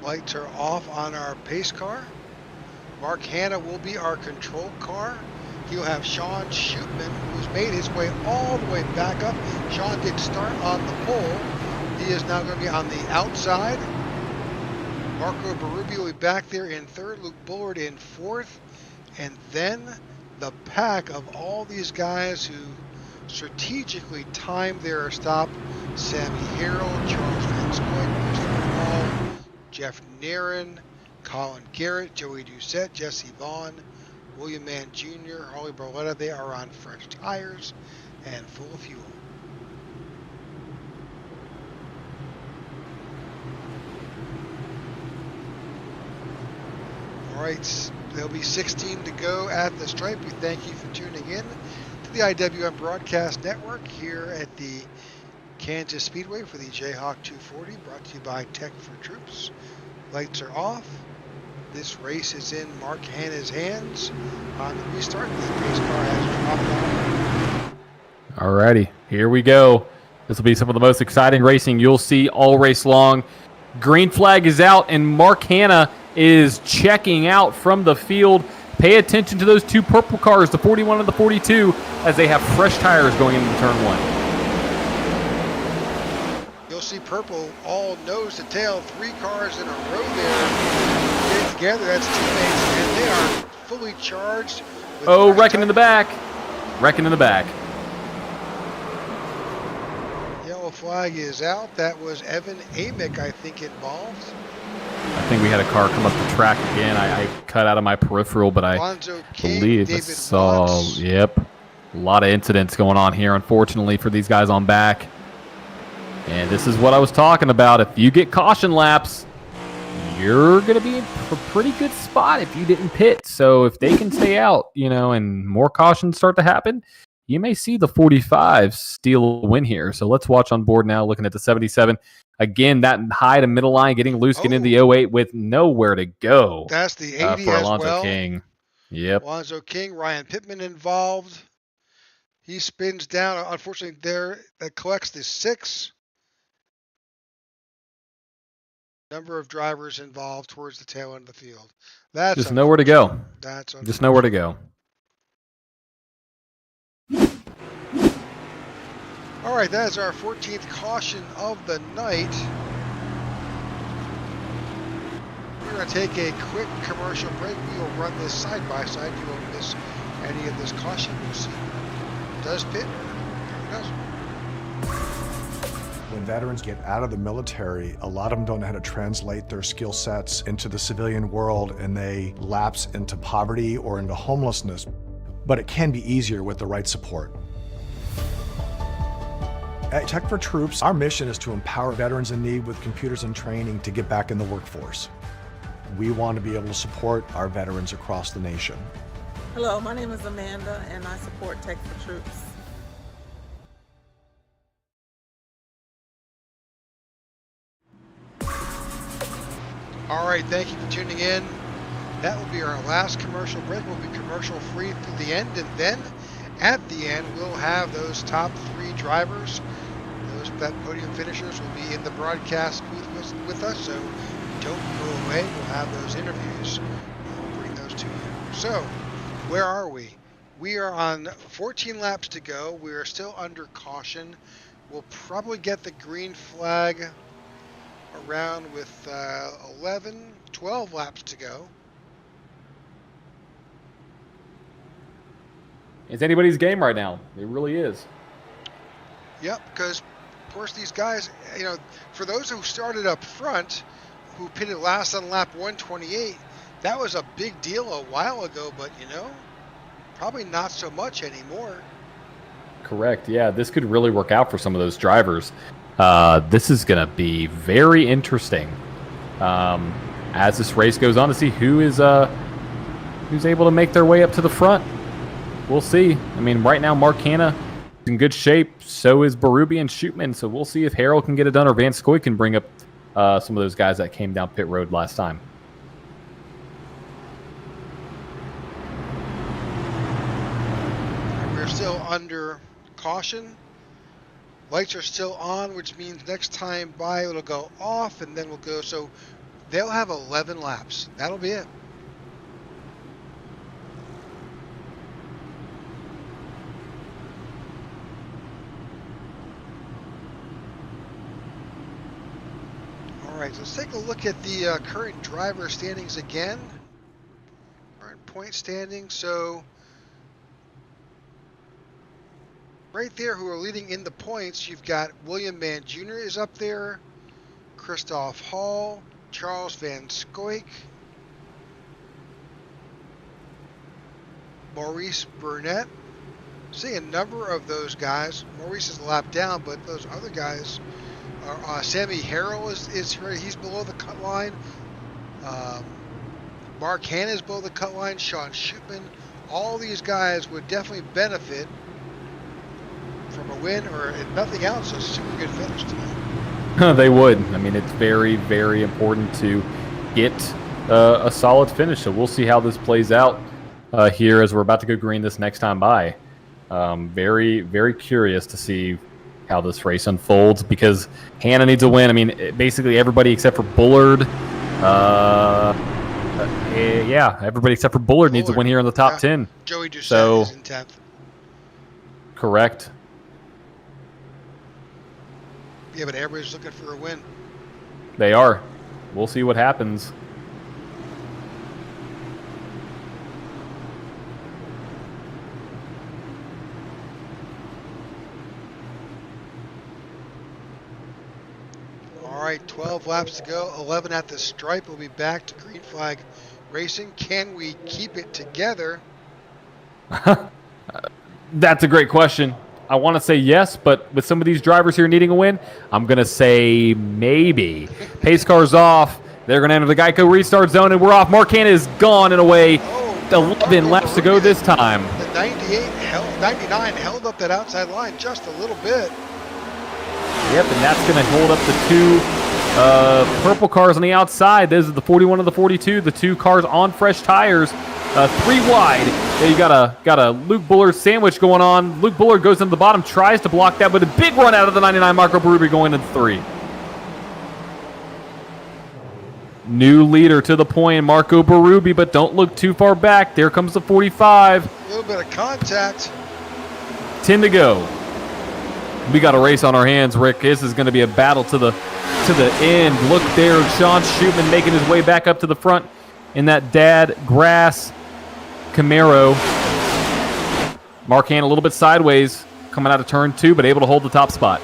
Lights are off on our pace car. Mark Hanna will be our control car. You'll have Sean Shootman, who's made his way all the way back up. Sean did start on the pole. He is now going to be on the outside. Marco Berube will be back there in third. Luke Bullard in fourth. And then the pack of all these guys who strategically timed their stop. Sammy Harrell, Charles Van Scoy, Christopher Hall, Jeff Nairn, Colin Garrett, Joey Doucette, Jesse Vaughn, William Mann Jr., Harley Barletta. They are on fresh tires and full of fuel. All right, there'll be 16 to go at the stripe. We thank you for tuning in to the IWM Broadcast Network here at the Kansas Speedway for the Jayhawk 240, brought to you by Tech4Troops. Lights are off. This race is in Mark Hanna's hands. On the restart, the race car has dropped off.
Alrighty, here we go. This will be some of the most exciting racing you'll see all race long. Green flag is out, and Mark Hanna is checking out from the field. Pay attention to those two purple cars, the 41 and the 42, as they have fresh tires going into turn one.
You'll see purple all nose to tail, 3 cars in a row there. Getting together, that's teammates, and they are fully charged.
Oh, wrecking in the back. Wrecking in the back.
Yellow flag is out. That was Evan Amick, I think, involved.
I think we had a car come up the track again. I cut out of my peripheral, but I
Lonzo King,
believe I
David
saw,
Watts.
yep, a lot of incidents going on here, unfortunately, for these guys on back. And this is what I was talking about. If you get caution laps, you're going to be in a pretty good spot if you didn't pit. So if they can stay out, and more cautions start to happen, you may see the 45 steal a win here. So let's watch on board now, looking at the 77. Again, that high to middle line, getting loose, getting into the 08 with nowhere to go.
That's the 80
for
as
Alonzo
well.
King. Yep.
Alonzo King, Ryan Pittman involved. He spins down. Unfortunately, that collects the 6. Number of drivers involved towards the tail end of the field. That's
just nowhere to go.
That's
just nowhere to go.
All right, that is our 14th caution of the night. We're going to take a quick commercial break. We will run this side by side. You won't miss any of this caution. We'll see who does pit or who doesn't.
When veterans get out of the military, a lot of them don't know how to translate their skill sets into the civilian world, and they lapse into poverty or into homelessness. But it can be easier with the right support. At Tech4Troops, our mission is to empower veterans in need with computers and training to get back in the workforce. We want to be able to support our veterans across the nation.
Hello, my name is Amanda, and I support Tech4Troops.
All right, thank you for tuning in. That will be our last commercial break. We'll be commercial free through the end, and then at the end, we'll have those top 3 drivers. That podium finishers will be in the broadcast booth with us, so don't go away. We'll have those interviews. We'll bring those to you. So, where are we? We are on 14 laps to go. We are still under caution. We'll probably get the green flag around with 12 laps to go.
It's anybody's game right now. It really is.
Yep, because of course these guys, for those who started up front, who pitted last on lap 128, that was a big deal a while ago, but probably not so much anymore.
Correct. Yeah, this could really work out for some of those drivers. This is going to be very interesting as this race goes on to see who's able to make their way up to the front. We'll see. I mean, right now, Mark Hanna is in good shape. So is Berube and Shootman. So we'll see if Harrell can get it done or Van Scoy can bring up some of those guys that came down pit road last time.
We're still under caution. Lights are still on, which means next time by it'll go off, and then we'll go. So they'll have 11 laps. That'll be it. right, let's take a look at the current driver standings again. Current point standings. So right there, who are leading in the points, you've got William Mann Jr. is up there, Christoph Hall, Charles Van Scoik, Maurice Burnett. See a number of those guys. Maurice is a lap down, but those other guys are Sammy Harrell is right. He's below the cut line. Mark Hanna is below the cut line. Sean Schutman. All these guys would definitely benefit from a win, or if nothing else, a super good finish tonight.
They would. I mean, it's very, very important to get a solid finish. So we'll see how this plays out here as we're about to go green this next time by. Very, very curious to see how this race unfolds because Hannah needs a win. I mean, basically everybody except for Bullard. Yeah, everybody except for Bullard needs a win here in the top 10.
Joey Doucette is in 10th.
Correct.
Yeah, but everybody's looking for a win.
They are. We'll see what happens.
All right, 12 laps to go, 11 at the stripe. We'll be back to green flag racing. Can we keep it together?
That's a great question. I want to say yes, but with some of these drivers here needing a win, I'm going to say maybe. Pace car's off. They're going to enter the Geico restart zone, and we're off. Mark Hanna is gone and away. 11 laps to go this time.
The 99 held up that outside line just a little bit.
Yep, and that's going to hold up the two purple cars on the outside. Those are the 41 and the 42, the two cars on fresh tires. 3 wide. There you got a Luke Bullard sandwich going on. Luke Bullard goes into the bottom, tries to block that, but a big run out of the 99 Marco Berube going into 3. New leader to the point, Marco Berube, but don't look too far back. There comes the 45.
A little bit of contact.
10 to go. We got a race on our hands, Rick. This is going to be a battle to the end. Look there, Sean Schutman making his way back up to the front in that Dad Grass Camaro. Mark Hanna a little bit sideways, coming out of turn 2, but able to hold the top spot.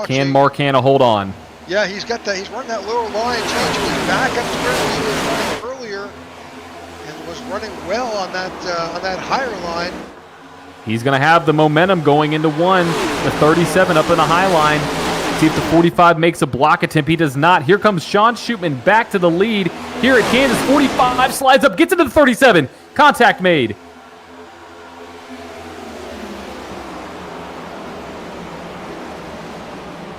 Can Mark Hanna hold on?
Yeah, he's got that. He's running that lower line. He's back up to where he was running earlier, and was running well on that higher line.
He's going to have the momentum going into 1. The 37 up in the high line. See if the 45 makes a block attempt. He does not. Here comes Sean Schutman back to the lead. Here at Kansas, 45 slides up, gets into the 37. Contact made.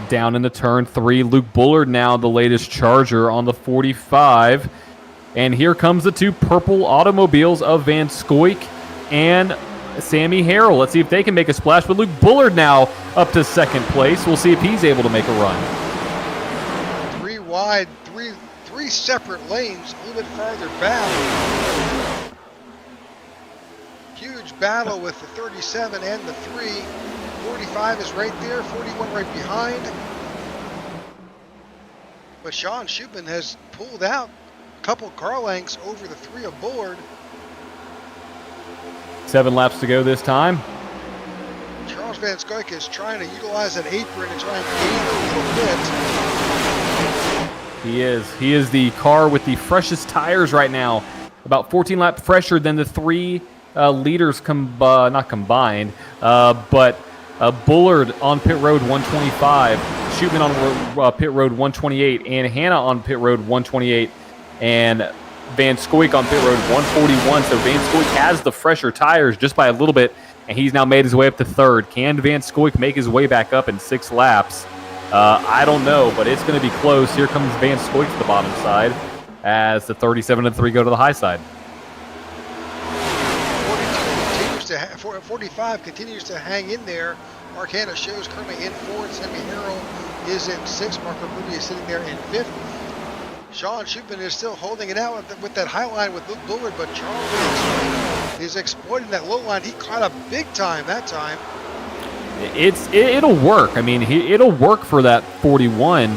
Down into turn 3. Luke Bullard now the latest charger on the 45. And here comes the two purple automobiles of Van Scoik and Sammy Harrell. Let's see if they can make a splash. But Luke Bullard now up to second place. We'll see if he's able to make a run.
3 wide, three separate lanes, a little bit farther back. Huge battle with the 37 and the 3. 45 is right there, 41 right behind. But Sean Schutman has pulled out a couple car lengths over the 3 of Bullard.
7 laps to go this time.
Charles Van Scoik is trying to utilize that apron and try and gain a little bit.
He is. He is the car with the freshest tires right now. About 14 laps fresher than the 3 leaders not combined, but Bullard on pit road 125, Schutman on pit road 128, and Hanna on pit road 128, and Van Scoik on pit road 141. So Van Scoik has the fresher tires just by a little bit, and he's now made his way up to 3rd. Can Van Scoik make his way back up in 6 laps? I don't know, but it's going to be close. Here comes Van Scoik to the bottom side as the 37 and 3 go to the high side.
45 continues to hang in there. Mark Hanna shows currently in 4th. Sammy Harrell is in 6th. Marco Berube is sitting there in 5th. Sean Schutman is still holding it out with that high line with Luke Bullard, but Charles is exploiting that low line. He caught up big time that time.
it'll work. I mean, it'll work for that 41.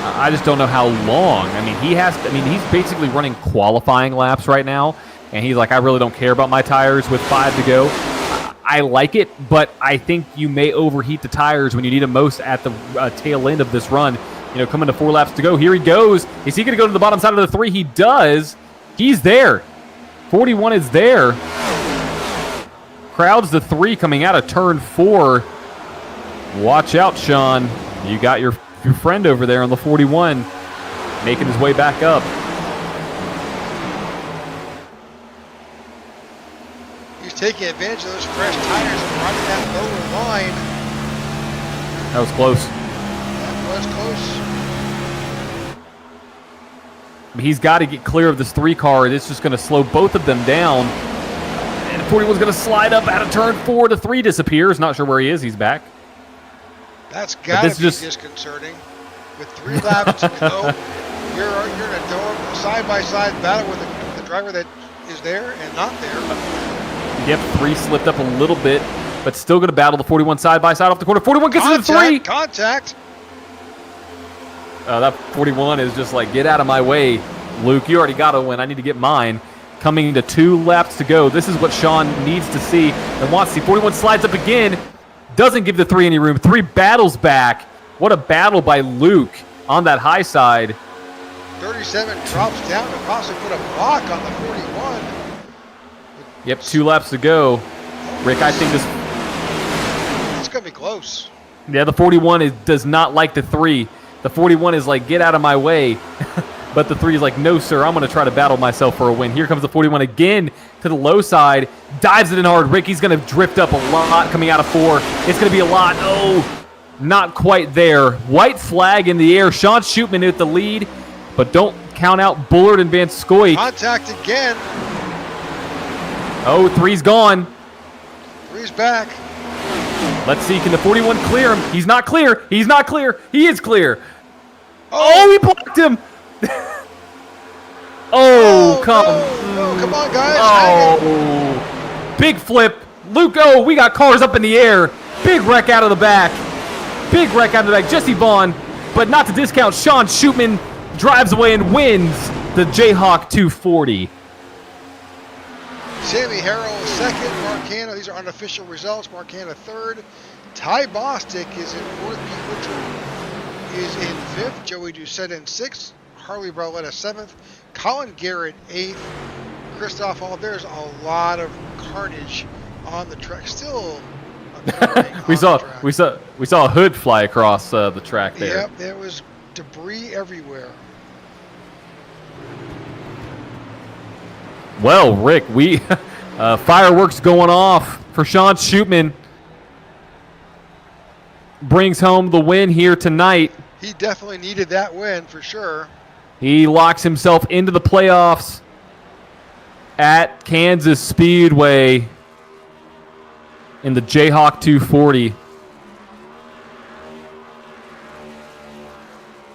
I just don't know how long. I mean, he's basically running qualifying laps right now, and he's like, I really don't care about my tires with 5 to go. I like it, but I think you may overheat the tires when you need them most at the tail end of this run. Coming to 4 laps to go. Here he goes. Is he going to go to the bottom side of the 3? He does. He's there. 41 is there. Crowds the 3 coming out of turn 4. Watch out, Sean. You got your friend over there on the 41 making his way back up.
He's taking advantage of those fresh tires and running that lower line.
That was close.
That was close.
He's got to get clear of this 3 car. It's just going to slow both of them down. And 41's going to slide up out of turn 4. The 3 disappears. Not sure where he is. He's back.
That's got to be disconcerting. With 3 laps to go, you're in a side-by-side battle with the driver that is there and not there.
Yep, 3 slipped up a little bit, but still going to battle the 41 side-by-side off the corner. 41 gets to the 3.
Contact.
That 41 is just like, get out of my way, Luke. You already got a win. I need to get mine. Coming to 2 laps to go. This is what Sean needs to see and wants to see. 41 slides up again. Doesn't give the 3 any room. 3 battles back. What a battle by Luke on that high side.
37 drops down to possibly put a block on the 41.
Yep, 2 laps to go. Rick, I think this...
It's going to be close.
Yeah, the 41 does not like the 3. The 41 is like, get out of my way. But the 3 is like, no, sir, I'm going to try to battle myself for a win. Here comes the 41 again to the low side. Dives it in hard. Ricky's going to drift up a lot coming out of 4. It's going to be a lot. Oh, not quite there. White flag in the air. Sean Shootman at the lead. But don't count out Bullard and Van Scoy.
Contact again.
Oh, 3's gone.
3's back.
Let's see, can the 41 clear him? He's not clear. He's not clear. He is clear. Oh, he blocked him. Come
on, guys.
Oh, big flip. Luke, we got cars up in the air. Big wreck out of the back. Big wreck out of the back. Jesse Vaughn, but not to discount, Sean Shootman drives away and wins the Jayhawk 240.
Sammy Harrell second, Mark Hanna, these are unofficial results, Mark Hanna third, Ty Bostic is in fourth, Pete Woodruff is in fifth, Joey Doucette in sixth, Harley Barletta seventh, Colin Garrett eighth, Christoph Hall. There's a lot of carnage on the track, still
we saw a hood fly across the track there.
Yep, there was debris everywhere.
Well, Rick, we fireworks going off for Sean Shootman. Brings home the win here tonight.
He definitely needed that win for sure.
He locks himself into the playoffs at Kansas Speedway in the Jayhawk 240.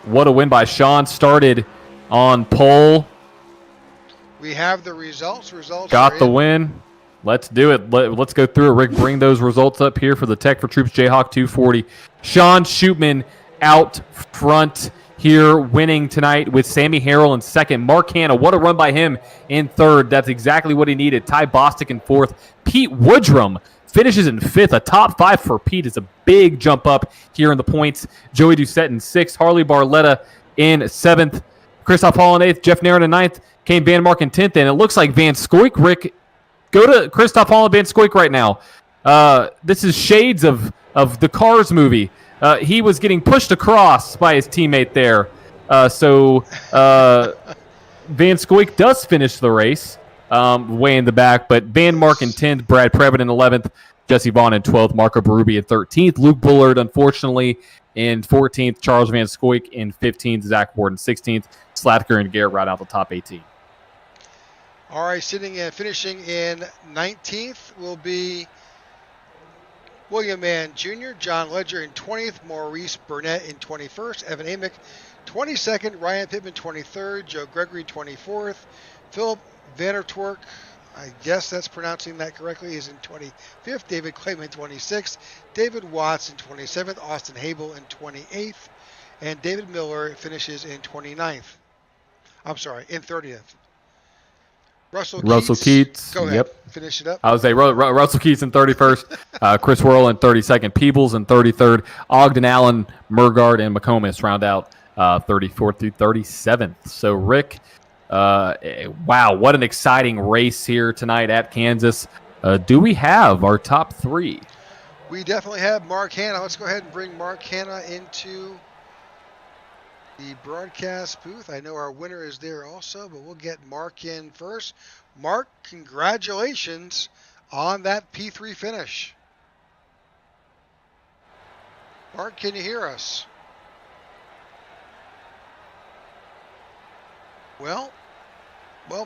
What a win by Sean. Started on pole.
We have the results.
Got the win. Let's do it. Let's go through it. Rick, bring those results up here for the Tech4Troops Jayhawk 240. Sean Shootman out front here, winning tonight with Sammy Harrell in second. Mark Hanna, what a run by him in third. That's exactly what he needed. Ty Bostic in fourth. Pete Woodrum finishes in fifth. A top 5 for Pete is a big jump up here in the points. Joey Doucette in sixth. Harley Barletta in seventh. Christoph Hall in eighth. Jeff Nairn in ninth. Kane Van Mark in 10th, and it looks like Van Scoyk, Rick, go to Christoph Hall and Van Scoyk right now. This is shades of the Cars movie. He was getting pushed across by his teammate there. So Van Scoyk does finish the race way in the back, but Van Mark in 10th, Brad Previn in 11th, Jesse Vaughn in 12th, Marco Berube in 13th, Luke Bullard, unfortunately, in 14th, Charles Van Scoyk in 15th, Zach Ward in 16th, Slatker and Garrett right out the top 18.
All right, finishing in 19th will be William Mann Jr., John Ledger in 20th, Maurice Burnett in 21st, Evan Amick 22nd, Ryan Pittman 23rd, Joe Gregory 24th, Philip Vandertwerk I guess that's pronouncing that correctly, is in 25th. David Clayman 26th. David Watts in 27th. Austin Habel in 28th. And David Miller finishes in 29th. I'm sorry, in 30th. Russell
Keats.
Go ahead.
Yep.
Finish it up.
I would say Russell Keats in 31st, Chris Worrell in 32nd, Peebles in 33rd, Ogden Allen, Murgard, and McComas round out 34th through 37th. So, Rick, wow, what an exciting race here tonight at Kansas. Do we have our top three?
We definitely have Mark Hanna. Let's go ahead and bring Mark Hanna into the broadcast booth. I know our winner is there also, but we'll get Mark in first. Mark, congratulations on that P3 finish. Mark, can you hear us? Well,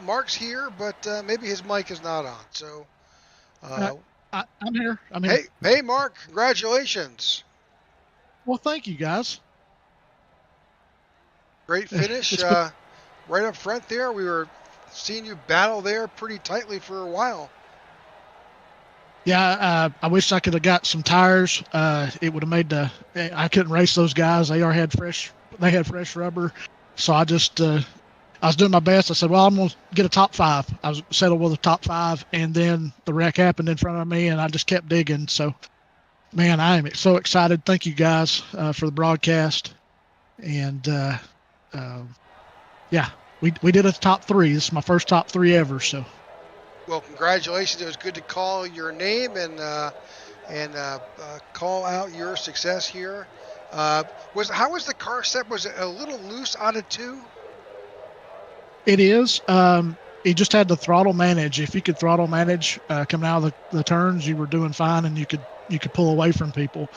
Mark's here, but maybe his mic is not on. So,
I'm here.
Hey, Mark, congratulations.
Well, thank you, guys.
Great finish. Right up front there, we were seeing you battle there pretty tightly for a while.
Yeah, I wish I could have got some tires. It would have made I couldn't race those guys. They had fresh rubber. So I was doing my best. I said, well, I'm going to get a top 5. I was settled with a top 5, and then the wreck happened in front of me, and I just kept digging. So, man, I am so excited. Thank you guys for the broadcast. And, yeah, we did a top 3. This is my first top 3 ever. So,
well, congratulations. It was good to call your name and call out your success here. How was the car set? Was it a little loose out of 2?
It is. You just had to throttle manage. If you could throttle manage coming out of the turns, you were doing fine, and you could pull away from people,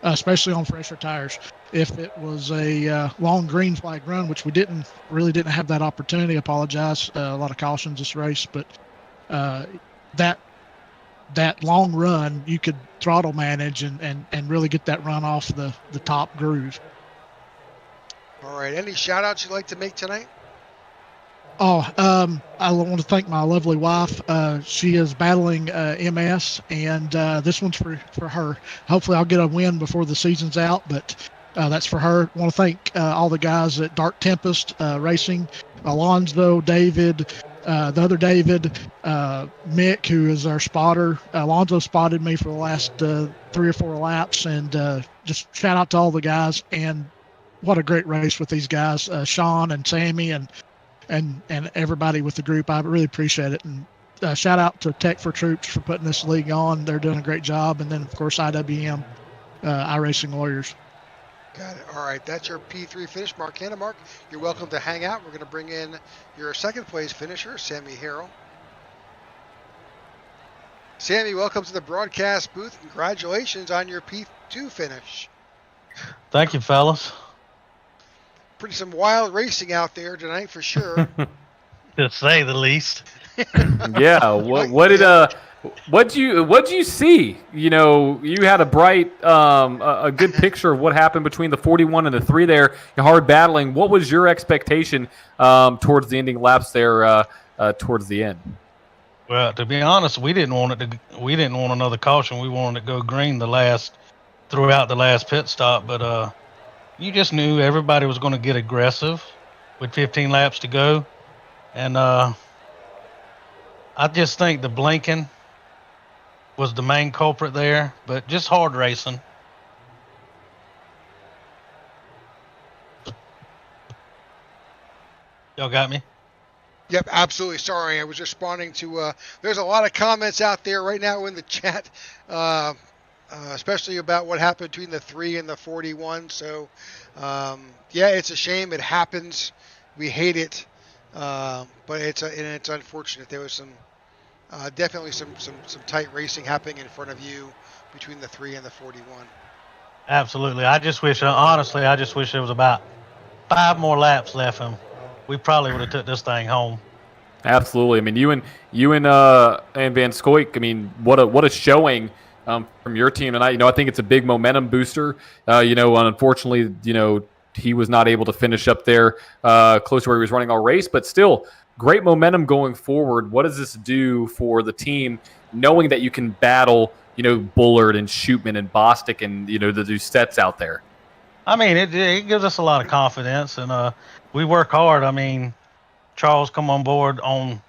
especially on fresher tires. If it was a long green flag run, which we really didn't have that opportunity, apologize. A lot of cautions this race, but that long run, you could throttle manage and really get that run off the top groove.
All right. Any shout outs you'd like to make tonight?
I want to thank my lovely wife. She is battling MS, and this one's for her. Hopefully I'll get a win before the season's out, but that's for her. I want to thank all the guys at Dark Tempest Racing, Alonzo, David, the other David, Mick, who is our spotter. Alonzo spotted me for the last 3 or 4 laps, and just shout out to all the guys. And what a great race with these guys, Sean and Sammy and everybody with the group. I really appreciate it. And shout out to Tech4Troops for putting this league on. They're doing a great job. And then, of course, IWM, iRacing Lawyers.
Got it. All right. That's your P3 finish. Mark Hanna. Mark, you're welcome to hang out. We're going to bring in your second place finisher, Sammy Harrell. Sammy, welcome to the broadcast booth. Congratulations on your P2 finish.
Thank you, fellas.
Pretty some wild racing out there tonight for sure.
To say the least.
Yeah. What'd you see? You know, you had a bright, a good picture of what happened between the 41 and the 3 there, hard battling. What was your expectation towards the ending laps there towards the end?
Well, to be honest, we didn't want another caution. We wanted to go green throughout the last pit stop, but you just knew everybody was going to get aggressive with 15 laps to go. And I just think the blinking was the main culprit there, but just hard racing. Y'all got me?
Yep, absolutely. Sorry, I was responding to, there's a lot of comments out there right now in the chat, especially about what happened between the 3 and the 41. So, yeah, it's a shame. It happens. We hate it, but it's unfortunate. There was some definitely some tight racing happening in front of you between the 3 and the 41.
Absolutely. I just wish there was about 5 more laps left, and we probably would have took this thing home. Absolutely.
I mean, you and Van Scoik. I mean, what a showing from your team tonight. I think it's a big momentum booster. Unfortunately, he was not able to finish up there close to where he was running all race, but still great momentum going forward. What does this do for the team, knowing that you can battle, Bullard and Shootman and Bostic and, the Doucettes out there?
I mean, it gives us a lot of confidence, and we work hard. I mean, Charles come on board on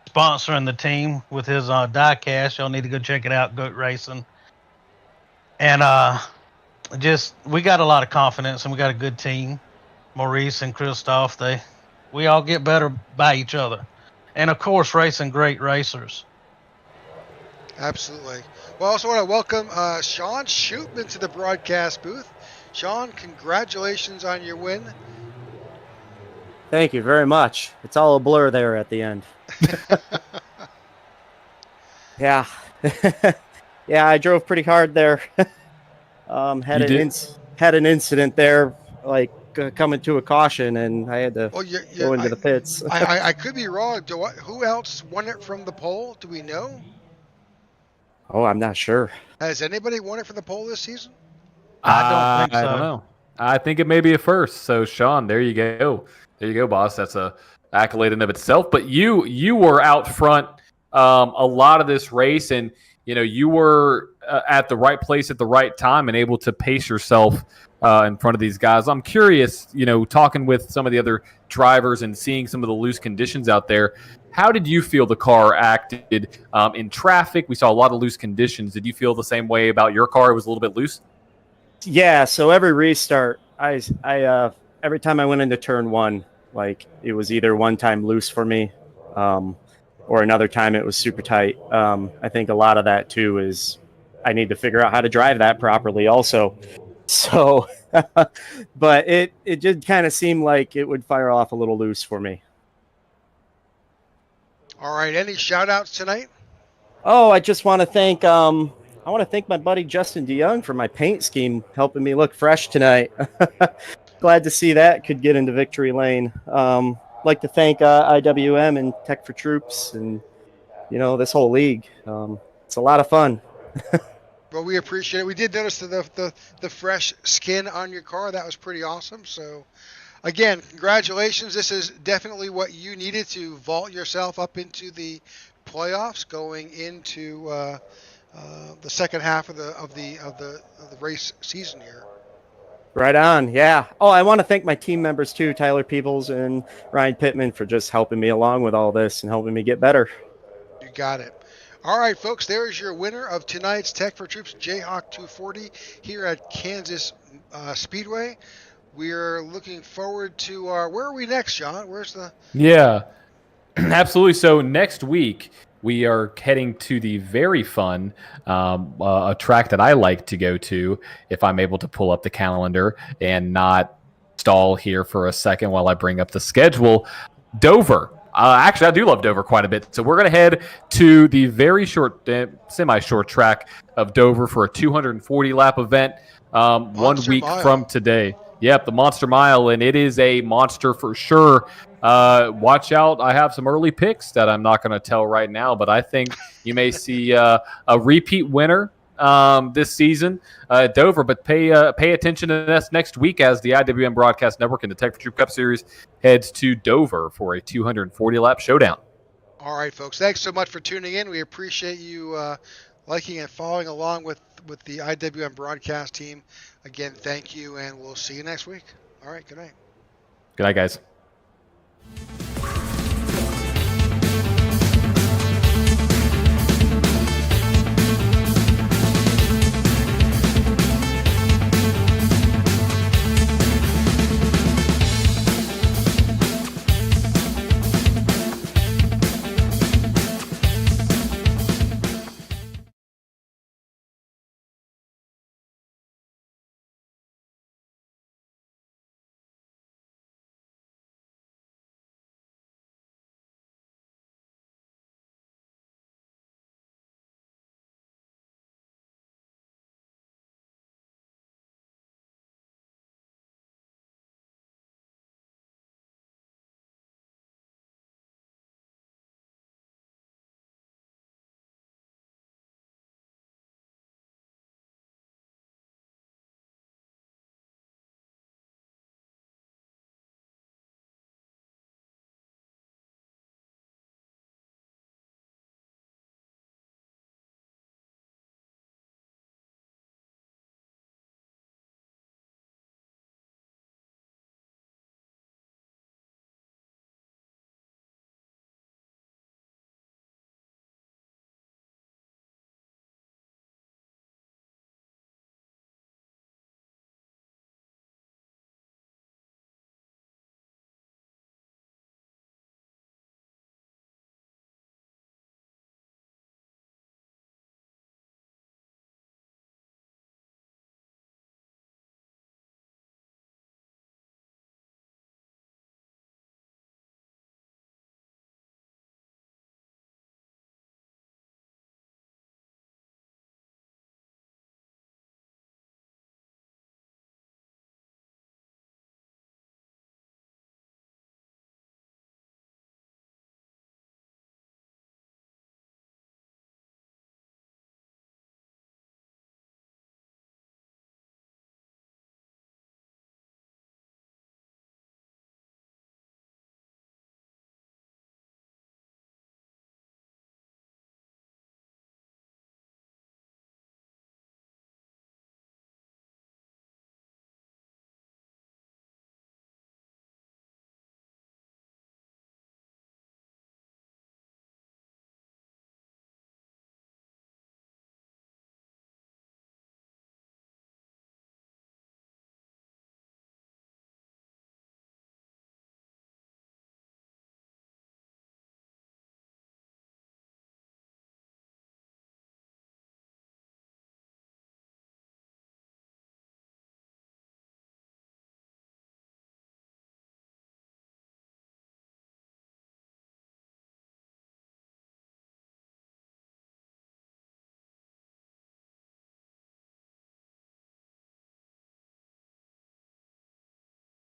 sponsoring the team with his diecast. Y'all need to go check it out, Goat Racing. And we got a lot of confidence, and we got a good team. Maurice and Christoph, we all get better by each other. And, of course, racing great racers.
Absolutely. Well, I also want to welcome Sean Shootman to the broadcast booth. Sean, congratulations on your win.
Thank you very much. It's all a blur there at the end. Yeah. Yeah, I drove pretty hard there. Had an incident there, like coming to a caution, and I had to go into the pits.
I could be wrong. Who else won it from the pole? Do we know?
Oh, I'm not sure.
Has anybody won it from the pole this season?
I don't think so.
I don't know. I think it may be a first. So, Sean, there you go. There you go, boss. That's a accolade in of itself. But you were out front a lot of this race, and you were at the right place at the right time and able to pace yourself in front of these guys. I'm curious, talking with some of the other drivers and seeing some of the loose conditions out there, how did you feel the car acted in traffic? We saw a lot of loose conditions. Did you feel the same way about your car? It was a little bit loose?
Yeah, so every restart, I every time I went into turn one, like it was either one time loose for me or another time it was super tight. I think a lot of that too is I need to figure out how to drive that properly also. So, but it did kind of seem like it would fire off a little loose for me.
All right, any shout outs tonight?
Oh, I just want to thank my buddy Justin DeYoung for my paint scheme, helping me look fresh tonight. Glad to see that could get into victory lane. Like to thank IWM and Tech4Troops and this whole league. It's a lot of fun.
Well, we appreciate it. We did notice the fresh skin on your car. That was pretty awesome. So, again, congratulations. This is definitely what you needed to vault yourself up into the playoffs going into the second half of the race season here.
Right on, yeah. Oh, I want to thank my team members too, Tyler Peebles and Ryan Pittman, for just helping me along with all this and helping me get better.
You got it. All right, folks, there's your winner of tonight's Tech4Troops Jayhawk 240 here at Kansas Speedway. We're looking forward to where are we next, John? Where's the...
Yeah, absolutely. So next week, we are heading to the very fun a track that I like to go to if I'm able to pull up the calendar and not stall here for a second while I bring up the schedule. Dover. Actually, I do love Dover quite a bit. So we're going to head to the very short, semi-short track of Dover for a 240-lap event 1 week from today. Yep, the Monster Mile, and it is a monster for sure. Watch out. I have some early picks that I'm not going to tell right now, but I think you may see a repeat winner this season at Dover. But pay attention to this next week as the IWM Broadcast Network and the Tech4Troops Cup Series heads to Dover for a 240-lap showdown.
All right, folks. Thanks so much for tuning in. We appreciate you liking and following along with the IWM Broadcast team. Again, thank you, and we'll see you next week. All right, good night.
Good night, guys.